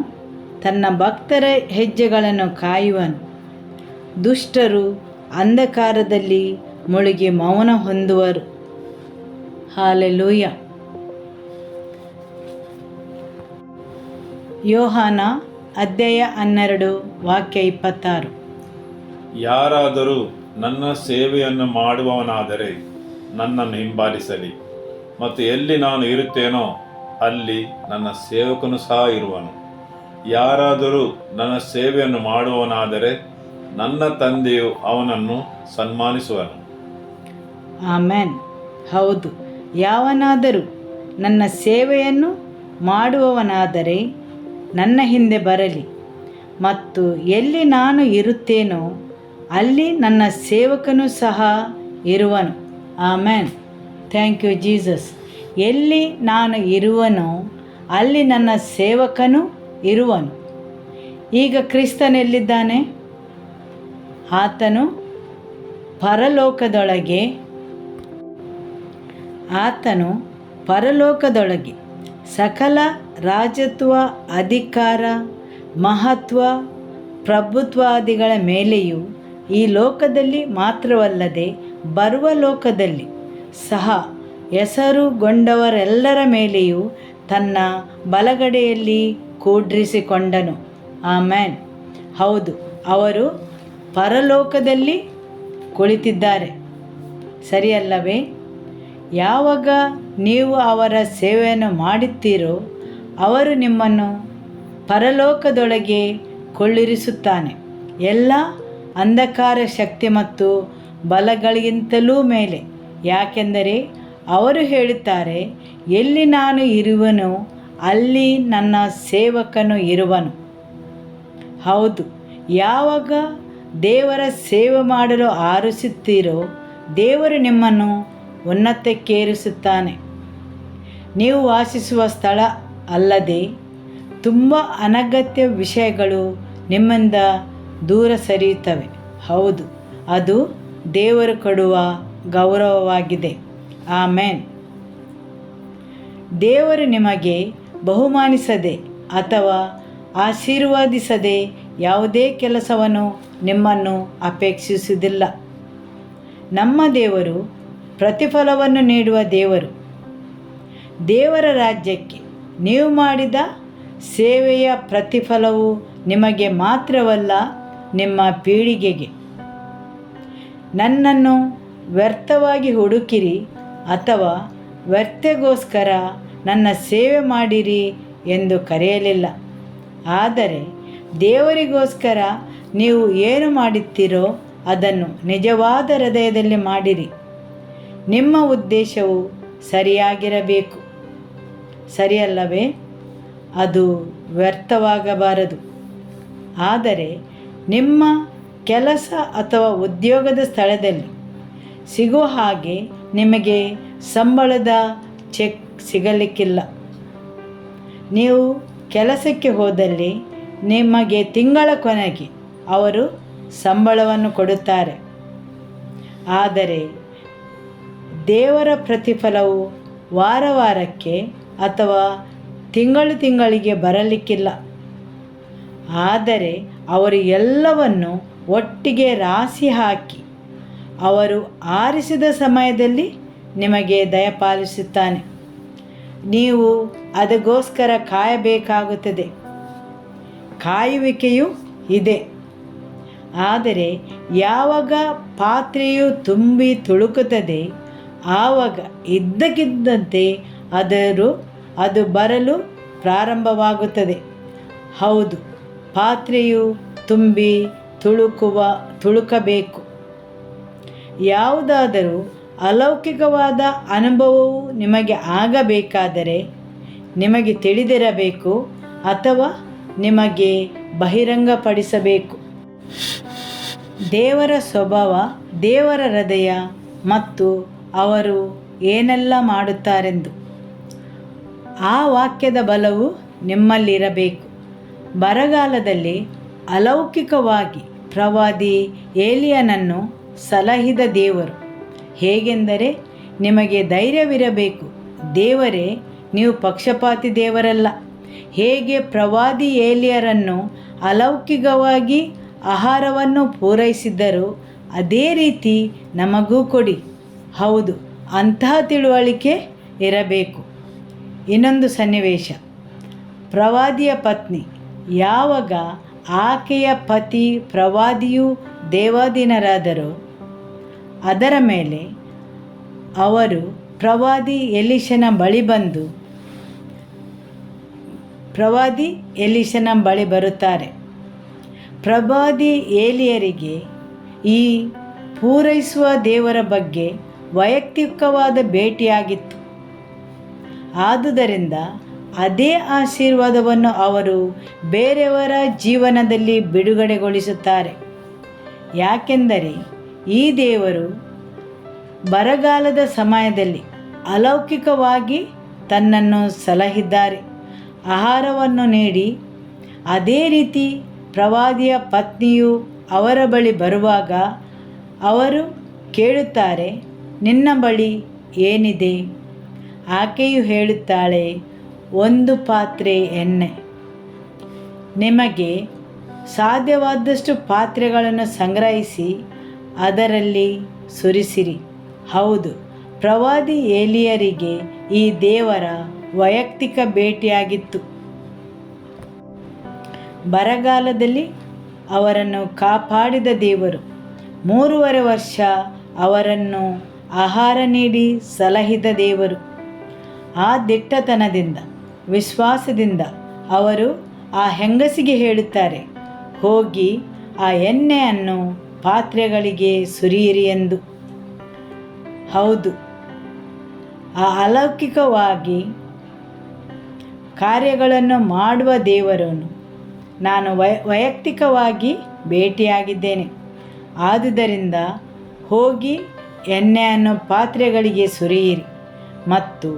ತನ್ನ ಭಕ್ತರ ಹೆಜ್ಜೆಗಳನ್ನು ಕಾಯುವನು, ದುಷ್ಟರು ಅಂಧಕಾರದಲ್ಲಿ ಮುಳುಗಿ ಮೌನ ಹೊಂದುವರು. ಹಾಲೆಲೂಯ. ಯೋಹಾನ ಅಧ್ಯಾಯ 12 ವಾಕ್ಯ 26. ಯಾರಾದರೂ ನನ್ನ ಸೇವೆಯನ್ನು ಮಾಡುವವನಾದರೆ ನನ್ನನ್ನು ಹಿಂಬಾಲಿಸಲಿ, ಮತ್ತು ಎಲ್ಲಿ ನಾನು ಇರುತ್ತೇನೋ ಅಲ್ಲಿ ನನ್ನ ಸೇವಕನು ಸಹ ಇರುವನು. ಯಾರಾದರೂ ನನ್ನ ಸೇವೆಯನ್ನು ಮಾಡುವವನಾದರೆ ನನ್ನ ತಂದೆಯು ಅವನನ್ನು ಸನ್ಮಾನಿಸುವನು. ಆಮೆನ್. ಹೌದು, ಯಾವನಾದರೂ ನನ್ನ ಸೇವೆಯನ್ನು ಮಾಡುವವನಾದರೆ ನನ್ನ ಹಿಂದೆ ಬರಲಿ, ಮತ್ತು ಎಲ್ಲಿ ನಾನು ಇರುತ್ತೇನೋ ಅಲ್ಲಿ ನನ್ನ ಸೇವಕನು ಸಹ ಇರುವನು. ಆಮೆನ್. Thank you Jesus. ಎಲ್ಲಿ ನಾನು ಇರುವನೋ ಅಲ್ಲಿ ನನ್ನ ಸೇವಕನು ಇರುವನು. ಈಗ ಕ್ರಿಸ್ತನೆಲ್ಲಿದ್ದಾನೆ? ಆತನು ಪರಲೋಕದೊಳಗೆ ಸಕಲ ರಾಜತ್ವ, ಅಧಿಕಾರ, ಮಹತ್ವ, ಪ್ರಭುತ್ವಾದಿಗಳ ಮೇಲೆಯೂ ಈ ಲೋಕದಲ್ಲಿ ಮಾತ್ರವಲ್ಲದೆ ಬರುವ ಲೋಕದಲ್ಲಿ ಸಹ ಹೆಸರುಗೊಂಡವರೆಲ್ಲರ ಮೇಲೆಯೂ ತನ್ನ ಬಲಗಡೆಯಲ್ಲಿ ಕೂಡ್ರಿಸಿಕೊಂಡನು. ಆಮೆನ್. ಹೌದು, ಅವರು ಪರಲೋಕದಲ್ಲಿ ಕುಳಿತಿದ್ದಾರೆ. ಸರಿಯಲ್ಲವೇ? ಯಾವಾಗ ನೀವು ಅವರ ಸೇವೆಯನ್ನು ಮಾಡುತ್ತೀರೋ ಅವರು ನಿಮ್ಮನ್ನು ಪರಲೋಕದೊಳಗೆ ಕೊಳ್ಳಿರಿಸುತ್ತಾನೆ. ಎಲ್ಲ ಅಂಧಕಾರ ಶಕ್ತಿ ಮತ್ತು ಬಲಗಳಿಗಿಂತಲೂ ಮೇಲೆ. ಯಾಕೆಂದರೆ ಅವರು ಹೇಳುತ್ತಾರೆ, ಎಲ್ಲಿ ನಾನು ಇರುವನೋ ಅಲ್ಲಿ ನನ್ನ ಸೇವಕನು ಇರುವನು. ಹೌದು, ಯಾವಾಗ ದೇವರ ಸೇವೆ ಮಾಡಲು ಆರಿಸುತ್ತೀರೋ ದೇವರು ನಿಮ್ಮನ್ನು ಉನ್ನತಕ್ಕೇರಿಸುತ್ತಾನೆ. ನೀವು ವಾಸಿಸುವ ಸ್ಥಳ ಅಲ್ಲದೆ ತುಂಬ ಅನಗತ್ಯ ವಿಷಯಗಳು ನಿಮ್ಮಿಂದ ದೂರ ಸರಿಯುತ್ತವೆ. ಹೌದು, ಅದು ದೇವರು ಕೊಡುವ ಗೌರವವಾಗಿದೆ. ಆಮೇನ್. ದೇವರು ನಿಮಗೆ ಬಹುಮಾನಿಸದೆ ಅಥವಾ ಆಶೀರ್ವಾದಿಸದೆ ಯಾವುದೇ ಕೆಲಸವನ್ನು ನಿಮ್ಮನ್ನು ಅಪೇಕ್ಷಿಸುವುದಿಲ್ಲ. ನಮ್ಮ ದೇವರು ಪ್ರತಿಫಲವನ್ನು ನೀಡುವ ದೇವರು. ದೇವರ ರಾಜ್ಯಕ್ಕೆ ನೀವು ಮಾಡಿದ ಸೇವೆಯ ಪ್ರತಿಫಲವು ನಿಮಗೆ ಮಾತ್ರವಲ್ಲ, ನಿಮ್ಮ ಪೀಳಿಗೆಗೆ. ನನ್ನನ್ನು ವ್ಯರ್ಥವಾಗಿ ಹುಡುಕಿರಿ ಅಥವಾ ವ್ಯರ್ಥಗೋಸ್ಕರ ನನ್ನ ಸೇವೆ ಮಾಡಿರಿ ಎಂದು ಕರೆಯಲಿಲ್ಲ. ಆದರೆ ದೇವರಿಗೋಸ್ಕರ ನೀವು ಏನು ಮಾಡುತ್ತೀರೋ ಅದನ್ನು ನಿಜವಾದ ಹೃದಯದಲ್ಲಿ ಮಾಡಿರಿ. ನಿಮ್ಮ ಉದ್ದೇಶವು ಸರಿಯಾಗಿರಬೇಕು, ಸರಿಯಲ್ಲವೇ? ಅದು ವ್ಯರ್ಥವಾಗಬಾರದು. ಆದರೆ ನಿಮ್ಮ ಕೆಲಸ ಅಥವಾ ಉದ್ಯೋಗದ ಸ್ಥಳದಲ್ಲಿ ಸಿಗುವ ಹಾಗೆ ನಿಮಗೆ ಸಂಬಳದ ಚೆಕ್ ಸಿಗಲಿಕ್ಕಿಲ್ಲ. ನೀವು ಕೆಲಸಕ್ಕೆ ಹೋದಲ್ಲಿ ನಿಮಗೆ ತಿಂಗಳ ಕೊನೆಗೆ ಅವರು ಸಂಬಳವನ್ನು ಕೊಡುತ್ತಾರೆ. ಆದರೆ ದೇವರ ಪ್ರತಿಫಲವು ವಾರ ವಾರಕ್ಕೆ ಅಥವಾ ತಿಂಗಳಿಗೆ ಬರಲಿಕ್ಕಿಲ್ಲ. ಆದರೆ ಅವರು ಎಲ್ಲವನ್ನು ಒಟ್ಟಿಗೆ ರಾಶಿ ಹಾಕಿ ಅವರು ಆರಿಸಿದ ಸಮಯದಲ್ಲಿ ನಿಮಗೆ ದಯಪಾಲಿಸುತ್ತಾನೆ. ನೀವು ಅದಕ್ಕೋಸ್ಕರ ಕಾಯಬೇಕಾಗುತ್ತದೆ. ಕಾಯುವಿಕೆಯೂ ಇದೆ. ಆದರೆ ಯಾವಾಗ ಪಾತ್ರೆಯು ತುಂಬಿ ತುಳುಕುತ್ತದೆ ಆವಾಗ ಇದ್ದಕ್ಕಿದ್ದಂತೆ ಅದು ಬರಲು ಪ್ರಾರಂಭವಾಗುತ್ತದೆ. ಹೌದು, ಪಾತ್ರೆಯು ತುಂಬಿ ತುಳುಕಬೇಕು. ಯಾವುದಾದರೂ ಅಲೌಕಿಕವಾದ ಅನುಭವವು ನಿಮಗೆ ಆಗಬೇಕಾದರೆ ನಿಮಗೆ ತಿಳಿದಿರಬೇಕು ಅಥವಾ ನಿಮಗೆ ಬಹಿರಂಗಪಡಿಸಬೇಕು. ದೇವರ ಸ್ವಭಾವ, ದೇವರ ಹೃದಯ ಮತ್ತು ಅವರು ಏನೆಲ್ಲ ಮಾಡುತ್ತಾರೆಂದು ಆ ವಾಕ್ಯದ ಬಲವು ನಿಮ್ಮಲ್ಲಿರಬೇಕು. ಬರಗಾಲದಲ್ಲಿ ಅಲೌಕಿಕವಾಗಿ ಪ್ರವಾದಿ ಏಲಿಯನನ್ನು ಸಲಹಿದ ದೇವರು. ಹೇಗೆಂದರೆ ನಿಮಗೆ ಧೈರ್ಯವಿರಬೇಕು. ದೇವರೇ, ನೀವು ಪಕ್ಷಪಾತಿ ದೇವರಲ್ಲ. ಹೇಗೆ ಪ್ರವಾದಿ ಏಲಿಯರನ್ನು ಅಲೌಕಿಕವಾಗಿ ಆಹಾರವನ್ನು ಪೂರೈಸಿದ್ದರು ಅದೇ ರೀತಿ ನಮಗೂ ಕೊಡಿ. ಹೌದು, ಅಂತಹ ತಿಳುವಳಿಕೆ ಇರಬೇಕು. ಇನ್ನೊಂದು ಸನ್ನಿವೇಶ, ಪ್ರವಾದಿಯ ಪತ್ನಿ. ಯಾವಾಗ ಆಕೆಯ ಪತಿ ಪ್ರವಾದಿಯು ದೇವಾಧೀನರಾದರೋ ಅದರ ಮೇಲೆ ಅವರು ಪ್ರವಾದಿ ಎಲೀಷನ ಬಳಿ ಬರುತ್ತಾರೆ. ಪ್ರವಾದಿ ಏಲಿಯರಿಗೆ ಈ ಪೂರೈಸುವ ದೇವರ ಬಗ್ಗೆ ವೈಯಕ್ತಿಕವಾದ ಭೇಟಿಯಾಗಿತ್ತು. ಆದುದರಿಂದ ಅದೇ ಆಶೀರ್ವಾದವನ್ನು ಅವರು ಬೇರೆಯವರ ಜೀವನದಲ್ಲಿ ಬಿಡುಗಡೆಗೊಳಿಸುತ್ತಾರೆ. ಯಾಕೆಂದರೆ ಈ ದೇವರು ಬರಗಾಲದ ಸಮಯದಲ್ಲಿ ಅಲೌಕಿಕವಾಗಿ ತನ್ನನ್ನು ಸಲಹಿದ್ದಾರೆ, ಆಹಾರವನ್ನು ನೀಡಿ. ಅದೇ ರೀತಿ ಪ್ರವಾದಿಯ ಪತ್ನಿಯು ಅವರ ಬಳಿ ಬರುವಾಗ ಅವರು ಕೇಳುತ್ತಾರೆ, ನಿನ್ನ ಬಳಿ ಏನಿದೆ? ಆಕೆಯು ಹೇಳುತ್ತಾಳೆ, 1 ಪಾತ್ರೆ ಎಣ್ಣೆ. ನಿಮಗೆ ಸಾಧ್ಯವಾದಷ್ಟು ಪಾತ್ರೆಗಳನ್ನು ಸಂಗ್ರಹಿಸಿ ಅದರಲ್ಲಿ ಸುರಿಸಿರಿ. ಹೌದು, ಪ್ರವಾದಿ ಏಲಿಯರಿಗೆ ಈ ದೇವರ ವೈಯಕ್ತಿಕ ಭೇಟಿಯಾಗಿತ್ತು. ಬರಗಾಲದಲ್ಲಿ ಅವರನ್ನು ಕಾಪಾಡಿದ ದೇವರು 3.5 ವರ್ಷ ಅವರನ್ನು ಆಹಾರ ನೀಡಿ ಸಲಹಿದ ದೇವರು. ಆ ದಿಟ್ಟತನದಿಂದ, ವಿಶ್ವಾಸದಿಂದ ಅವರು ಆ ಹೆಂಗಸಿಗೆ ಹೇಳುತ್ತಾರೆ, ಹೋಗಿ ಆ ಎಣ್ಣೆಯನ್ನು ಪಾತ್ರೆಗಳಿಗೆ ಸುರಿಯಿರಿ ಎಂದು. ಹೌದು, ಅಲೌಕಿಕವಾಗಿ ಕಾರ್ಯಗಳನ್ನು ಮಾಡುವ ದೇವರನ್ನು ನಾನು ವೈಯಕ್ತಿಕವಾಗಿ ಭೇಟಿಯಾಗಿದ್ದೇನೆ. ಆದುದರಿಂದ ಹೋಗಿ ಎಣ್ಣೆಯನ್ನು ಪಾತ್ರೆಗಳಿಗೆ ಸುರಿಯಿರಿ. ಮತ್ತು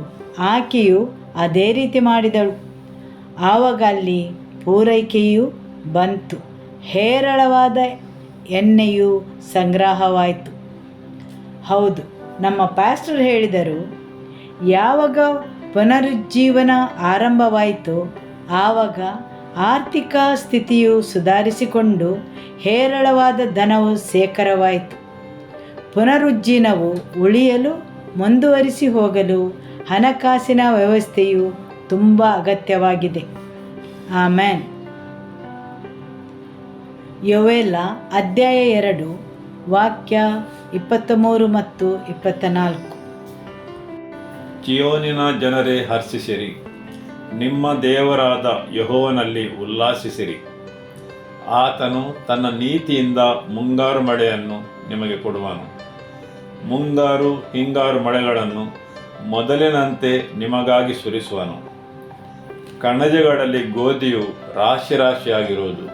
ಆಕೆಯು ಅದೇ ರೀತಿ ಮಾಡಿದಳು. ಆವಾಗ ಅಲ್ಲಿ ಪೂರೈಕೆಯು ಬಂತು, ಹೇರಳವಾದ ಎಣ್ಣೆಯು ಸಂಗ್ರಹವಾಯಿತು. ಹೌದು, ನಮ್ಮ ಪಾಸ್ಟರ್ ಹೇಳಿದರು, ಯಾವಾಗ ಪುನರುಜ್ಜೀವನ ಆರಂಭವಾಯಿತೋ ಆವಾಗ ಆರ್ಥಿಕ ಸ್ಥಿತಿಯು ಸುಧಾರಿಸಿಕೊಂಡು ಹೇರಳವಾದ ಧನವು ಶೇಖರವಾಯಿತು. ಪುನರುಜ್ಜೀವನವು ಉಳಿಯಲು ಮುಂದುವರಿಸಿ ಹೋಗಲು ಹಣಕಾಸಿನ ವ್ಯವಸ್ಥೆಯು ತುಂಬ ಅಗತ್ಯವಾಗಿದೆ. ಆಮೆನ್. ಯೋವೇಲ ಅಧ್ಯಾಯ 2 ವಾಕ್ಯ 23 ಮತ್ತು 24. ಚಿಯೋನಿನ ಜನರೇ ಹರ್ಷಿಸಿರಿ, ನಿಮ್ಮ ದೇವರಾದ ಯೆಹೋವನಲ್ಲಿ ಉಲ್ಲಾಸಿಸಿರಿ. ಆತನು ತನ್ನ ನೀತಿಯಿಂದ ಮುಂಗಾರು ಮಳೆಯನ್ನು ನಿಮಗೆ ಕೊಡುವನು. ಮುಂಗಾರು ಹಿಂಗಾರು ಮಳೆಗಳನ್ನು ಮೊದಲಿನಂತೆ ನಿಮಗಾಗಿ ಸುರಿಸುವನು. ಕಣಜಗಳಲ್ಲಿ ಗೋಧಿಯು ರಾಶಿ ರಾಶಿಯಾಗಿರುವುದು,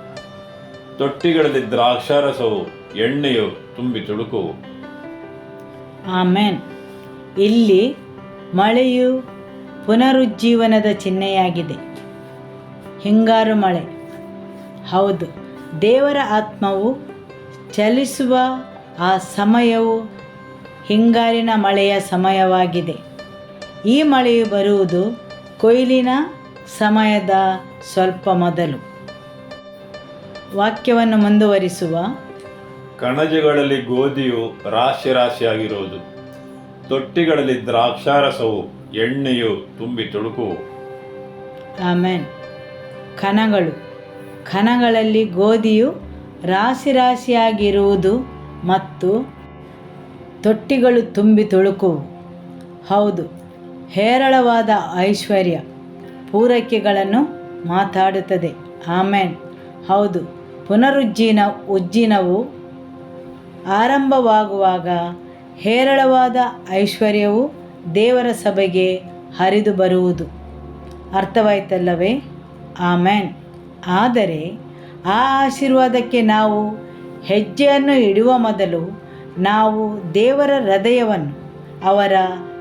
ತೊಟ್ಟಿಗಳಲ್ಲಿ ದ್ರಾಕ್ಷಾರಸವು ಎಣ್ಣೆಯು ತುಂಬಿ ತುಳುಕುವು. ಆಮೆನ್. ಇಲ್ಲಿ ಮಳೆಯು ಪುನರುಜ್ಜೀವನದ ಚಿಹ್ನೆಯಾಗಿದೆ. ಹಿಂಗಾರು ಮಳೆ, ಹೌದು, ದೇವರ ಆತ್ಮವು ಚಲಿಸುವ ಆ ಸಮಯವು ಹಿಂಗಾರಿನ ಮಳೆಯ ಸಮಯವಾಗಿದೆ. ಈ ಮಳೆಯು ಬರುವುದು ಕೊಯ್ಲಿನ ಸಮಯದ ಸ್ವಲ್ಪ ಮೊದಲು. ವಾಕ್ಯವನ್ನು ಮುಂದುವರಿಸುವ, ಕಣಜಗಳಲ್ಲಿ ಗೋಧಿಯು ರಾಶಿ ರಾಶಿಯಾಗಿರುವುದು, ತೊಟ್ಟಿಗಳಲ್ಲಿ ದ್ರಾಕ್ಷಾರಸವು ಎಣ್ಣೆಯು ತುಂಬಿ ತುಳುಕುವು. ಆಮೆನ್. ಕಣಗಳಲ್ಲಿ ಗೋಧಿಯು ರಾಶಿ ರಾಶಿಯಾಗಿರುವುದು ಮತ್ತು ತೊಟ್ಟಿಗಳು ತುಂಬಿ ತುಳುಕುವು. ಹೌದು, ಹೇರಳವಾದ ಐಶ್ವರ್ಯ ಪೂರೈಕೆಗಳನ್ನು ಮಾತಾಡುತ್ತದೆ. ಆಮೆನ್. ಹೌದು, ಉಜ್ಜೀನವು ಆರಂಭವಾಗುವಾಗ ಹೇರಳವಾದ ಐಶ್ವರ್ಯವು ದೇವರ ಸಭೆಗೆ ಹರಿದು ಬರುವುದು. ಅರ್ಥವಾಯಿತಲ್ಲವೇ? ಆಮೆನ್. ಆದರೆ ಆ ಆಶೀರ್ವಾದಕ್ಕೆ ನಾವು ಹೆಜ್ಜೆಯನ್ನು ಇಡುವ ಮೊದಲು ನಾವು ದೇವರ ಹೃದಯವನ್ನು, ಅವರ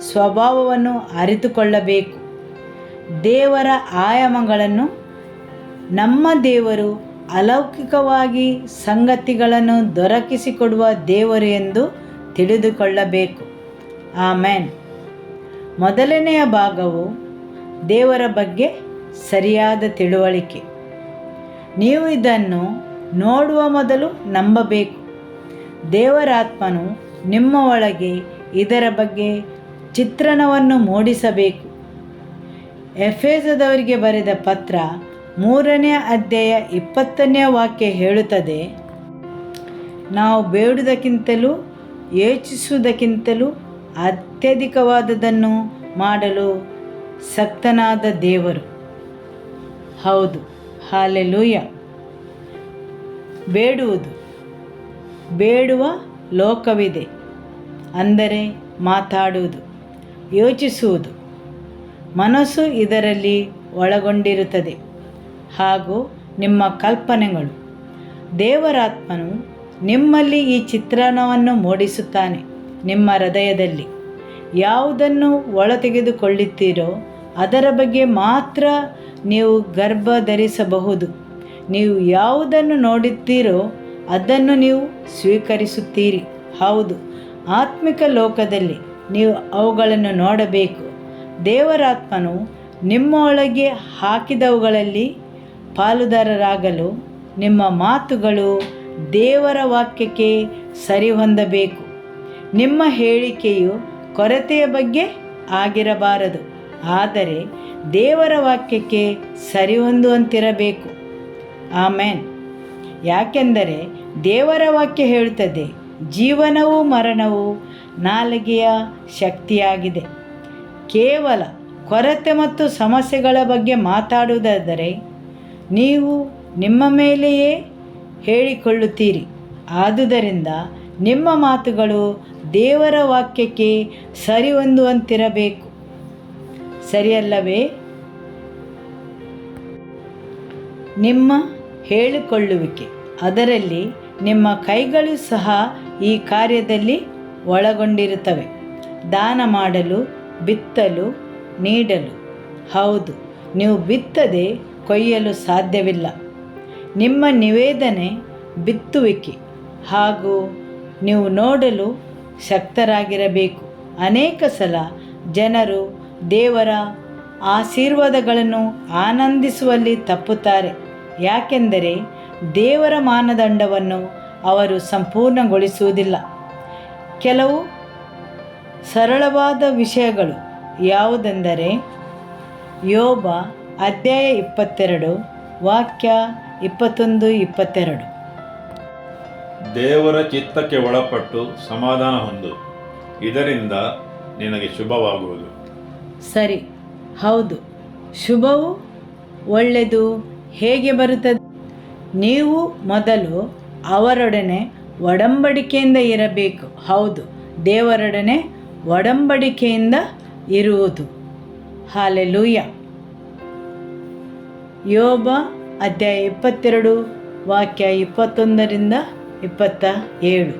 ಸ್ವಭಾವವನ್ನು ಅರಿತುಕೊಳ್ಳಬೇಕು. ದೇವರ ಆಯಾಮಗಳನ್ನು, ನಮ್ಮ ದೇವರು ಅಲೌಕಿಕವಾಗಿ ಸಂಗತಿಗಳನ್ನು ದೊರಕಿಸಿಕೊಡುವ ದೇವರು ಎಂದು ತಿಳಿದುಕೊಳ್ಳಬೇಕು. ಆಮೆನ್. ಮೊದಲನೆಯ ಭಾಗವು ದೇವರ ಬಗ್ಗೆ ಸರಿಯಾದ ತಿಳುವಳಿಕೆ. ನೀವು ಇದನ್ನು ನೋಡುವ ಮೊದಲು ನಂಬಬೇಕು. ದೇವರಾತ್ಮನು ನಿಮ್ಮ ಒಳಗೆ ಇದರ ಬಗ್ಗೆ ಚಿತ್ರಣವನ್ನು ಮೂಡಿಸಬೇಕು. ಎಫೆಸದವರಿಗೆ ಬರೆದ ಪತ್ರ 3ನೇ ಅಧ್ಯಾಯ 20ನೇ ವಾಕ್ಯ ಹೇಳುತ್ತದೆ, ನಾವು ಬೇಡುವುದಕ್ಕಿಂತಲೂ ಯೋಚಿಸುವುದಕ್ಕಿಂತಲೂ ಅತ್ಯಧಿಕವಾದದನ್ನು ಮಾಡಲು ಶಕ್ತನಾದ ದೇವರು. ಹೌದು, ಹಾಲೆಲೂಯ. ಬೇಡುವ ಲೋಕವಿದೆ, ಅಂದರೆ ಮಾತಾಡುವುದು, ಯೋಚಿಸುವುದು, ಮನಸ್ಸು ಇದರಲ್ಲಿ ಒಳಗೊಂಡಿರುತ್ತದೆ, ಹಾಗೂ ನಿಮ್ಮ ಕಲ್ಪನೆಗಳು. ದೇವರಾತ್ಮನು ನಿಮ್ಮಲ್ಲಿ ಈ ಚಿತ್ರಣವನ್ನು ಮೂಡಿಸುತ್ತಾನೆ. ನಿಮ್ಮ ಹೃದಯದಲ್ಲಿ ಯಾವುದನ್ನು ಒಳತೆಗೆದುಕೊಳ್ಳುತ್ತೀರೋ ಅದರ ಬಗ್ಗೆ ಮಾತ್ರ ನೀವು ಗರ್ಭ ಧರಿಸಬಹುದು. ನೀವು ಯಾವುದನ್ನು ನೋಡುತ್ತೀರೋ ಅದನ್ನು ನೀವು ಸ್ವೀಕರಿಸುತ್ತೀರಿ. ಹೌದು, ಆತ್ಮಿಕ ಲೋಕದಲ್ಲಿ ನೀವು ಅವುಗಳನ್ನು ನೋಡಬೇಕು. ದೇವರಾತ್ಮನು ನಿಮ್ಮ ಒಳಗೆ ಹಾಕಿದವುಗಳಲ್ಲಿ ಪಾಲುದಾರರಾಗಲು ನಿಮ್ಮ ಮಾತುಗಳು ದೇವರ ವಾಕ್ಯಕ್ಕೆ ಸರಿಹೊಂದಬೇಕು. ನಿಮ್ಮ ಹೇಳಿಕೆಯು ಕೊರತೆಯ ಬಗ್ಗೆ ಆಗಿರಬಾರದು, ಆದರೆ ದೇವರ ವಾಕ್ಯಕ್ಕೆ ಸರಿಹೊಂದುವಂತಿರಬೇಕು. ಆಮೆನ್. ಯಾಕೆಂದರೆ ದೇವರ ವಾಕ್ಯ ಹೇಳುತ್ತದೆ, ಜೀವನವೂ ಮರಣವೂ ನಾಲಿಗೆಯ ಶಕ್ತಿಯಾಗಿದೆ. ಕೇವಲ ಕೊರತೆ ಮತ್ತು ಸಮಸ್ಯೆಗಳ ಬಗ್ಗೆ ಮಾತಾಡುವುದಾದರೆ ನೀವು ನಿಮ್ಮ ಮೇಲೆಯೇ ಹೇಳಿಕೊಳ್ಳುತ್ತೀರಿ. ಆದುದರಿಂದ ನಿಮ್ಮ ಮಾತುಗಳು ದೇವರ ವಾಕ್ಯಕ್ಕೆ ಸರಿಹೊಂದುವಂತಿರಬೇಕು. ಸರಿಯಲ್ಲವೇ? ನಿಮ್ಮ ಹೇಳಿಕೊಳ್ಳುವಿಕೆ, ಅದರಲ್ಲಿ ನಿಮ್ಮ ಕೈಗಳು ಸಹ ಈ ಕಾರ್ಯದಲ್ಲಿ ಒಳಗೊಂಡಿರುತ್ತವೆ. ದಾನ ಮಾಡಲು, ಬಿತ್ತಲು, ನೀಡಲು. ಹೌದು, ನೀವು ಬಿತ್ತದೆ ಕೊಯ್ಯಲು ಸಾಧ್ಯವಿಲ್ಲ. ನಿಮ್ಮ ನಿವೇದನೆ ಬಿತ್ತುವಿಕೆ ಹಾಗೂ ನೀವು ನೋಡಲು ಶಕ್ತರಾಗಿರಬೇಕು. ಅನೇಕ ಸಲ ಜನರು ದೇವರ ಆಶೀರ್ವಾದಗಳನ್ನು ಆನಂದಿಸುವಲ್ಲಿ ತಪ್ಪುತ್ತಾರೆ. ಯಾಕೆಂದರೆ ದೇವರ ಮಾನದಂಡವನ್ನು ಅವರು ಸಂಪೂರ್ಣಗೊಳಿಸುವುದಿಲ್ಲ. ಕೆಲವು ಸರಳವಾದ ವಿಷಯಗಳು ಯಾವುದೆಂದರೆ, ಯೋಬ ಅಧ್ಯಾಯ 22 ವಾಕ್ಯ 21-22. ದೇವರ ಚಿತ್ತಕ್ಕೆ ಒಳಪಟ್ಟು ಸಮಾಧಾನ ಹೊಂದು, ಇದರಿಂದ ನಿನಗೆ ಶುಭವಾಗುವುದು. ಸರಿ, ಹೌದು. ಶುಭವು ಒಳ್ಳೆಯದು ಹೇಗೆ ಬರುತ್ತದೆ? ನೀವು ಮೊದಲು ಅವರೊಡನೆ ಒಡಂಬಡಿಕೆಯಿಂದ ಇರಬೇಕು. ಹೌದು, ದೇವರೊಡನೆ ಒಡಂಬಡಿಕೆಯಿಂದ ಇರುವುದು. ಹಾಲೆಲೂಯ. ಯೋಬ ಅಧ್ಯಾಯ 22 ವಾಕ್ಯ 21-27.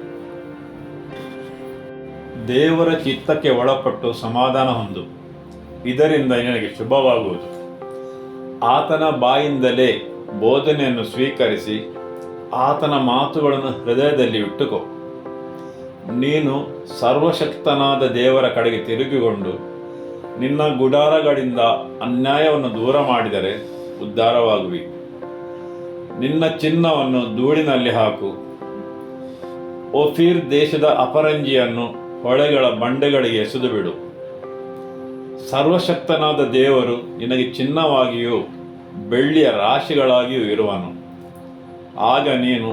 ದೇವರ ಚಿತ್ತಕ್ಕೆ ಒಳಪಟ್ಟು ಸಮಾಧಾನ ಹೊಂದು, ಇದರಿಂದ ನಿನಗೆ ಶುಭವಾಗುವುದು. ಆತನ ಬಾಯಿಂದಲೇ ಬೋಧನೆಯನ್ನು ಸ್ವೀಕರಿಸಿ ಆತನ ಮಾತುಗಳನ್ನು ಹೃದಯದಲ್ಲಿ ಇಟ್ಟುಕೋ. ನೀನು ಸರ್ವಶಕ್ತನಾದ ದೇವರ ಕಡೆಗೆ ತಿರುಗಿಕೊಂಡು ನಿನ್ನ ಗುಡಾರಗಳಿಂದ ಅನ್ಯಾಯವನ್ನು ದೂರ ಮಾಡಿದರೆ ಉದ್ಧಾರವಾಗುವಿ. ನಿನ್ನ ಚಿನ್ನವನ್ನು ಧೂಳಿನಲ್ಲಿ ಹಾಕು. ಓಫೀರ್ ದೇಶದ ಅಪರಂಜಿಯನ್ನು ಹೊಳೆಗಳ ಬಂಡೆಗಳಿಗೆ ಎಸೆದು ಬಿಡು. ಸರ್ವಶಕ್ತನಾದ ದೇವರು ನಿನಗೆ ಚಿನ್ನವಾಗಿಯೂ ಬೆಳ್ಳಿಯ ರಾಶಿಗಳಾಗಿಯೂ ಇರುವನು. ಆಗ ನೀನು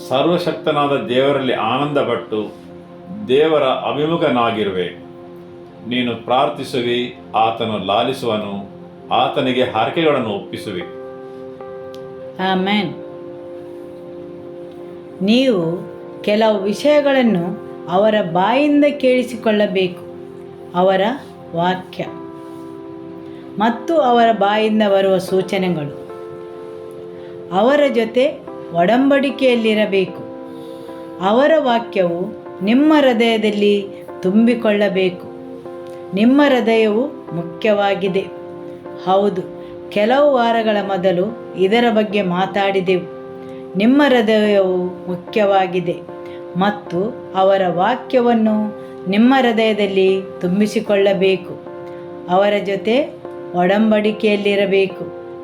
ಸರ್ವಶಕ್ತನಾದ ದೇವರಲ್ಲಿ ಆನಂದಪಟ್ಟು ದೇವರ ಅಭಿಮುಖನಾಗಿರುವೆ. ನೀನು ಪ್ರಾರ್ಥಿಸುವಿ, ಆತನು ಲಾಲಿಸುವನು, ಆತನಿಗೆ ಹರಕೆಗಳನ್ನು ಒಪ್ಪಿಸುವಿ. ಆಮೆನ್. ನೀವು ಕೆಲವು ವಿಷಯಗಳನ್ನು ಅವರ ಬಾಯಿಂದ ಕೇಳಿಸಿಕೊಳ್ಳಬೇಕು. ಅವರ ವಾಕ್ಯ ಮತ್ತು ಅವರ ಬಾಯಿಂದ ಬರುವ ಸೂಚನೆಗಳು. ಅವರ ಜೊತೆ ಒಡಂಬಡಿಕೆಯಲ್ಲಿರಬೇಕು. ಅವರ ವಾಕ್ಯವು ನಿಮ್ಮ ಹೃದಯದಲ್ಲಿ ತುಂಬಿಕೊಳ್ಳಬೇಕು. ನಿಮ್ಮ ಹೃದಯವು ಮುಖ್ಯವಾಗಿದೆ. ಹೌದು, ಕೆಲವು ವಾರಗಳ ಮೊದಲು ಇದರ ಬಗ್ಗೆ ಮಾತಾಡಿದೆವು. ನಿಮ್ಮ ಹೃದಯವು ಮುಖ್ಯವಾಗಿದೆ ಮತ್ತು ಅವರ ವಾಕ್ಯವನ್ನು ನಿಮ್ಮ ಹೃದಯದಲ್ಲಿ ತುಂಬಿಸಿಕೊಳ್ಳಬೇಕು. ಅವರ ಜೊತೆ ಒಡಂಬಡಿಕೆಯಲ್ಲಿರಬೇಕು.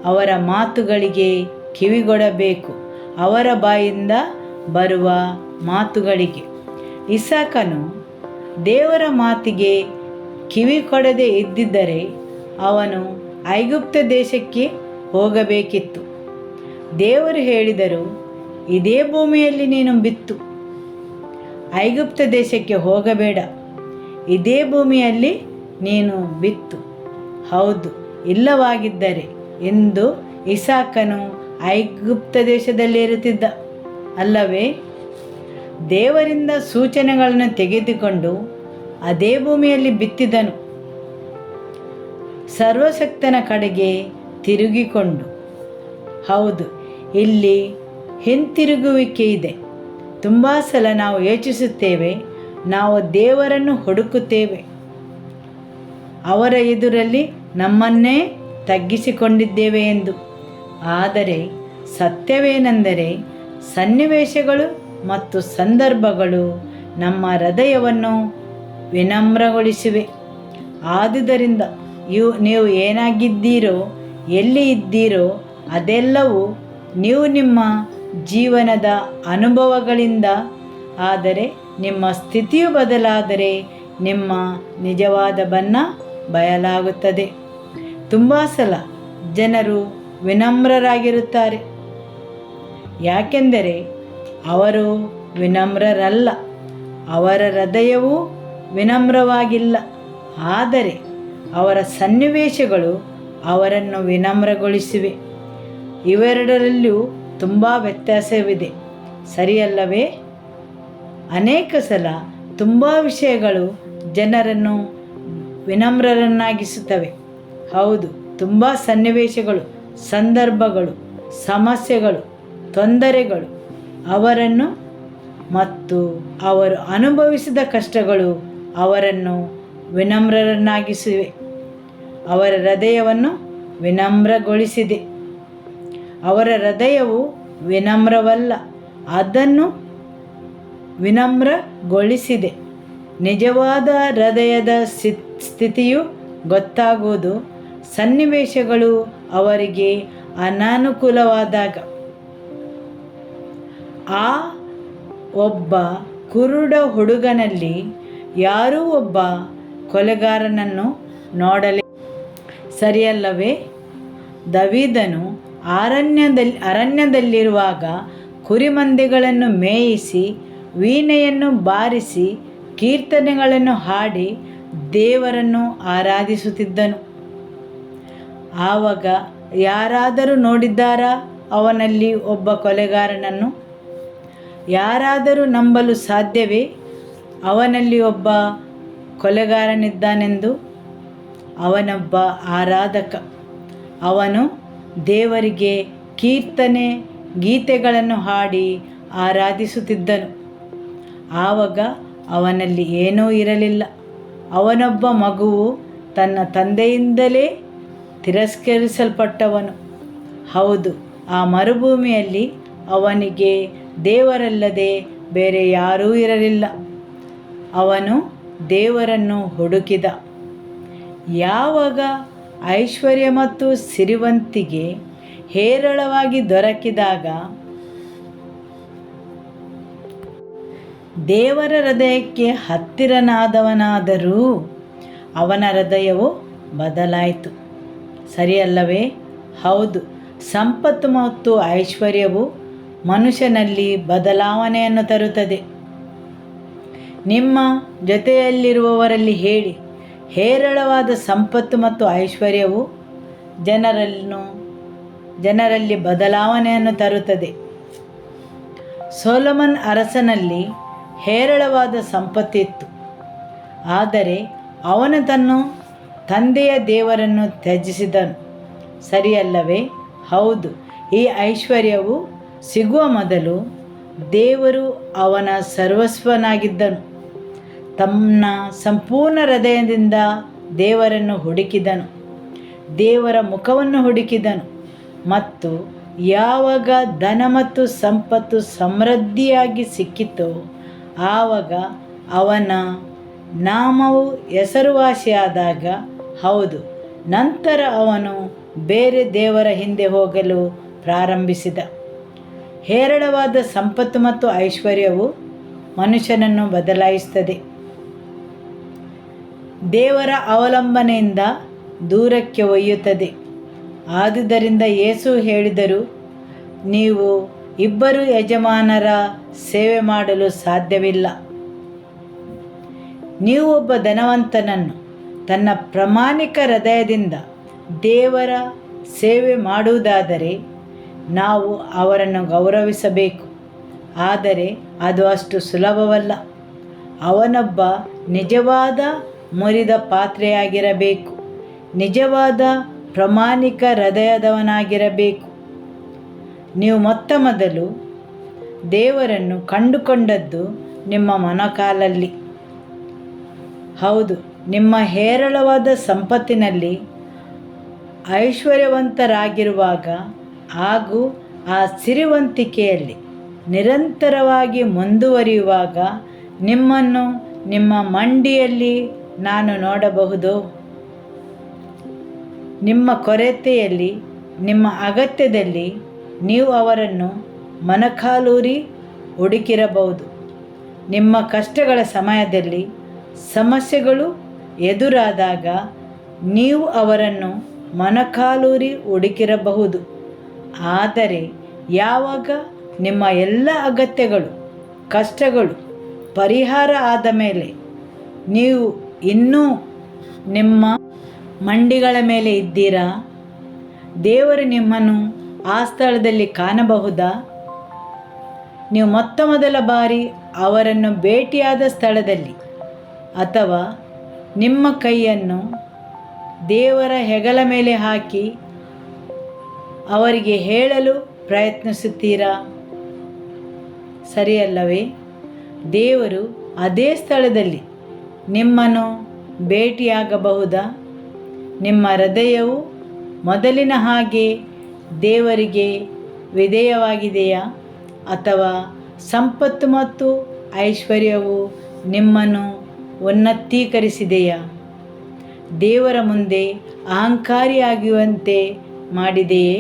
ಅವರ ಮಾತುಗಳಿಗೆ ಕಿವಿಗೊಡಬೇಕು. ಅವರ ಬಾಯಿಂದ ಬರುವ ಮಾತುಗಳಿಗೆ. ಇಸಾಕನು ದೇವರ ಮಾತಿಗೆ ಕಿವಿ ಕೊಡದೆ ಇದ್ದಿದ್ದರೆ ಅವನು ಐಗುಪ್ತ ದೇಶಕ್ಕೆ ಹೋಗಬೇಕಿತ್ತು. ದೇವರು ಹೇಳಿದರು, ಇದೇ ಭೂಮಿಯಲ್ಲಿ ನೀನು ಬಿತ್ತು, ಐಗುಪ್ತ ದೇಶಕ್ಕೆ ಹೋಗಬೇಡ, ಇದೇ ಭೂಮಿಯಲ್ಲಿ ನೀನು ಬಿತ್ತು. ಹೌದು, ಇಲ್ಲವಾಗಿದ್ದರೆ ಎಂದು ಇಸಾಕನು ಐಗುಪ್ತ ದೇಶದಲ್ಲಿ ಇರುತ್ತಿದ್ದ ಅಲ್ಲವೇ? ದೇವರಿಂದ ಸೂಚನೆಗಳನ್ನು ತೆಗೆದುಕೊಂಡು ಅದೇ ಭೂಮಿಯಲ್ಲಿ ಬಿತ್ತಿದನು. ಸರ್ವಶಕ್ತನ ಕಡೆಗೆ ತಿರುಗಿಕೊಂಡು. ಹೌದು, ಇಲ್ಲಿ ಹಿಂತಿರುಗುವಿಕೆ ಇದೆ. ತುಂಬ ಸಲ ನಾವು ಯೋಚಿಸುತ್ತೇವೆ, ನಾವು ದೇವರನ್ನು ಹುಡುಕುತ್ತೇವೆ, ಅವರ ಎದುರಲ್ಲಿ ನಮ್ಮನ್ನೇ ತಗ್ಗಿಸಿಕೊಂಡಿದ್ದೇವೆ ಎಂದು. ಆದರೆ ಸತ್ಯವೇನೆಂದರೆ, ಸನ್ನಿವೇಶಗಳು ಮತ್ತು ಸಂದರ್ಭಗಳು ನಮ್ಮ ಹೃದಯವನ್ನು ವಿನಮ್ರಗೊಳಿಸಿವೆ. ಆದುದರಿಂದ ನೀವು ಏನಾಗಿದ್ದೀರೋ, ಎಲ್ಲಿ ಇದ್ದೀರೋ ಅದೆಲ್ಲವೂ ನೀವು ನಿಮ್ಮ ಜೀವನದ ಅನುಭವಗಳಿಂದ. ಆದರೆ ನಿಮ್ಮ ಸ್ಥಿತಿಯು ಬದಲಾದರೆ ನಿಮ್ಮ ನಿಜವಾದ ಬಣ್ಣ ಬಯಲಾಗುತ್ತದೆ. ತುಂಬ ಸಲ ಜನರು ವಿನಮ್ರರಾಗಿರುತ್ತಾರೆ, ಯಾಕೆಂದರೆ ಅವರು ವಿನಮ್ರರಲ್ಲ, ಅವರ ಹೃದಯವೂ ವಿನಮ್ರವಾಗಿಲ್ಲ. ಆದರೆ ಅವರ ಸನ್ನಿವೇಶಗಳು ಅವರನ್ನು ವಿನಮ್ರಗೊಳಿಸಿವೆ. ಇವೆರಡರಲ್ಲಿಯೂ ತುಂಬ ವ್ಯತ್ಯಾಸವಿದೆ, ಸರಿಯಲ್ಲವೇ? ಅನೇಕ ಸಲ ತುಂಬ ವಿಷಯಗಳು ಜನರನ್ನು ವಿನಮ್ರರನ್ನಾಗಿಸುತ್ತವೆ, ಹೌದು, ತುಂಬ ಸನ್ನಿವೇಶಗಳು, ಸಂದರ್ಭಗಳು, ಸಮಸ್ಯೆಗಳು, ತೊಂದರೆಗಳು ಅವರನ್ನು ಮತ್ತು ಅವರು ಅನುಭವಿಸಿದ ಕಷ್ಟಗಳು ಅವರನ್ನು ವಿನಮ್ರರನ್ನಾಗಿಸಿವೆ. ಅವರ ಹೃದಯವನ್ನು ವಿನಮ್ರಗೊಳಿಸಿದೆ. ಅವರ ಹೃದಯವು ವಿನಮ್ರವಲ್ಲ, ಅದನ್ನು ವಿನಮ್ರಗೊಳಿಸಿದೆ. ನಿಜವಾದ ಹೃದಯದ ಸ್ಥಿತಿಯು ಗೊತ್ತಾಗುವುದು ಸನ್ನಿವೇಶಗಳು ಅವರಿಗೆ ಅನಾನುಕೂಲವಾದಾಗ. ಆ ಒಬ್ಬ ಕುರುಡ ಹುಡುಗನಲ್ಲಿ ಯಾರೂ ಒಬ್ಬ ಕೊಲೆಗಾರನನ್ನು ನೋಡಲೇ ಸರಿಯಲ್ಲವೇ? ದಾವೀದನು ಅರಣ್ಯದಲ್ಲಿರುವಾಗ ಕುರಿಮಂದೆಗಳನ್ನು ಮೇಯಿಸಿ, ವೀಣೆಯನ್ನು ಬಾರಿಸಿ, ಕೀರ್ತನೆಗಳನ್ನು ಹಾಡಿ ದೇವರನ್ನು ಆರಾಧಿಸುತ್ತಿದ್ದನು. ಆವಾಗ ಯಾರಾದರೂ ನೋಡಿದ್ದಾರಾ ಅವನಲ್ಲಿ ಒಬ್ಬ ಕೊಲೆಗಾರನನ್ನು? ಯಾರಾದರೂ ನಂಬಲು ಸಾಧ್ಯವೇ ಅವನಲ್ಲಿ ಒಬ್ಬ ಕೊಲೆಗಾರನಿದ್ದಾನೆಂದು? ಅವನೊಬ್ಬ ಆರಾಧಕ. ಅವನು ದೇವರಿಗೆ ಗೀತೆಗಳನ್ನು ಹಾಡಿ ಆರಾಧಿಸುತ್ತಿದ್ದನು. ಆವಾಗ ಅವನಲ್ಲಿ ಏನೂ ಇರಲಿಲ್ಲ. ಅವನೊಬ್ಬ ಮಗುವು ತನ್ನ ತಂದೆಯಿಂದಲೇ ತಿರಸ್ಕರಿಸಲ್ಪಟ್ಟವನು. ಹೌದು, ಆ ಮರುಭೂಮಿಯಲ್ಲಿ ಅವನಿಗೆ ದೇವರಲ್ಲದೆ ಬೇರೆ ಯಾರೂ ಇರಲಿಲ್ಲ. ಅವನು ದೇವರನ್ನು ಹುಡುಕಿದ. ಯಾವಾಗ ಐಶ್ವರ್ಯ ಮತ್ತು ಸಿರಿವಂತಿಗೆ ಹೇರಳವಾಗಿ ದೊರಕಿದಾಗ ದೇವರ ಹೃದಯಕ್ಕೆ ಹತ್ತಿರನಾದವನಾದರೂ ಅವನ ಹೃದಯವು ಬದಲಾಯಿತು. ಸರಿಯಲ್ಲವೇ? ಹೌದು, ಸಂಪತ್ತು ಮತ್ತು ಐಶ್ವರ್ಯವು ಮನುಷ್ಯನಲ್ಲಿ ಬದಲಾವಣೆಯನ್ನು ತರುತ್ತದೆ. ನಿಮ್ಮ ಜೊತೆಯಲ್ಲಿರುವವರಲ್ಲಿ ಹೇಳಿ, ಹೇರಳವಾದ ಸಂಪತ್ತು ಮತ್ತು ಐಶ್ವರ್ಯವು ಜನರಲ್ಲಿ ಬದಲಾವಣೆಯನ್ನು ತರುತ್ತದೆ. ಸೊಲೊಮನ್ ಅರಸನಲ್ಲಿ ಹೇರಳವಾದ ಸಂಪತ್ತಿತ್ತು, ಆದರೆ ಅವನು ತನ್ನ ತಂದೆಯ ದೇವರನ್ನು ತ್ಯಜಿಸಿದನು. ಸರಿಯಲ್ಲವೇ? ಹೌದು, ಈ ಐಶ್ವರ್ಯವು ಸಿಗುವ ಮೊದಲು ದೇವರು ಅವನ ಸರ್ವಸ್ವನಾಗಿದ್ದನು. ತನ್ನ ಸಂಪೂರ್ಣ ಹೃದಯದಿಂದ ದೇವರನ್ನು ಹುಡುಕಿದನು, ದೇವರ ಮುಖವನ್ನು ಹುಡುಕಿದನು. ಮತ್ತು ಯಾವಾಗ ಧನ ಮತ್ತು ಸಂಪತ್ತು ಸಮೃದ್ಧಿಯಾಗಿ ಸಿಕ್ಕಿತೋ ಆವಾಗ ಅವನ ನಾಮವು ಹೆಸರುವಾಸಿಯಾದಾಗ, ಹೌದು, ನಂತರ ಅವನು ಬೇರೆ ದೇವರ ಹಿಂದೆ ಹೋಗಲು ಪ್ರಾರಂಭಿಸಿದ. ಹೇರಳವಾದ ಸಂಪತ್ತು ಮತ್ತು ಐಶ್ವರ್ಯವು ಮನುಷ್ಯನನ್ನು ಬದಲಾಯಿಸುತ್ತದೆ. ದೇವರ ಅವಲಂಬನೆಯಿಂದ ದೂರಕ್ಕೆ ಒಯ್ಯುತ್ತದೆ. ಆದುದರಿಂದ ಯೇಸು ಹೇಳಿದರು, ನೀವು ಇಬ್ಬರು ಯಜಮಾನರ ಸೇವೆ ಮಾಡಲು ಸಾಧ್ಯವಿಲ್ಲ. ನೀವು ಒಬ್ಬ ಧನವಂತನನ್ನು ತನ್ನ ಪ್ರಾಮಾಣಿಕ ಹೃದಯದಿಂದ ದೇವರ ಸೇವೆ ಮಾಡುವುದಾದರೆ ನಾವು ಅವರನ್ನು ಗೌರವಿಸಬೇಕು. ಆದರೆ ಅದು ಅಷ್ಟು ಸುಲಭವಲ್ಲ. ಅವನೊಬ್ಬ ನಿಜವಾದ ಮುರಿದ ಪಾತ್ರೆಯಾಗಿರಬೇಕು, ನಿಜವಾದ ಪ್ರಾಮಾಣಿಕ ಹೃದಯದವನಾಗಿರಬೇಕು. ನೀವು ಮೊತ್ತ ಮೊದಲು ದೇವರನ್ನು ಕಂಡುಕೊಂಡದ್ದು ನಿಮ್ಮ ಮೊಣಕಾಲಲ್ಲಿ. ಹೌದು, ನಿಮ್ಮ ಹೇರಳವಾದ ಸಂಪತ್ತಿನಲ್ಲಿ ಐಶ್ವರ್ಯವಂತರಾಗಿರುವಾಗ ಹಾಗೂ ಆ ಸಿರಿವಂತಿಕೆಯಲ್ಲಿ ನಿರಂತರವಾಗಿ ಮುಂದುವರಿಯುವಾಗ ನಿಮ್ಮನ್ನು ನಿಮ್ಮ ಮಂಡಿಯಲ್ಲಿ ನಾನು ನೋಡಬಹುದು. ನಿಮ್ಮ ಕೊರತೆಯಲ್ಲಿ, ನಿಮ್ಮ ಅಗತ್ಯದಲ್ಲಿ ನೀವು ಅವರನ್ನು ಮೊಣಕಾಲೂರಿ ಹುಡುಕಿರಬಹುದು. ನಿಮ್ಮ ಕಷ್ಟಗಳ ಸಮಯದಲ್ಲಿ, ಸಮಸ್ಯೆಗಳು ಎದುರಾದಾಗ ನೀವು ಅವರನ್ನು ಮೊಣಕಾಲೂರಿ ಹುಡುಕಿರಬಹುದು. ಆದರೆ ಯಾವಾಗ ನಿಮ್ಮ ಎಲ್ಲ ಅಗತ್ಯಗಳು, ಕಷ್ಟಗಳು ಪರಿಹಾರ ಆದ ಮೇಲೆ ನೀವು ಇನ್ನೂ ನಿಮ್ಮ ಮಂಡಿಗಳ ಮೇಲೆ ಇದ್ದೀರಾ? ದೇವರು ನಿಮ್ಮನ್ನು ಆ ಸ್ಥಳದಲ್ಲಿ ಕಾಣಬಹುದಾ? ನೀವು ಮೊತ್ತ ಮೊದಲ ಬಾರಿ ಅವರನ್ನು ಭೇಟಿಯಾದ ಸ್ಥಳದಲ್ಲಿ, ಅಥವಾ ನಿಮ್ಮ ಕೈಯನ್ನು ದೇವರ ಹೆಗಲ ಮೇಲೆ ಹಾಕಿ ಅವರಿಗೆ ಹೇಳಲು ಪ್ರಯತ್ನಿಸುತ್ತೀರಾ? ಸರಿಯಲ್ಲವೇ? ದೇವರು ಅದೇ ಸ್ಥಳದಲ್ಲಿ ನಿಮ್ಮನ್ನು ಭೇಟಿಯಾಗಬಹುದಾ? ನಿಮ್ಮ ಹೃದಯವು ಮೊದಲಿನ ಹಾಗೆ ದೇವರಿಗೆ ವಿಧೇಯವಾಗಿದೆಯಾ? ಅಥವಾ ಸಂಪತ್ತು ಮತ್ತು ಐಶ್ವರ್ಯವು ನಿಮ್ಮನ್ನು ಉನ್ನತೀಕರಿಸಿದೆಯಾ? ದೇವರ ಮುಂದೆ ಅಹಂಕಾರಿಯಾಗುವಂತೆ ಮಾಡಿದೆಯೇ?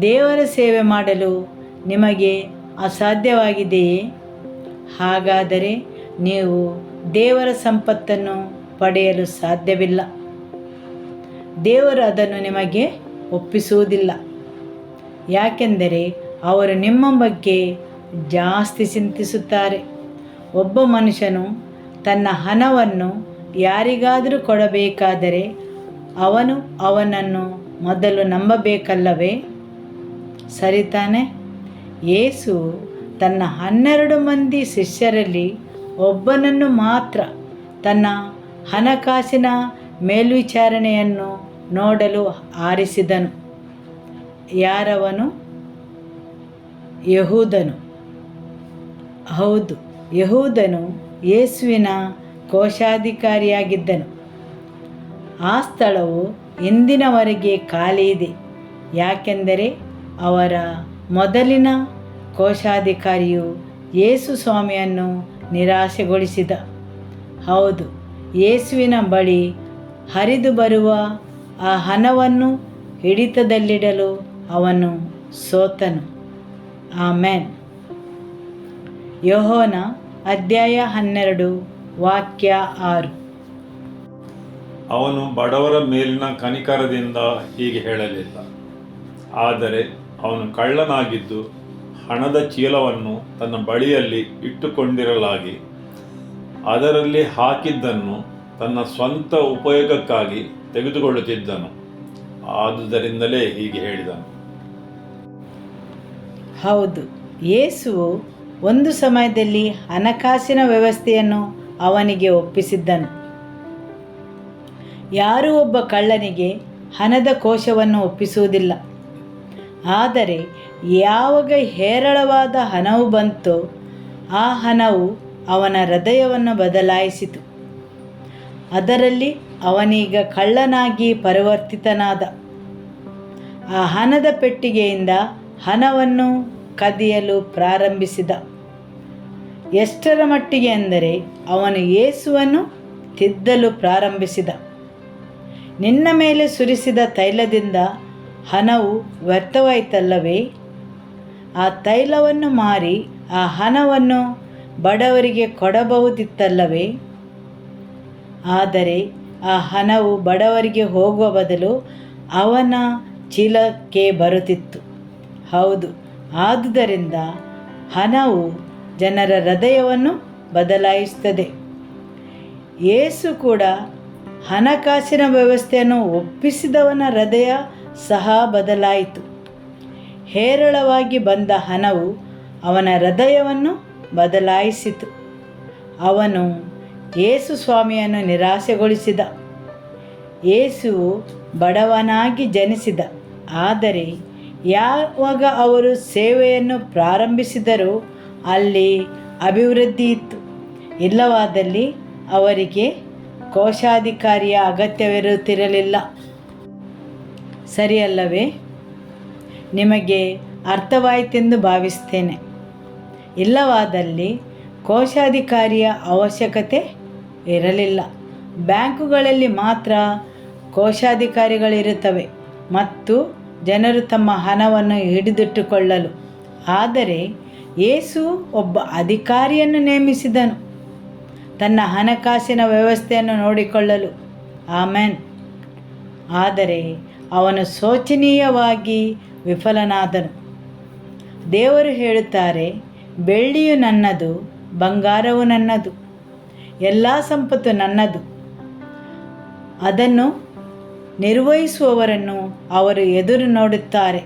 ದೇವರ ಸೇವೆ ಮಾಡಲು ನಿಮಗೆ ಅಸಾಧ್ಯವಾಗಿದೆಯೇ? ಹಾಗಾದರೆ ನೀವು ದೇವರ ಸಂಪತ್ತನ್ನು ಪಡೆಯಲು ಸಾಧ್ಯವಿಲ್ಲ. ದೇವರು ಅದನ್ನು ನಿಮಗೆ ಒಪ್ಪಿಸುವುದಿಲ್ಲ. ಯಾಕೆಂದರೆ ಅವರು ನಿಮ್ಮ ಬಗ್ಗೆ ಜಾಸ್ತಿ ಚಿಂತಿಸುತ್ತಾರೆ. ಒಬ್ಬ ಮನುಷ್ಯನು ತನ್ನ ಹಣವನ್ನು ಯಾರಿಗಾದರೂ ಕೊಡಬೇಕಾದರೆ ಅವನು ಅವನನ್ನು ಮೊದಲು ನಂಬಬೇಕಲ್ಲವೇ? ಸರಿ ತಾನೆ? ಯೇಸು ತನ್ನ 12 ಮಂದಿ ಶಿಷ್ಯರಲ್ಲಿ ಒಬ್ಬನನ್ನು ಮಾತ್ರ ತನ್ನ ಹಣಕಾಸಿನ ಮೇಲ್ವಿಚಾರಣೆಯನ್ನು ನೋಡಲು ಆರಿಸಿದನು. ಯಾರವನು? ಯಹೂದನು. ಹೌದು, ಯಹೂದನು ಯೇಸುವಿನ ಕೋಶಾಧಿಕಾರಿಯಾಗಿದ್ದನು. ಆ ಸ್ಥಳವು ಇಂದಿನವರೆಗೆ ಖಾಲಿ ಇದೆ. ಯಾಕೆಂದರೆ ಅವರ ಮೊದಲಿನ ಕೋಶಾಧಿಕಾರಿಯು ಯೇಸು ಸ್ವಾಮಿಯನ್ನು ನಿರಾಶೆಗೊಳಿಸಿದ. ಹೌದು, ಯೇಸುವಿನ ಬಳಿ ಹರಿದು ಬರುವ ಆ ಹಣವನ್ನು ಹಿಡಿತದಲ್ಲಿಡಲು ಅವನು ಸೋತನು. ಆಮೆನ್. ಯೋಹಾನ ಅಧ್ಯಾಯ 12 ವಾಕ್ಯ 6. ಅವನು ಬಡವರ ಮೇಲಿನ ಕನಿಕರದಿಂದ ಹೀಗೆ ಹೇಳಲಿಲ್ಲ, ಆದರೆ ಅವನು ಕಳ್ಳನಾಗಿದ್ದು ಹಣದ ಚೀಲವನ್ನು ತನ್ನ ಬಳಿಯಲ್ಲಿ ಇಟ್ಟುಕೊಂಡಿರಲಾಗಿ ಅದರಲ್ಲಿ ಹಾಕಿದ್ದನ್ನು ತನ್ನ ಸ್ವಂತ ಉಪಯೋಗಕ್ಕಾಗಿ ತೆಗೆದುಕೊಳ್ಳುತ್ತಿದ್ದನು. ಆದುದರಿಂದಲೇ ಹೀಗೆ ಹೇಳಿದನು. ಹೌದು, ಯೇಸುವು ಒಂದು ಸಮಯದಲ್ಲಿ ಹಣಕಾಸಿನ ವ್ಯವಸ್ಥೆಯನ್ನು ಅವನಿಗೆ ಒಪ್ಪಿಸಿದ್ದನು. ಯಾರೂ ಒಬ್ಬ ಕಳ್ಳನಿಗೆ ಹಣದ ಕೋಶವನ್ನು ಒಪ್ಪಿಸುವುದಿಲ್ಲ. ಆದರೆ ಯಾವಾಗ ಹೇರಳವಾದ ಹಣವು ಬಂತೋ ಆ ಹಣವು ಅವನ ಹೃದಯವನ್ನು ಬದಲಾಯಿಸಿತು. ಅದರಲ್ಲಿ ಅವನೀಗ ಕಳ್ಳನಾಗಿ ಪರಿವರ್ತಿತನಾದ. ಆ ಹಣದ ಪೆಟ್ಟಿಗೆಯಿಂದ ಹಣವನ್ನು ಕದಿಯಲು ಪ್ರಾರಂಭಿಸಿದ. ಎಷ್ಟರ ಮಟ್ಟಿಗೆ ಎಂದರೆ ಅವನು ಯೇಸುವನ್ನು ತಿದ್ದಲು ಪ್ರಾರಂಭಿಸಿದ. ನಿನ್ನ ಮೇಲೆ ಸುರಿಸಿದ ತೈಲದಿಂದ ಹಣವು ವ್ಯರ್ಥವಾಯಿತಲ್ಲವೇ? ಆ ತೈಲವನ್ನು ಮಾರಿ ಆ ಹಣವನ್ನು ಬಡವರಿಗೆ ಕೊಡಬಹುದಿತ್ತಲ್ಲವೇ? ಆದರೆ ಆ ಹಣವು ಬಡವರಿಗೆ ಹೋಗುವ ಬದಲು ಅವನ ಚೀಲಕ್ಕೆ ಬರುತ್ತಿತ್ತು. ಹೌದು, ಆದುದರಿಂದ ಹಣವು ಜನರ ಹೃದಯವನ್ನು ಬದಲಾಯಿಸುತ್ತದೆ. ಯೇಸು ಕೂಡ ಹಣಕಾಸಿನ ವ್ಯವಸ್ಥೆಯನ್ನು ಒಪ್ಪಿಸಿದವನ ಹೃದಯ ಸಹ ಬದಲಾಯಿತು. ಹೇರಳವಾಗಿ ಬಂದ ಹಣವು ಅವನ ಹೃದಯವನ್ನು ಬದಲಾಯಿಸಿತು. ಅವನು ಯೇಸು ಸ್ವಾಮಿಯನ್ನು ನಿರಾಶೆಗೊಳಿಸಿದ. ಯೇಸುವು ಬಡವನಾಗಿ ಜನಿಸಿದ. ಆದರೆ ಯಾವಾಗ ಅವರು ಸೇವೆಯನ್ನು ಪ್ರಾರಂಭಿಸಿದರೋ ಅಲ್ಲಿ ಅಭಿವೃದ್ಧಿ ಇತ್ತು. ಇಲ್ಲವಾದಲ್ಲಿ ಅವರಿಗೆ ಕೋಶಾಧಿಕಾರಿಯ ಅಗತ್ಯವಿರುತ್ತಿರಲಿಲ್ಲ. ಸರಿಯಲ್ಲವೇ? ನಿಮಗೆ ಅರ್ಥವಾಯಿತೆಂದು ಭಾವಿಸ್ತೇನೆ. ಇಲ್ಲವಾದಲ್ಲಿ ಕೋಶಾಧಿಕಾರಿಯ ಅವಶ್ಯಕತೆ ಇರಲಿಲ್ಲ. ಬ್ಯಾಂಕುಗಳಲ್ಲಿ ಮಾತ್ರ ಕೋಶಾಧಿಕಾರಿಗಳಿರುತ್ತವೆ ಮತ್ತು ಜನರು ತಮ್ಮ ಹಣವನ್ನು ಹಿಡಿದಿಟ್ಟುಕೊಳ್ಳಲು. ಆದರೆ ಯೇಸು ಒಬ್ಬ ಅಧಿಕಾರಿಯನ್ನು ನೇಮಿಸಿದನು ತನ್ನ ಹಣಕಾಸಿನ ವ್ಯವಸ್ಥೆಯನ್ನು ನೋಡಿಕೊಳ್ಳಲು. ಆಮೆನ್. ಆದರೆ ಅವನು ಶೋಚನೀಯವಾಗಿ ವಿಫಲನಾದನು. ದೇವರು ಹೇಳುತ್ತಾರೆ, ಬೆಳ್ಳಿಯು ನನ್ನದು, ಬಂಗಾರವು ನನ್ನದು, ಎಲ್ಲ ಸಂಪತ್ತು ನನ್ನದು. ಅದನ್ನು ನಿರ್ವಹಿಸುವವರನ್ನು ಅವರು ಎದುರು ನೋಡುತ್ತಾರೆ.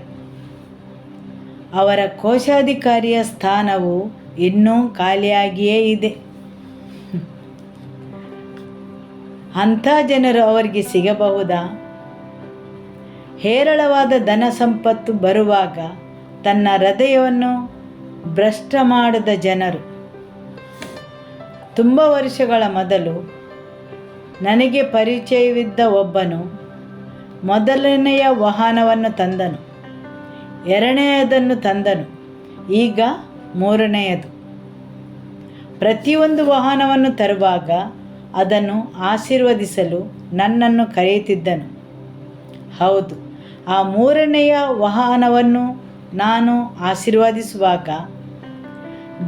ಅವರ ಕೋಶಾಧಿಕಾರಿಯ ಸ್ಥಾನವು ಇನ್ನೂ ಖಾಲಿಯಾಗಿಯೇ ಇದೆ. ಅಂಥ ಜನರು ಅವರಿಗೆ ಸಿಗಬಹುದಾ? ಹೇರಳವಾದ ಧನ ಸಂಪತ್ತು ಬರುವಾಗ ತನ್ನ ಹೃದಯವನ್ನು ಭ್ರಷ್ಟ ಮಾಡದ ಜನರು. ತುಂಬ ವರ್ಷಗಳ ಮೊದಲು ನನಗೆ ಪರಿಚಯವಿದ್ದ ಒಬ್ಬನು ಮೊದಲನೆಯ ವಾಹನವನ್ನು ತಂದನು, ಎರಡನೆಯದನ್ನು ತಂದನು, ಈಗ ಮೂರನೆಯದು. ಪ್ರತಿಯೊಂದು ವಾಹನವನ್ನು ತರುವಾಗ ಅದನ್ನು ಆಶೀರ್ವದಿಸಲು ನನ್ನನ್ನು ಕರೆಯುತ್ತಿದ್ದನು. ಹೌದು, ಆ ಮೂರನೆಯ ವಾಹನವನ್ನು ನಾನು ಆಶೀರ್ವದಿಸುವಾಗ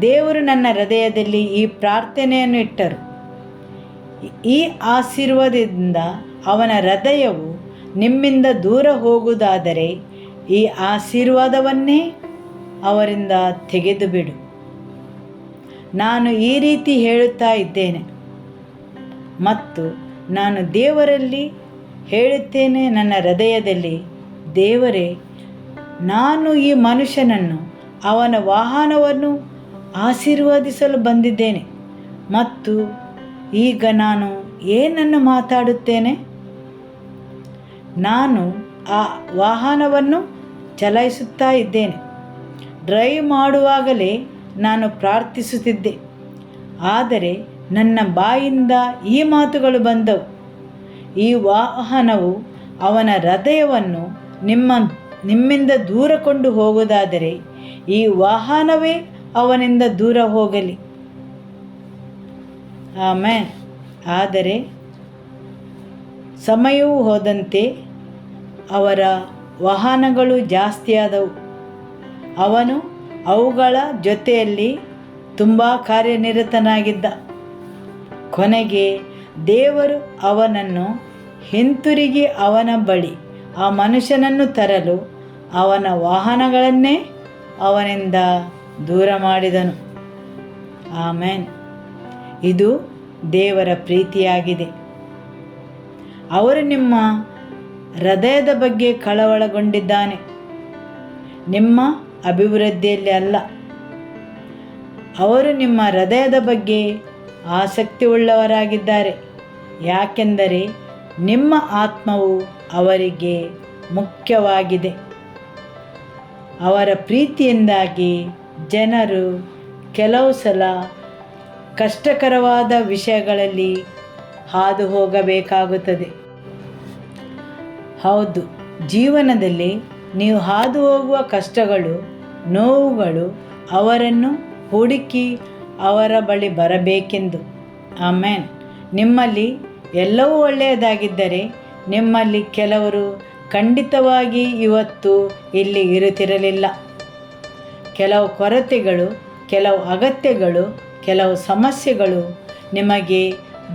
ದೇವರು ನನ್ನ ಹೃದಯದಲ್ಲಿ ಈ ಪ್ರಾರ್ಥನೆಯನ್ನು ಇಟ್ಟರು. ಈ ಆಶೀರ್ವಾದದಿಂದ ಅವನ ಹೃದಯವು ನಿಮ್ಮಿಂದ ದೂರ ಹೋಗುವುದಾದರೆ ಈ ಆಶೀರ್ವಾದವನ್ನೇ ಅವರಿಂದ ತೆಗೆದು ಬಿಡು. ನಾನು ಈ ರೀತಿ ಹೇಳುತ್ತಾ ಇದ್ದೇನೆ ಮತ್ತು ನಾನು ದೇವರಲ್ಲಿ ಹೇಳುತ್ತೇನೆ, ನನ್ನ ಹೃದಯದಲ್ಲಿ, ದೇವರೇ, ನಾನು ಈ ಮನುಷ್ಯನನ್ನು ಅವನ ವಾಹನವನ್ನು ಆಶೀರ್ವದಿಸಲು ಬಂದಿದ್ದೇನೆ ಮತ್ತು ಈಗ ನಾನು ಏನನ್ನು ಮಾತಾಡುತ್ತೇನೆ? ನಾನು ಆ ವಾಹನವನ್ನು ಚಲಾಯಿಸುತ್ತಾ ಇದ್ದೇನೆ. ಡ್ರೈವ್ ಮಾಡುವಾಗಲೇ ನಾನು ಪ್ರಾರ್ಥಿಸುತ್ತಿದ್ದೆ, ಆದರೆ ನನ್ನ ಬಾಯಿಂದ ಈ ಮಾತುಗಳು ಬಂದವು. ಈ ವಾಹನವು ಅವನ ಹೃದಯವನ್ನು ನಿಮ್ಮಿಂದ ದೂರ ಕೊಂಡು ಹೋಗುವುದಾದರೆ ಈ ವಾಹನವೇ ಅವನಿಂದ ದೂರ ಹೋಗಲಿ. ಆಮೇನ್. ಆದರೆ ಸಮಯವು ಹೋದಂತೆ ಅವರ ವಾಹನಗಳು ಜಾಸ್ತಿಯಾದವು. ಅವನು ಅವುಗಳ ಜೊತೆಯಲ್ಲಿ ತುಂಬ ಕಾರ್ಯನಿರತನಾಗಿದ್ದ. ಕೊನೆಗೆ ದೇವರು ಅವನನ್ನು ಹಿಂತಿರುಗಿ ಅವನ ಬಳಿ ಆ ಮನುಷ್ಯನನ್ನು ತರಲು ಅವನ ವಾಹನಗಳನ್ನೇ ಅವನಿಂದ ದೂರ ಮಾಡಿದನು. ಆಮೇನ್. ಇದು ದೇವರ ಪ್ರೀತಿಯಾಗಿದೆ. ಅವರು ನಿಮ್ಮ ಹೃದಯದ ಬಗ್ಗೆ ಕಳವಳಗೊಂಡಿದ್ದಾನೆ, ನಿಮ್ಮ ಅಭಿವೃದ್ಧಿಯಲ್ಲಿ ಅಲ್ಲ. ಅವರು ನಿಮ್ಮ ಹೃದಯದ ಬಗ್ಗೆ ಆಸಕ್ತಿ ಉಳ್ಳವರಾಗಿದ್ದಾರೆ, ಯಾಕೆಂದರೆ ನಿಮ್ಮ ಆತ್ಮವು ಅವರಿಗೆ ಮುಖ್ಯವಾಗಿದೆ. ಅವರ ಪ್ರೀತಿಯಿಂದಾಗಿ ಜನರು ಕೆಲವು ಸಲ ಕಷ್ಟಕರವಾದ ವಿಷಯಗಳಲ್ಲಿ ಹಾದು ಹೋಗಬೇಕಾಗುತ್ತದೆ. ಹೌದು, ಜೀವನದಲ್ಲಿ ನೀವು ಹಾದು ಹೋಗುವ ಕಷ್ಟಗಳು, ನೋವುಗಳು ಅವರನ್ನು ಹುಡುಕಿ ಅವರ ಬಳಿ ಬರಬೇಕೆಂದು. ಆಮೇನ್. ನಿಮ್ಮಲ್ಲಿ ಎಲ್ಲವೂ ಒಳ್ಳೆಯದಾಗಿದ್ದರೆ ನಿಮ್ಮಲ್ಲಿ ಕೆಲವರು ಖಂಡಿತವಾಗಿ ಇವತ್ತು ಇಲ್ಲಿ ಇರುತ್ತಿರಲಿಲ್ಲ. ಕೆಲವು ಕೊರತೆಗಳು, ಕೆಲವು ಅಗತ್ಯಗಳು, ಕೆಲವು ಸಮಸ್ಯೆಗಳು ನಿಮಗೆ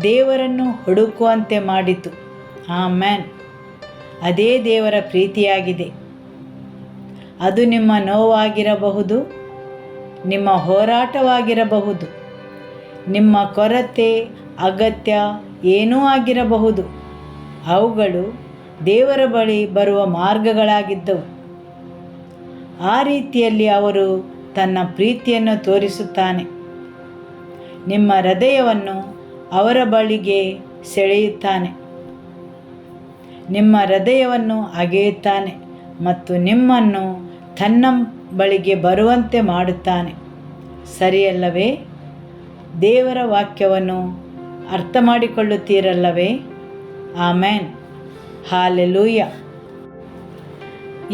ದೇವರನ್ನು ಹುಡುಕುವಂತೆ ಮಾಡಿತು. ಆಮೇನ್. ಅದೇ ದೇವರ ಪ್ರೀತಿಯಾಗಿದೆ. ಅದು ನಿಮ್ಮ ನೋವಾಗಿರಬಹುದು, ನಿಮ್ಮ ಹೋರಾಟವಾಗಿರಬಹುದು, ನಿಮ್ಮ ಕೊರತೆ, ಅಗತ್ಯ ಏನೂ ಆಗಿರಬಹುದು. ಅವುಗಳು ದೇವರ ಬಳಿ ಬರುವ ಮಾರ್ಗಗಳಾಗಿದ್ದವು. ಆ ರೀತಿಯಲ್ಲಿ ಅವರು ತನ್ನ ಪ್ರೀತಿಯನ್ನು ತೋರಿಸುತ್ತಾನೆ. ನಿಮ್ಮ ಹೃದಯವನ್ನು ಅವರ ಬಳಿಗೆ ಸೆಳೆಯುತ್ತಾನೆ, ನಿಮ್ಮ ಹೃದಯವನ್ನು ಅಗೆಯುತ್ತಾನೆ ಮತ್ತು ನಿಮ್ಮನ್ನು ತನ್ನ ಬಳಿಗೆ ಬರುವಂತೆ ಮಾಡುತ್ತಾನೆ. ಸರಿಯಲ್ಲವೇ? ದೇವರ ವಾಕ್ಯವನ್ನು ಅರ್ಥ ಮಾಡಿಕೊಳ್ಳುತ್ತೀರಲ್ಲವೇ? ಆಮೇನ್. ಹಾಲೆಲೂಯ.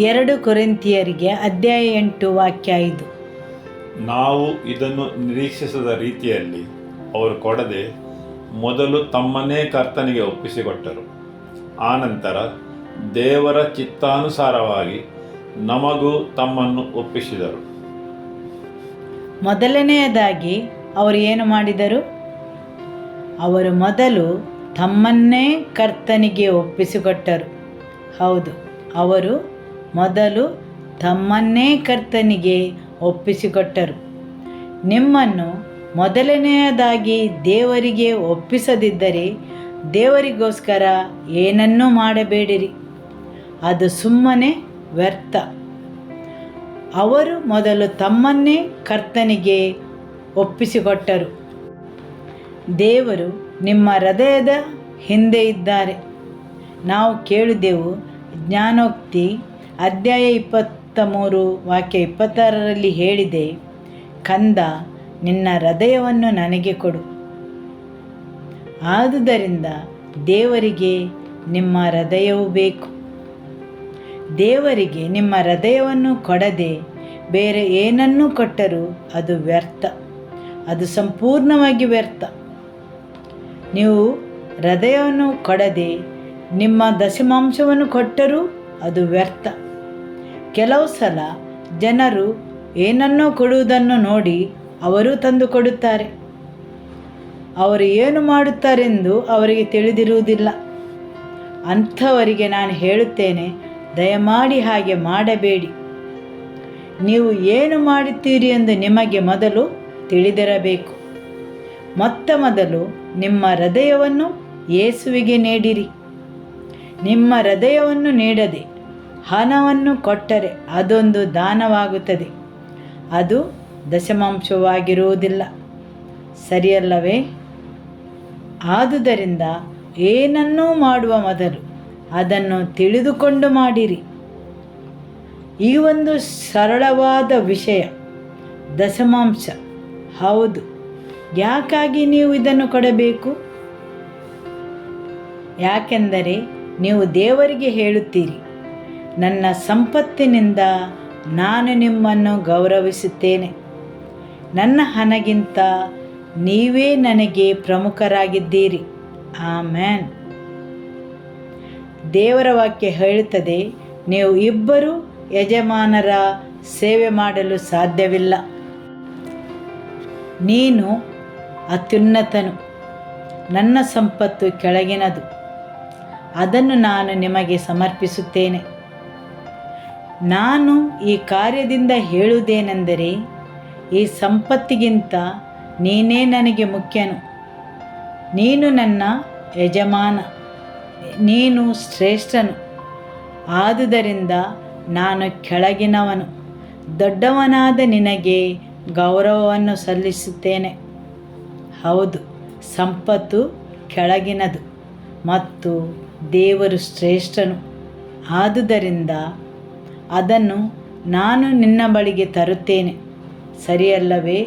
2 ಕೊರಿಂಥಿಯರಿಗೆ ಅಧ್ಯಾಯ 8 ವಾಕ್ಯ 5. ನಾವು ಇದನ್ನು ನಿರೀಕ್ಷಿಸದ ರೀತಿಯಲ್ಲಿ ಅವರು ಕೊಡದೆ ಮೊದಲು ತಮ್ಮನ್ನೇ ಕರ್ತನಿಗೆ ಒಪ್ಪಿಸಿಕೊಟ್ಟರು. ಆನಂತರ ದೇವರ ಚಿತ್ತಾನುಸಾರವಾಗಿ ನಮಗೂ ತಮ್ಮನ್ನು ಒಪ್ಪಿಸಿದರು. ಮೊದಲನೆಯದಾಗಿ ಅವರು ಏನು ಮಾಡಿದರು? ಅವರು ಮೊದಲು ತಮ್ಮನ್ನೇ ಕರ್ತನಿಗೆ ಒಪ್ಪಿಸಿಕೊಟ್ಟರು. ಹೌದು, ಅವರು ಮೊದಲು ತಮ್ಮನ್ನೇ ಕರ್ತನಿಗೆ ಒಪ್ಪಿಸಿಕೊಟ್ಟರು. ನಿಮ್ಮನ್ನು ಮೊದಲನೆಯದಾಗಿ ದೇವರಿಗೆ ಒಪ್ಪಿಸದಿದ್ದರೆ ದೇವರಿಗೋಸ್ಕರ ಏನನ್ನೂ ಮಾಡಬೇಡಿರಿ, ಅದು ಸುಮ್ಮನೆ ವ್ಯರ್ಥ. ಅವರು ಮೊದಲು ತಮ್ಮನ್ನೇ ಕರ್ತನಿಗೆ ಒಪ್ಪಿಸಿಕೊಟ್ಟರು. ದೇವರು ನಿಮ್ಮ ಹೃದಯದ ಹಿಂದೆ ಇದ್ದಾರೆ. ನಾವು ಕೇಳಿದೆವು, ಜ್ಞಾನೋಕ್ತಿ ಅಧ್ಯಾಯ 23 ವಾಕ್ಯ 26ರಲ್ಲಿ ಹೇಳಿದೆ, ಕಂದ, ನಿನ್ನ ಹೃದಯವನ್ನು ನನಗೆ ಕೊಡು. ಆದುದರಿಂದ ದೇವರಿಗೆ ನಿಮ್ಮ ಹೃದಯವು ಬೇಕು. ದೇವರಿಗೆ ನಿಮ್ಮ ಹೃದಯವನ್ನು ಕೊಡದೆ ಬೇರೆ ಏನನ್ನೂ ಕೊಟ್ಟರೂ ಅದು ವ್ಯರ್ಥ, ಅದು ಸಂಪೂರ್ಣವಾಗಿ ವ್ಯರ್ಥ. ನೀವು ಹೃದಯವನ್ನು ಕೊಡದೆ ನಿಮ್ಮ ದಶಮಾಂಶವನ್ನು ಕೊಟ್ಟರೂ ಅದು ವ್ಯರ್ಥ. ಕೆಲವು ಸಲ ಜನರು ಏನನ್ನೋ ಕೊಡುವುದನ್ನು ನೋಡಿ ಅವರು ತಂದು ಕೊಡುತ್ತಾರೆ. ಅವರು ಏನು ಮಾಡುತ್ತಾರೆಂದು ಅವರಿಗೆ ತಿಳಿದಿರುವುದಿಲ್ಲ. ಅಂಥವರಿಗೆ ನಾನು ಹೇಳುತ್ತೇನೆ, ದಯಮಾಡಿ ಹಾಗೆ ಮಾಡಬೇಡಿ. ನೀವು ಏನು ಮಾಡುತ್ತೀರಿ ಎಂದು ನಿಮಗೆ ಮೊದಲು ತಿಳಿದಿರಬೇಕು. ಮೊದಲು ನಿಮ್ಮ ಹೃದಯವನ್ನು ಯೇಸುವಿಗೆ ನೀಡಿರಿ. ನಿಮ್ಮ ಹೃದಯವನ್ನು ನೀಡದೆ ಹಣವನ್ನು ಕೊಟ್ಟರೆ ಅದೊಂದು ದಾನವಾಗುತ್ತದೆ, ಅದು ದಶಮಾಂಶವಾಗಿರುವುದಿಲ್ಲ. ಸರಿಯಲ್ಲವೇ? ಆದುದರಿಂದ ಏನನ್ನೂ ಮಾಡುವ ಮೊದಲು ಅದನ್ನು ತಿಳಿದುಕೊಂಡು ಮಾಡಿರಿ. ಈ ಒಂದು ಸರಳವಾದ ವಿಷಯ ದಶಮಾಂಶ. ಹೌದು, ಯಾಕಾಗಿ ನೀವು ಇದನ್ನು ಕೊಡಬೇಕು? ಯಾಕೆಂದರೆ ನೀವು ದೇವರಿಗೆ ಹೇಳುತ್ತೀರಿ, ನನ್ನ ಸಂಪತ್ತಿನಿಂದ ನಾನು ನಿಮ್ಮನ್ನು ಗೌರವಿಸುತ್ತೇನೆ. ನನ್ನ ಹಣಗಿಂತ ನೀವೇ ನನಗೆ ಪ್ರಮುಖರಾಗಿದ್ದೀರಿ. ಆಮೆನ್. ದೇವರ ವಾಕ್ಯ ಹೇಳುತ್ತದೆ, ನೀವು ಇಬ್ಬರು ಯಜಮಾನರ ಸೇವೆ ಮಾಡಲು ಸಾಧ್ಯವಿಲ್ಲ. ನೀನು ಅತ್ಯುನ್ನತನು, ನನ್ನ ಸಂಪತ್ತು ಕೆಳಗಿನದು, ಅದನ್ನು ನಾನು ನಿಮಗೆ ಸಮರ್ಪಿಸುತ್ತೇನೆ. ನಾನು ಈ ಕಾರ್ಯದಿಂದ ಹೇಳುವುದೇನೆಂದರೆ, ಈ ಸಂಪತ್ತಿಗಿಂತ ನೀನೇ ನನಗೆ ಮುಖ್ಯನು. ನೀನು ನನ್ನ ಯಜಮಾನ, ನೀನು ಶ್ರೇಷ್ಠನು. ಆದುದರಿಂದ ನಾನು ಕೆಳಗಿನವನು, ದೊಡ್ಡವನಾದ ನಿನಗೆ ಗೌರವವನ್ನು ಸಲ್ಲಿಸುತ್ತೇನೆ. ಹೌದು, ಸಂಪತ್ತು ಕೆಳಗಿನದು ಮತ್ತು ದೇವರು ಶ್ರೇಷ್ಠನು. ಆದುದರಿಂದ ಅದನ್ನು ನಾನು ನಿನ್ನ ಬಳಿಗೆ ತರುತ್ತೇನೆ. ಸರಿಯಲ್ಲವೇ?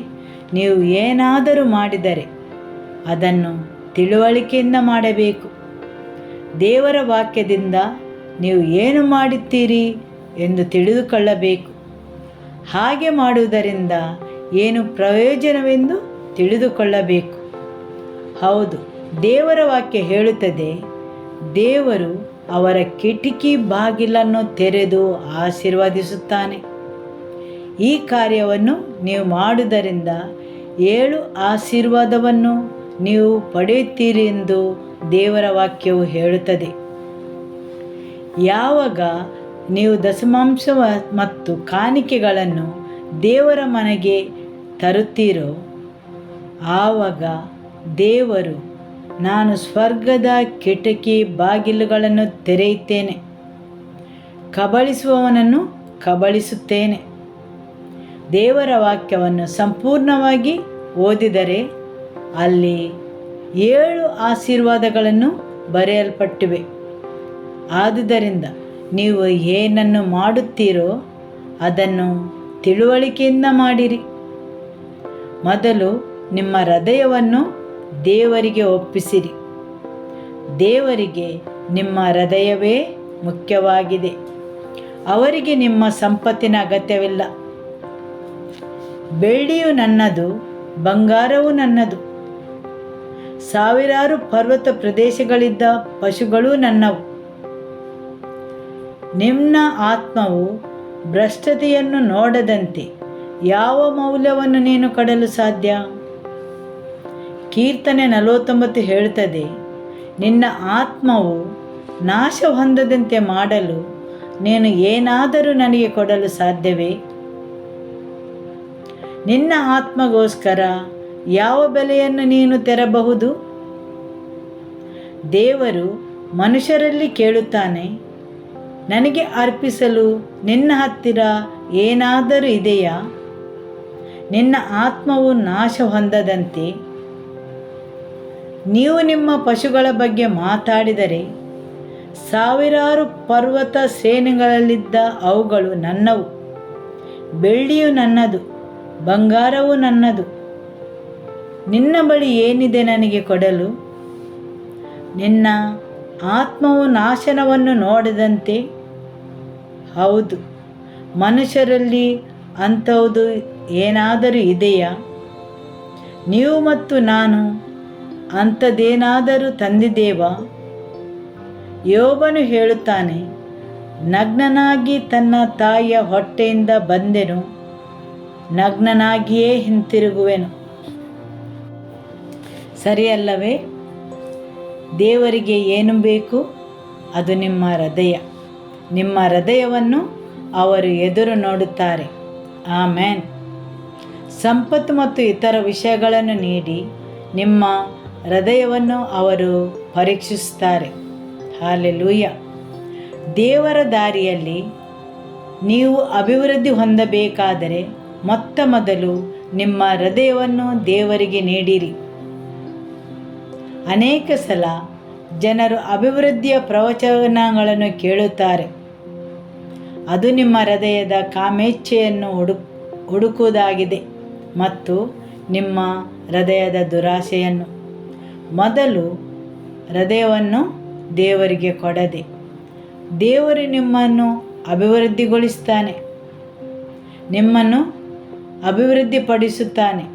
ನೀವು ಏನಾದರೂ ಮಾಡಿದರೆ ಅದನ್ನು ತಿಳುವಳಿಕೆಯಿಂದ ಮಾಡಬೇಕು. ದೇವರ ವಾಕ್ಯದಿಂದ ನೀವು ಏನು ಮಾಡುತ್ತೀರಿ ಎಂದು ತಿಳಿದುಕೊಳ್ಳಬೇಕು. ಹಾಗೆ ಮಾಡುವುದರಿಂದ ಏನು ಪ್ರಯೋಜನವೆಂದು ತಿಳಿದುಕೊಳ್ಳಬೇಕು. ಹೌದು, ದೇವರ ವಾಕ್ಯ ಹೇಳುತ್ತದೆ, ದೇವರು ಅವರ ಕಿಟಕಿ ಬಾಗಿಲನ್ನು ತೆರೆದು ಆಶೀರ್ವದಿಸುತ್ತಾನೆ. ಈ ಕಾರ್ಯವನ್ನು ನೀವು ಮಾಡುವುದರಿಂದ 7 ಆಶೀರ್ವಾದವನ್ನು ನೀವು ಪಡೆಯುತ್ತೀರಿ ಎಂದು ದೇವರ ವಾಕ್ಯವು ಹೇಳುತ್ತದೆ. ಯಾವಾಗ ನೀವು ದಶಮಾಂಶ ಮತ್ತು ಕಾಣಿಕೆಗಳನ್ನು ದೇವರ ಮನೆಗೆ ತರುತ್ತೀರೋ ಆವಾಗ ದೇವರು, ನಾನು ಸ್ವರ್ಗದ ಕಿಟಕಿ ಬಾಗಿಲುಗಳನ್ನು ತೆರೆಯುತ್ತೇನೆ, ಕಬಳಿಸುವವನನ್ನು ಕಬಳಿಸುತ್ತೇನೆ. ದೇವರ ವಾಕ್ಯವನ್ನು ಸಂಪೂರ್ಣವಾಗಿ ಓದಿದರೆ ಅಲ್ಲಿ 7 ಆಶೀರ್ವಾದಗಳನ್ನು ಬರೆಯಲ್ಪಟ್ಟಿವೆ. ಆದುದರಿಂದ ನೀವು ಏನನ್ನು ಮಾಡುತ್ತೀರೋ ಅದನ್ನು ತಿಳುವಳಿಕೆಯಿಂದ ಮಾಡಿರಿ. ಮೊದಲು ನಿಮ್ಮ ಹೃದಯವನ್ನು ದೇವರಿಗೆ ಒಪ್ಪಿಸಿರಿ. ದೇವರಿಗೆ ನಿಮ್ಮ ಹೃದಯವೇ ಮುಖ್ಯವಾಗಿದೆ. ಅವರಿಗೆ ನಿಮ್ಮ ಸಂಪತ್ತಿನ ಅಗತ್ಯವಿಲ್ಲ. ಬೆಳ್ಳಿಯು ನನ್ನದು, ಬಂಗಾರವು ನನ್ನದು, ಸಾವಿರಾರು ಪರ್ವತ ಪ್ರದೇಶಗಳಿದ್ದ ಪಶುಗಳು ನನ್ನವು. ನಿಮ್ಮ ಆತ್ಮವು ಭ್ರಷ್ಟತೆಯನ್ನು ನೋಡದಂತೆ ಯಾವ ಮೌಲ್ಯವನ್ನು ನೀನು ಕೊಡಲು ಸಾಧ್ಯ? ಕೀರ್ತನೆ 49 ಹೇಳುತ್ತದೆ, ನಿನ್ನ ಆತ್ಮವು ನಾಶ ಹೊಂದದಂತೆ ಮಾಡಲು ನೀನು ಏನಾದರೂ ನನಗೆ ಕೊಡಲು ಸಾಧ್ಯವೇ? ನಿನ್ನ ಆತ್ಮಗೋಸ್ಕರ ಯಾವ ಬೆಲೆಯನ್ನು ನೀನು ತೆರಬಹುದು? ದೇವರು ಮನುಷ್ಯರಲ್ಲಿ ಕೇಳುತ್ತಾನೆ, ನನಗೆ ಅರ್ಪಿಸಲು ನಿನ್ನ ಹತ್ತಿರ ಏನಾದರೂ ಇದೆಯಾ? ನಿನ್ನ ಆತ್ಮವು ನಾಶ ಹೊಂದದಂತೆ ನೀವು ನಿಮ್ಮ ಪಶುಗಳ ಬಗ್ಗೆ ಮಾತಾಡಿದರೆ ಸಾವಿರಾರು ಪರ್ವತ ಶ್ರೇಣಿಗಳಲ್ಲಿದ್ದ ಅವುಗಳು ನನ್ನವು. ಬೆಳ್ಳಿಯು ನನ್ನದು, ಬಂಗಾರವೂ ನನ್ನದು. ನಿನ್ನ ಬಳಿ ಏನಿದೆ ನನಗೆ ಕೊಡಲು? ನಿನ್ನ ಆತ್ಮವು ನಾಶನವನ್ನು ನೋಡದಂತೆ. ಹೌದು, ಮನುಷ್ಯರಲ್ಲಿ ಅಂಥದ್ದು ಏನಾದರೂ ಇದೆಯಾ? ನೀವು ಮತ್ತು ನಾನು ಅಂಥದ್ದೇನಾದರೂ ತಂದಿದ್ದೇವಾ? ಯೋಬನು ಹೇಳುತ್ತಾನೆ, ನಗ್ನನಾಗಿ ತನ್ನ ತಾಯಿಯ ಹೊಟ್ಟೆಯಿಂದ ಬಂದೆನು, ನಗ್ನನಾಗಿಯೇ ಹಿಂತಿರುಗುವೆನು. ಸರಿಯಲ್ಲವೇ? ದೇವರಿಗೆ ಏನು ಬೇಕು? ಅದು ನಿಮ್ಮ ಹೃದಯ. ನಿಮ್ಮ ಹೃದಯವನ್ನು ಅವರು ಎದುರು ನೋಡುತ್ತಾರೆ. ಆಮೇನ್. ಸಂಪತ್ತು ಮತ್ತು ಇತರ ವಿಷಯಗಳನ್ನು ನೀಡಿ ನಿಮ್ಮ ಹೃದಯವನ್ನು ಅವರು ಪರೀಕ್ಷಿಸುತ್ತಾರೆ. ಹಾಲೆಲೂಯ. ದೇವರ ದಾರಿಯಲ್ಲಿ ನೀವು ಅಭಿವೃದ್ಧಿ ಹೊಂದಬೇಕಾದರೆ ಮೊತ್ತ ಮೊದಲು ನಿಮ್ಮ ಹೃದಯವನ್ನು ದೇವರಿಗೆ ನೀಡಿರಿ. ಅನೇಕ ಸಲ ಜನರು ಅಭಿವೃದ್ಧಿಯ ಪ್ರವಚನಗಳನ್ನು ಕೇಳುತ್ತಾರೆ. ಅದು ನಿಮ್ಮ ಹೃದಯದ ಕಾಮೇಚ್ಛೆಯನ್ನು ಹುಡುಕುವುದಾಗಿದೆ ಮತ್ತು ನಿಮ್ಮ ಹೃದಯದ ದುರಾಸೆಯನ್ನು. ಮೊದಲು ಹೃದಯವನ್ನು ದೇವರಿಗೆ ಕೊಡದೆ ದೇವರು ನಿಮ್ಮನ್ನು ಅಭಿವೃದ್ಧಿಗೊಳಿಸುತ್ತಾನೆ, ನಿಮ್ಮನ್ನು ಅಭಿವೃದ್ಧಿಪಡಿಸುತ್ತಾನೆ.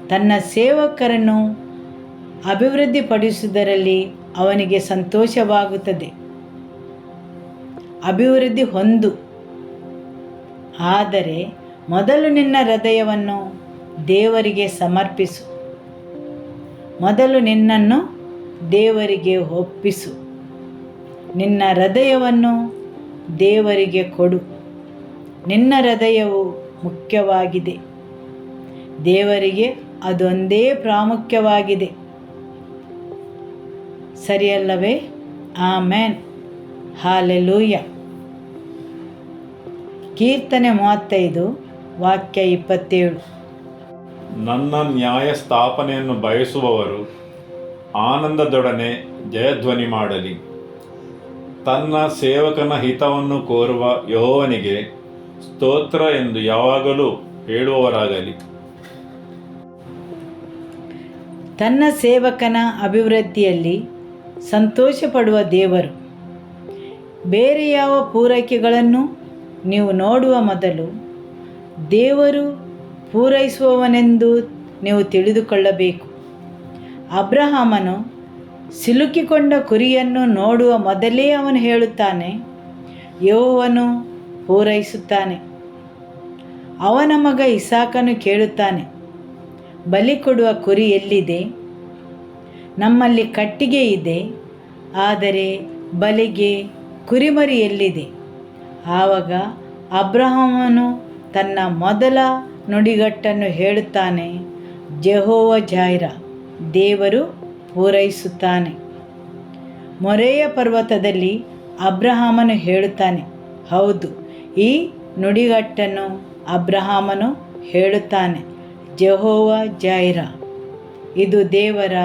ತನ್ನ ಸೇವಕರನ್ನು ಅಭಿವೃದ್ಧಿಪಡಿಸುವುದರಲ್ಲಿ ಅವನಿಗೆ ಸಂತೋಷವಾಗುತ್ತದೆ. ಅಭಿವೃದ್ಧಿ ಹೊಂದು. ಆದರೆ ಮೊದಲು ನಿನ್ನ ಹೃದಯವನ್ನು ದೇವರಿಗೆ ಸಮರ್ಪಿಸು. ಮೊದಲು ನಿನ್ನನ್ನು ದೇವರಿಗೆ ಒಪ್ಪಿಸು. ನಿನ್ನ ಹೃದಯವನ್ನು ದೇವರಿಗೆ ಕೊಡು. ನಿನ್ನ ಹೃದಯವು ಮುಖ್ಯವಾಗಿದೆ. ದೇವರಿಗೆ ಅದೊಂದೇ ಪ್ರಾಮುಖ್ಯವಾಗಿದೆ. ಸರಿಯಲ್ಲವೇ? ಆಮೇನ್. ಹಾಲೆಲೂಯ. ಕೀರ್ತನೆ 35 ವಾಕ್ಯ 27. ನನ್ನ ನ್ಯಾಯ ಸ್ಥಾಪನೆಯನ್ನು ಬಯಸುವವರು ಆನಂದದೊಡನೆ ಜಯಧ್ವನಿ ಮಾಡಲಿ. ತನ್ನ ಸೇವಕನ ಹಿತವನ್ನು ಕೋರುವ ಯೆಹೋವನಿಗೆ ಸ್ತೋತ್ರ ಎಂದು ಯಾವಾಗಲೂ ಹೇಳುವವರಾಗಲಿ. ತನ್ನ ಸೇವಕನ ಅಭಿವೃದ್ಧಿಯಲ್ಲಿ ಸಂತೋಷಪಡುವ ದೇವರು. ಬೇರೆ ಯಾವ ಪೂರೈಕೆಗಳನ್ನು ನೀವು ನೋಡುವ ಮೊದಲು ದೇವರು ಪೂರೈಸುವವನೆಂದು ನೀವು ತಿಳಿದುಕೊಳ್ಳಬೇಕು. ಅಬ್ರಹಾಮನು ಸಿಲುಕಿಕೊಂಡ ಕುರಿಯನ್ನು ನೋಡುವ ಮೊದಲೇ ಅವನು ಹೇಳುತ್ತಾನೆ, ಯೆಹೋವನು ಪೂರೈಸುತ್ತಾನೆ. ಅವನ ಮಗ ಇಸಾಕನು ಕೇಳುತ್ತಾನೆ, ಬಲಿ ಕೊಡುವ ಕುರಿ ಎಲ್ಲಿದೆ? ನಮ್ಮಲ್ಲಿ ಕಟ್ಟಿಗೆ ಇದೆ, ಆದರೆ ಬಲಿಗೆ ಕುರಿಮರಿ ಎಲ್ಲಿದೆ? ಆವಾಗ ಅಬ್ರಹಾಮನು ತನ್ನ ಮೊದಲ ನುಡಿಗಟ್ಟನ್ನು ಹೇಳುತ್ತಾನೆ, ಜೆಹೋವ ಜಾಯ್ರ, ದೇವರು ಪೂರೈಸುತ್ತಾನೆ. ಮೊರೆಯ ಪರ್ವತದಲ್ಲಿ ಅಬ್ರಹಾಮನು ಹೇಳುತ್ತಾನೆ. ಹೌದು, ಈ ನುಡಿಗಟ್ಟನ್ನು ಅಬ್ರಹಾಮನು ಹೇಳುತ್ತಾನೆ, ಜೆಹೋವ ಜಾಯ್ರ. ಇದು ದೇವರ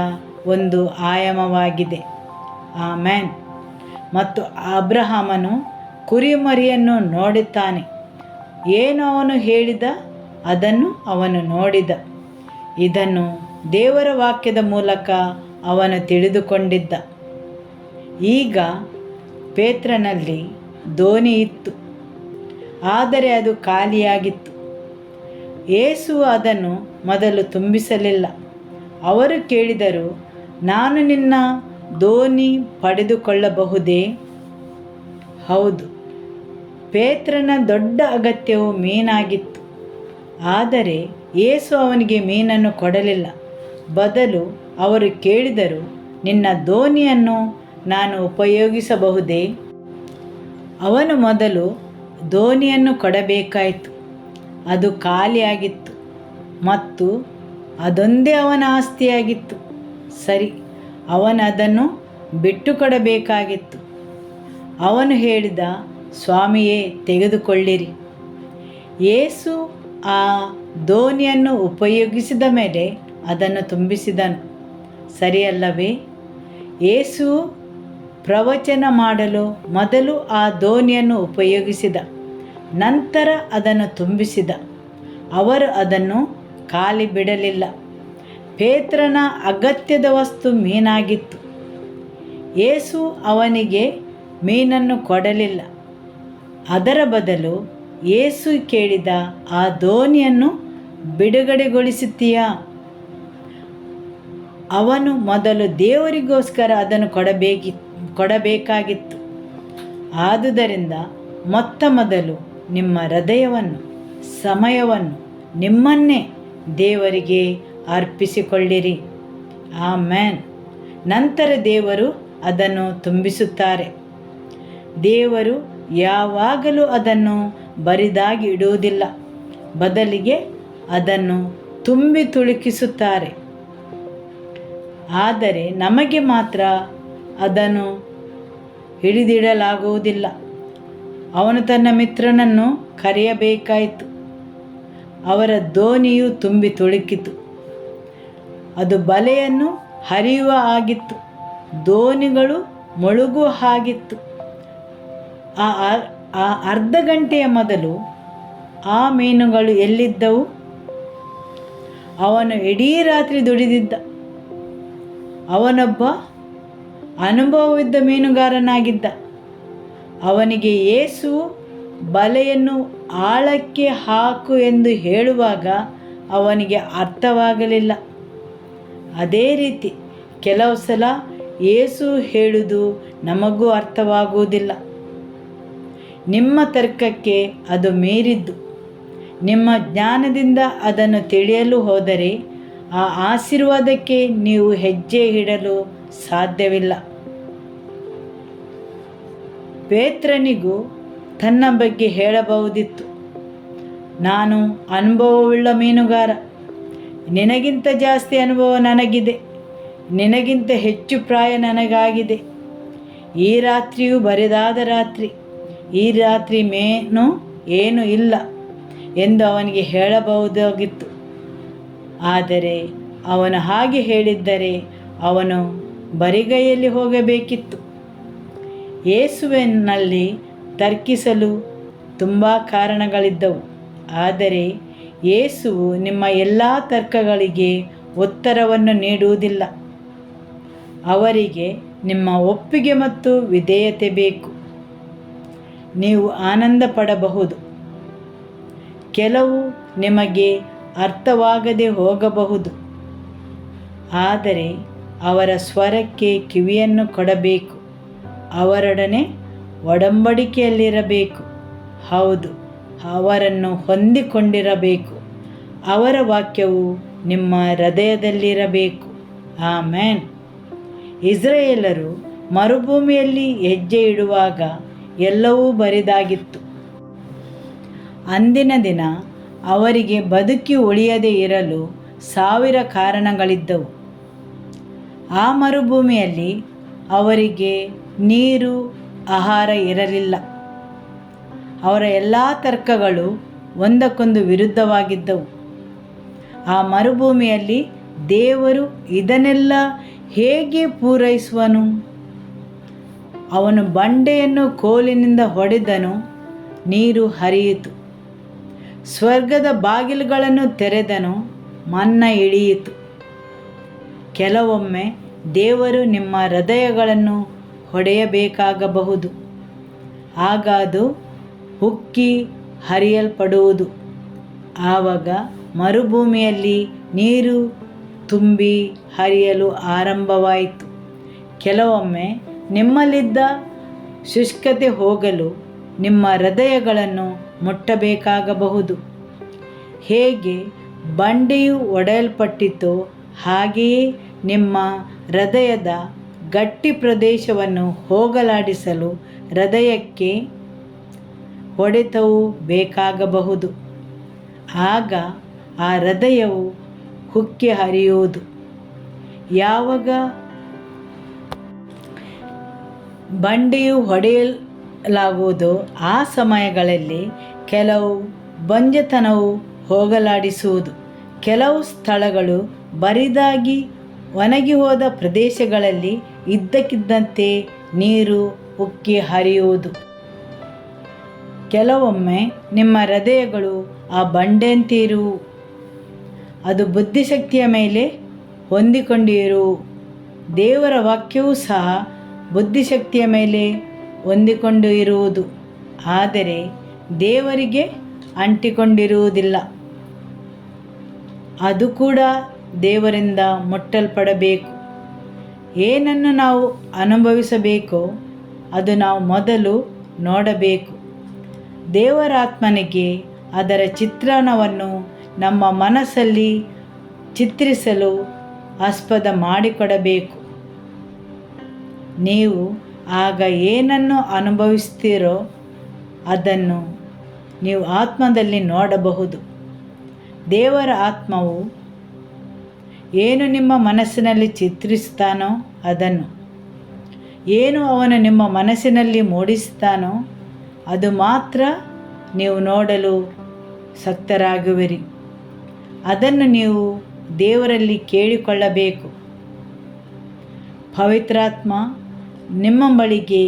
ಒಂದು ಆಯಾಮವಾಗಿದೆ. ಆಮೇನ್. ಮತ್ತು ಅಬ್ರಹಾಮನು ಕುರಿಮರಿಯನ್ನು ನೋಡುತ್ತಾನೆ. ಏನು ಅವನು ಹೇಳಿದ ಅದನ್ನು ಅವನು ನೋಡಿದ. ಇದನ್ನು ದೇವರ ವಾಕ್ಯದ ಮೂಲಕ ಅವನು ತಿಳಿದುಕೊಂಡಿದ್ದ. ಈಗ ಪೇತ್ರನಲ್ಲಿ ದೋಣಿ ಇತ್ತು, ಆದರೆ ಅದು ಖಾಲಿಯಾಗಿತ್ತು. ಯೇಸು ಅದನ್ನು ಮೊದಲು ತುಂಬಿಸಲಿಲ್ಲ. ಅವರು ಕೇಳಿದರು, ನಾನು ನಿನ್ನ ದೋಣಿ ಪಡೆದುಕೊಳ್ಳಬಹುದೇ? ಹೌದು, ಪೇತ್ರನ ದೊಡ್ಡ ಅಗತ್ಯವು ಮೀನಾಗಿತ್ತು. ಆದರೆ ಯೇಸು ಅವನಿಗೆ ಮೀನನ್ನು ಕೊಡಲಿಲ್ಲ. ಬದಲು ಅವರು ಕೇಳಿದರು, ನಿನ್ನ ದೋಣಿಯನ್ನು ನಾನು ಉಪಯೋಗಿಸಬಹುದೇ? ಅವನು ಮೊದಲು ದೋಣಿಯನ್ನು ಕೊಡಬೇಕಾಯಿತು. ಅದು ಖಾಲಿಯಾಗಿತ್ತು ಮತ್ತು ಅದೊಂದೇ ಅವನ ಆಸ್ತಿಯಾಗಿತ್ತು. ಸರಿ, ಅವನು ಅದನ್ನು ಬಿಟ್ಟು ಕೊಡಬೇಕಾಗಿತ್ತು. ಅವನು ಹೇಳಿದ, ಸ್ವಾಮಿಯೇ, ತೆಗೆದುಕೊಳ್ಳಿರಿ. ಯೇಸು ಆ ದೋಣಿಯನ್ನು ಉಪಯೋಗಿಸಿದ ಮೇಲೆ ಅದನ್ನು ತುಂಬಿಸಿದನು. ಸರಿಯಲ್ಲವೇ? ಯೇಸು ಪ್ರವಚನ ಮಾಡಲು ಮೊದಲು ಆ ದೋಣಿಯನ್ನು ಉಪಯೋಗಿಸಿದ, ನಂತರ ಅದನ್ನು ತುಂಬಿಸಿದ. ಅವರು ಅದನ್ನು ಖಾಲಿ ಬಿಡಲಿಲ್ಲ. ಪೇತ್ರನ ಅಗತ್ಯದ ವಸ್ತು ಮೀನಾಗಿತ್ತು. ಯೇಸು ಅವನಿಗೆ ಮೀನನ್ನು ಕೊಡಲಿಲ್ಲ. ಅದರ ಬದಲು ಯೇಸು ಕೇಳಿದ, ಆ ದೋಣಿಯನ್ನು ಬಿಡುಗಡೆಗೊಳಿಸುತ್ತೀಯಾ? ಅವನು ಮೊದಲು ದೇವರಿಗೋಸ್ಕರ ಅದನ್ನು ಕೊಡಬೇಕಾಗಿತ್ತು. ಆದುದರಿಂದ ಮೊದಲು ನಿಮ್ಮ ಹೃದಯವನ್ನು, ಸಮಯವನ್ನು, ನಿಮ್ಮನ್ನೇ ದೇವರಿಗೆ ಅರ್ಪಿಸಿಕೊಳ್ಳಿರಿ. ಆಮೆನ್. ನಂತರ ದೇವರು ಅದನ್ನು ತುಂಬಿಸುತ್ತಾರೆ. ದೇವರು ಯಾವಾಗಲೂ ಅದನ್ನು ಬರಿದಾಗಿ ಇಡುವುದಿಲ್ಲ, ಬದಲಿಗೆ ಅದನ್ನು ತುಂಬಿ ತುಳುಕಿಸುತ್ತಾರೆ. ಆದರೆ ನಮಗೆ ಮಾತ್ರ ಅದನ್ನು ಹಿಡಿದಿಡಲಾಗುವುದಿಲ್ಲ. ಅವನು ತನ್ನ ಮಿತ್ರನನ್ನು ಕರೆಯಬೇಕಾಯಿತು. ಅವರ ದೋಣಿಯು ತುಂಬಿ ತುಳುಕಿತು. ಅದು ಬಲೆಯನ್ನು ಹರಿಯುವ ಹಾಗಿತ್ತು, ದೋಣಿಗಳು ಮುಳುಗುವ ಹಾಗಿತ್ತು. ಆ ಅರ್ಧ ಗಂಟೆಯ ಮೊದಲು ಆ ಮೀನುಗಳು ಎಲ್ಲಿದ್ದವು? ಅವನು ಇಡೀ ರಾತ್ರಿ ದುಡಿದಿದ್ದ. ಅವನೊಬ್ಬ ಅನುಭವವಿದ್ದ ಮೀನುಗಾರನಾಗಿದ್ದ. ಅವನಿಗೆ ಯೇಸು ಬಲೆಯನ್ನು ಆಳಕ್ಕೆ ಹಾಕು ಎಂದು ಹೇಳುವಾಗ ಅವನಿಗೆ ಅರ್ಥವಾಗಲಿಲ್ಲ. ಅದೇ ರೀತಿ ಕೆಲವು ಸಲ ಯೇಸು ಹೇಳುವುದು ನಮಗೂ ಅರ್ಥವಾಗುವುದಿಲ್ಲ. ನಿಮ್ಮ ತರ್ಕಕ್ಕೆ ಅದು ಮೀರಿದ್ದು. ನಿಮ್ಮ ಜ್ಞಾನದಿಂದ ಅದನ್ನು ತಿಳಿಯಲು ಹೋದರೆ ಆ ಆಶೀರ್ವಾದಕ್ಕೆ ನೀವು ಹೆಜ್ಜೆ ಇಡಲು ಸಾಧ್ಯವಿಲ್ಲ. ಪೇತ್ರನಿಗೂ ತನ್ನ ಬಗ್ಗೆ ಹೇಳಬಹುದಿತ್ತು, ನಾನು ಅನುಭವವುಳ್ಳ ಮೀನುಗಾರ, ನಿನಗಿಂತ ಜಾಸ್ತಿ ಅನುಭವ ನನಗಿದೆ, ನಿನಗಿಂತ ಹೆಚ್ಚು ಪ್ರಾಯ ನನಗಾಗಿದೆ. ಈ ರಾತ್ರಿಯೂ ಬರಿದಾದ ರಾತ್ರಿ, ಈ ರಾತ್ರಿ ಮೇನು ಏನೂ ಇಲ್ಲ ಎಂದು ಅವನಿಗೆ ಹೇಳಬಹುದಾಗಿತ್ತು. ಆದರೆ ಅವನು ಹಾಗೆ ಹೇಳಿದ್ದರೆ ಅವನು ಬರಿಗೈಯಲ್ಲಿ ಹೋಗಬೇಕಿತ್ತು. ಯೇಸುವಿನಲ್ಲಿ ತರ್ಕಿಸಲು ತುಂಬ ಕಾರಣಗಳಿದ್ದವು. ಆದರೆ ಯೇಸುವು ನಿಮ್ಮ ಎಲ್ಲ ತರ್ಕಗಳಿಗೆ ಉತ್ತರವನ್ನು ನೀಡುವುದಿಲ್ಲ. ಅವರಿಗೆ ನಿಮ್ಮ ಒಪ್ಪಿಗೆ ಮತ್ತು ವಿಧೇಯತೆ ಬೇಕು. ನೀವು ಆನಂದ ಪಡಬಹುದು. ಕೆಲವು ನಿಮಗೆ ಅರ್ಥವಾಗದೆ ಹೋಗಬಹುದು, ಆದರೆ ಅವರ ಸ್ವರಕ್ಕೆ ಕಿವಿಯನ್ನು ಕೊಡಬೇಕು. ಅವರೊಡನೆ ಒಡಂಬಡಿಕೆಯಲ್ಲಿರಬೇಕು. ಹೌದು, ಅವರನ್ನು ಹೊಂದಿಕೊಂಡಿರಬೇಕು. ಅವರ ವಾಕ್ಯವು ನಿಮ್ಮ ಹೃದಯದಲ್ಲಿರಬೇಕು. ಆಮೆನ್. ಇಸ್ರಾಯೇಲರು ಮರುಭೂಮಿಯಲ್ಲಿ ಹೆಜ್ಜೆ ಇಡುವಾಗ ಎಲ್ಲವೂ ಬರಿದಾಗಿತ್ತು. ಅಂದಿನ ದಿನ ಅವರಿಗೆ ಬದುಕಿ ಉಳಿಯದೇ ಇರಲು 1000 ಕಾರಣಗಳಿದ್ದವು. ಆ ಮರುಭೂಮಿಯಲ್ಲಿ ಅವರಿಗೆ ನೀರು, ಆಹಾರ ಇರಲಿಲ್ಲ. ಅವರ ಎಲ್ಲ ತರ್ಕಗಳು ಒಂದಕ್ಕೊಂದು ವಿರುದ್ಧವಾಗಿದ್ದವು. ಆ ಮರುಭೂಮಿಯಲ್ಲಿ ದೇವರು ಇದನ್ನೆಲ್ಲ ಹೇಗೆ ಪೂರೈಸುವನು? ಅವನು ಬಂಡೆಯನ್ನು ಕೋಲಿನಿಂದ ಹೊಡೆದನು, ನೀರು ಹರಿಯಿತು. ಸ್ವರ್ಗದ ಬಾಗಿಲುಗಳನ್ನು ತೆರೆದನು, ಮನ್ನಾ ಇಳಿಯಿತು. ಕೆಲವೊಮ್ಮೆ ದೇವರು ನಿಮ್ಮ ಹೃದಯಗಳನ್ನು ಹೊಡೆಯಬೇಕಾಗಬಹುದು. ಆಗ ಅದು ಉಕ್ಕಿ ಹರಿಯಲ್ಪಡುವುದು. ಆವಾಗ ಮರುಭೂಮಿಯಲ್ಲಿ ನೀರು ತುಂಬಿ ಹರಿಯಲು ಆರಂಭವಾಯಿತು. ಕೆಲವೊಮ್ಮೆ ನಿಮ್ಮಲ್ಲಿದ್ದ ಶುಷ್ಕತೆ ಹೋಗಲು ನಿಮ್ಮ ಹೃದಯಗಳನ್ನು ಮುಟ್ಟಬೇಕಾಗಬಹುದು. ಹೇಗೆ ಬಂಡೆಯು ಒಡೆಯಲ್ಪಟ್ಟಿತೋ ಹಾಗೆಯೇ ನಿಮ್ಮ ಹೃದಯದ ಗಟ್ಟಿ ಪ್ರದೇಶವನ್ನು ಹೋಗಲಾಡಿಸಲು ಹೃದಯಕ್ಕೆ ಹೊಡೆತವು ಬೇಕಾಗಬಹುದು. ಆಗ ಆ ಹೃದಯವು ಉಕ್ಕಿ ಹರಿಯುವುದು. ಯಾವಾಗ ಬಂಡೆಯು ಹೊಡೆಯಲಾಗುವುದೋ ಆ ಸಮಯಗಳಲ್ಲಿ ಕೆಲವು ಬಂಜೆತನವು ಹೋಗಲಾಡಿಸುವುದು. ಕೆಲವು ಸ್ಥಳಗಳು ಬರಿದಾಗಿ ಒಣಗಿ ಹೋದ ಪ್ರದೇಶಗಳಲ್ಲಿ ಇದ್ದಕ್ಕಿದ್ದಂತೆ ನೀರು ಉಕ್ಕಿ ಹರಿಯುವುದು. ಕೆಲವೊಮ್ಮೆ ನಿಮ್ಮ ಹೃದಯಗಳು ಆ ಬಂಡೆಯಂತೆ ಇರುವು. ಅದು ಬುದ್ಧಿಶಕ್ತಿಯ ಮೇಲೆ ಹೊಂದಿಕೊಂಡಿರು. ದೇವರ ವಾಕ್ಯವೂ ಸಹ ಬುದ್ಧಿಶಕ್ತಿಯ ಮೇಲೆ ಹೊಂದಿಕೊಂಡು ಇರುವುದು, ಆದರೆ ದೇವರಿಗೆ ಅಂಟಿಕೊಂಡಿರುವುದಿಲ್ಲ. ಅದು ಕೂಡ ದೇವರಿಂದ ಮುಟ್ಟಲ್ಪಡಬೇಕು. ಏನನ್ನು ನಾವು ಅನುಭವಿಸಬೇಕೋ ಅದು ನಾವು ಮೊದಲು ನೋಡಬೇಕು. ದೇವರ ಆತ್ಮನಿಗೆ ಅದರ ಚಿತ್ರಣವನ್ನು ನಮ್ಮ ಮನಸ್ಸಲ್ಲಿ ಚಿತ್ರಿಸಲು ಆಸ್ಪದ ಮಾಡಿಕೊಡಬೇಕು. ನೀವು ಆಗ ಏನನ್ನು ಅನುಭವಿಸ್ತೀರೋ ಅದನ್ನು ನೀವು ಆತ್ಮದಲ್ಲಿ ನೋಡಬಹುದು. ದೇವರ ಆತ್ಮವು ಏನು ನಿಮ್ಮ ಮನಸ್ಸಿನಲ್ಲಿ ಚಿತ್ರಿಸ್ತಾನೋ ಅದನ್ನು, ಏನು ಅವನು ನಿಮ್ಮ ಮನಸ್ಸಿನಲ್ಲಿ ಮೂಡಿಸ್ತಾನೋ ಅದು ಮಾತ್ರ ನೀವು ನೋಡಲು ಶಕ್ತರಾಗುವಿರಿ. ಅದನ್ನು ನೀವು ದೇವರಲ್ಲಿ ಕೇಳಿಕೊಳ್ಳಬೇಕು. ಪವಿತ್ರಾತ್ಮ ನಿಮ್ಮ ಬಳಿಗೆ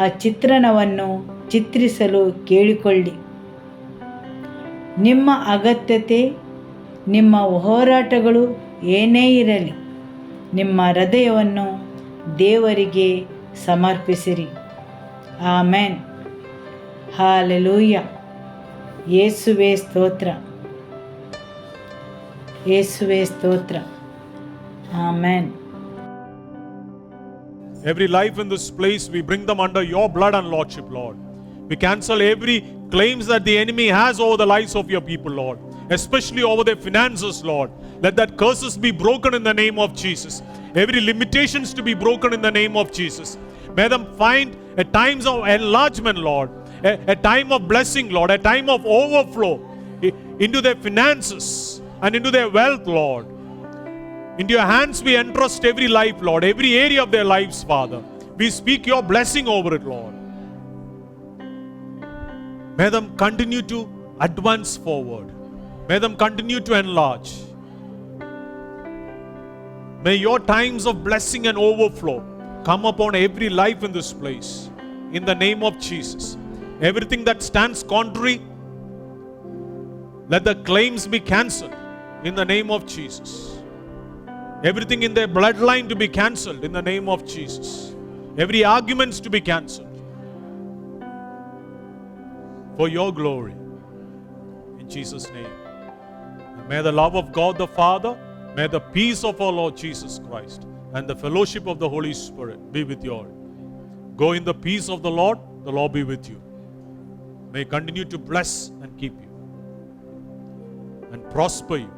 ಆ ಚಿತ್ರಣವನ್ನು ಚಿತ್ರಿಸಲು ಕೇಳಿಕೊಳ್ಳಿ. ನಿಮ್ಮ ಅಗತ್ಯತೆ, ನಿಮ್ಮ ಹೋರಾಟಗಳು ಏನೇ ಇರಲಿ, ನಿಮ್ಮ ಹೃದಯವನ್ನು ದೇವರಿಗೆ ಸಮರ್ಪಿಸಿರಿ. ಆಮೆನ್. ಹಾಲೆಲೂಯ. ಯೇಸುವೇ ಸ್ತೋತ್ರ, ಯೇಸುವೇ ಸ್ತೋತ್ರ. Amen. Every life in this place, we bring them under your blood and lordship, Lord. We cancel every claims that the enemy has over the lives of your people, Lord, especially over their finances, Lord. Let that curses be broken in the name of Jesus. Every limitations to be broken in the name of Jesus. May them find a times of enlargement, Lord, a time of blessing, Lord, a time of overflow into their finances and into their wealth, Lord. Into your hands we entrust every life, Lord, every area of their lives, Father. We speak your blessing over it, Lord. May them continue to advance forward. May them continue to enlarge. May your times of blessing and overflow come upon every life in this place. In the name of Jesus. Everything that stands contrary, let the claims be cancelled in the name of Jesus. Everything in their bloodline to be cancelled in the name of Jesus. Every arguments to be cancelled for your glory, in Jesus' name. And may the love of God the Father, may the peace of our Lord Jesus Christ and the fellowship of the Holy Spirit be with you all. Go in the peace of the Lord be with you. May continue to bless and keep you and prosper you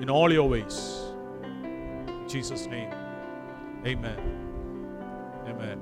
in all your ways. In Jesus' name, amen. Amen.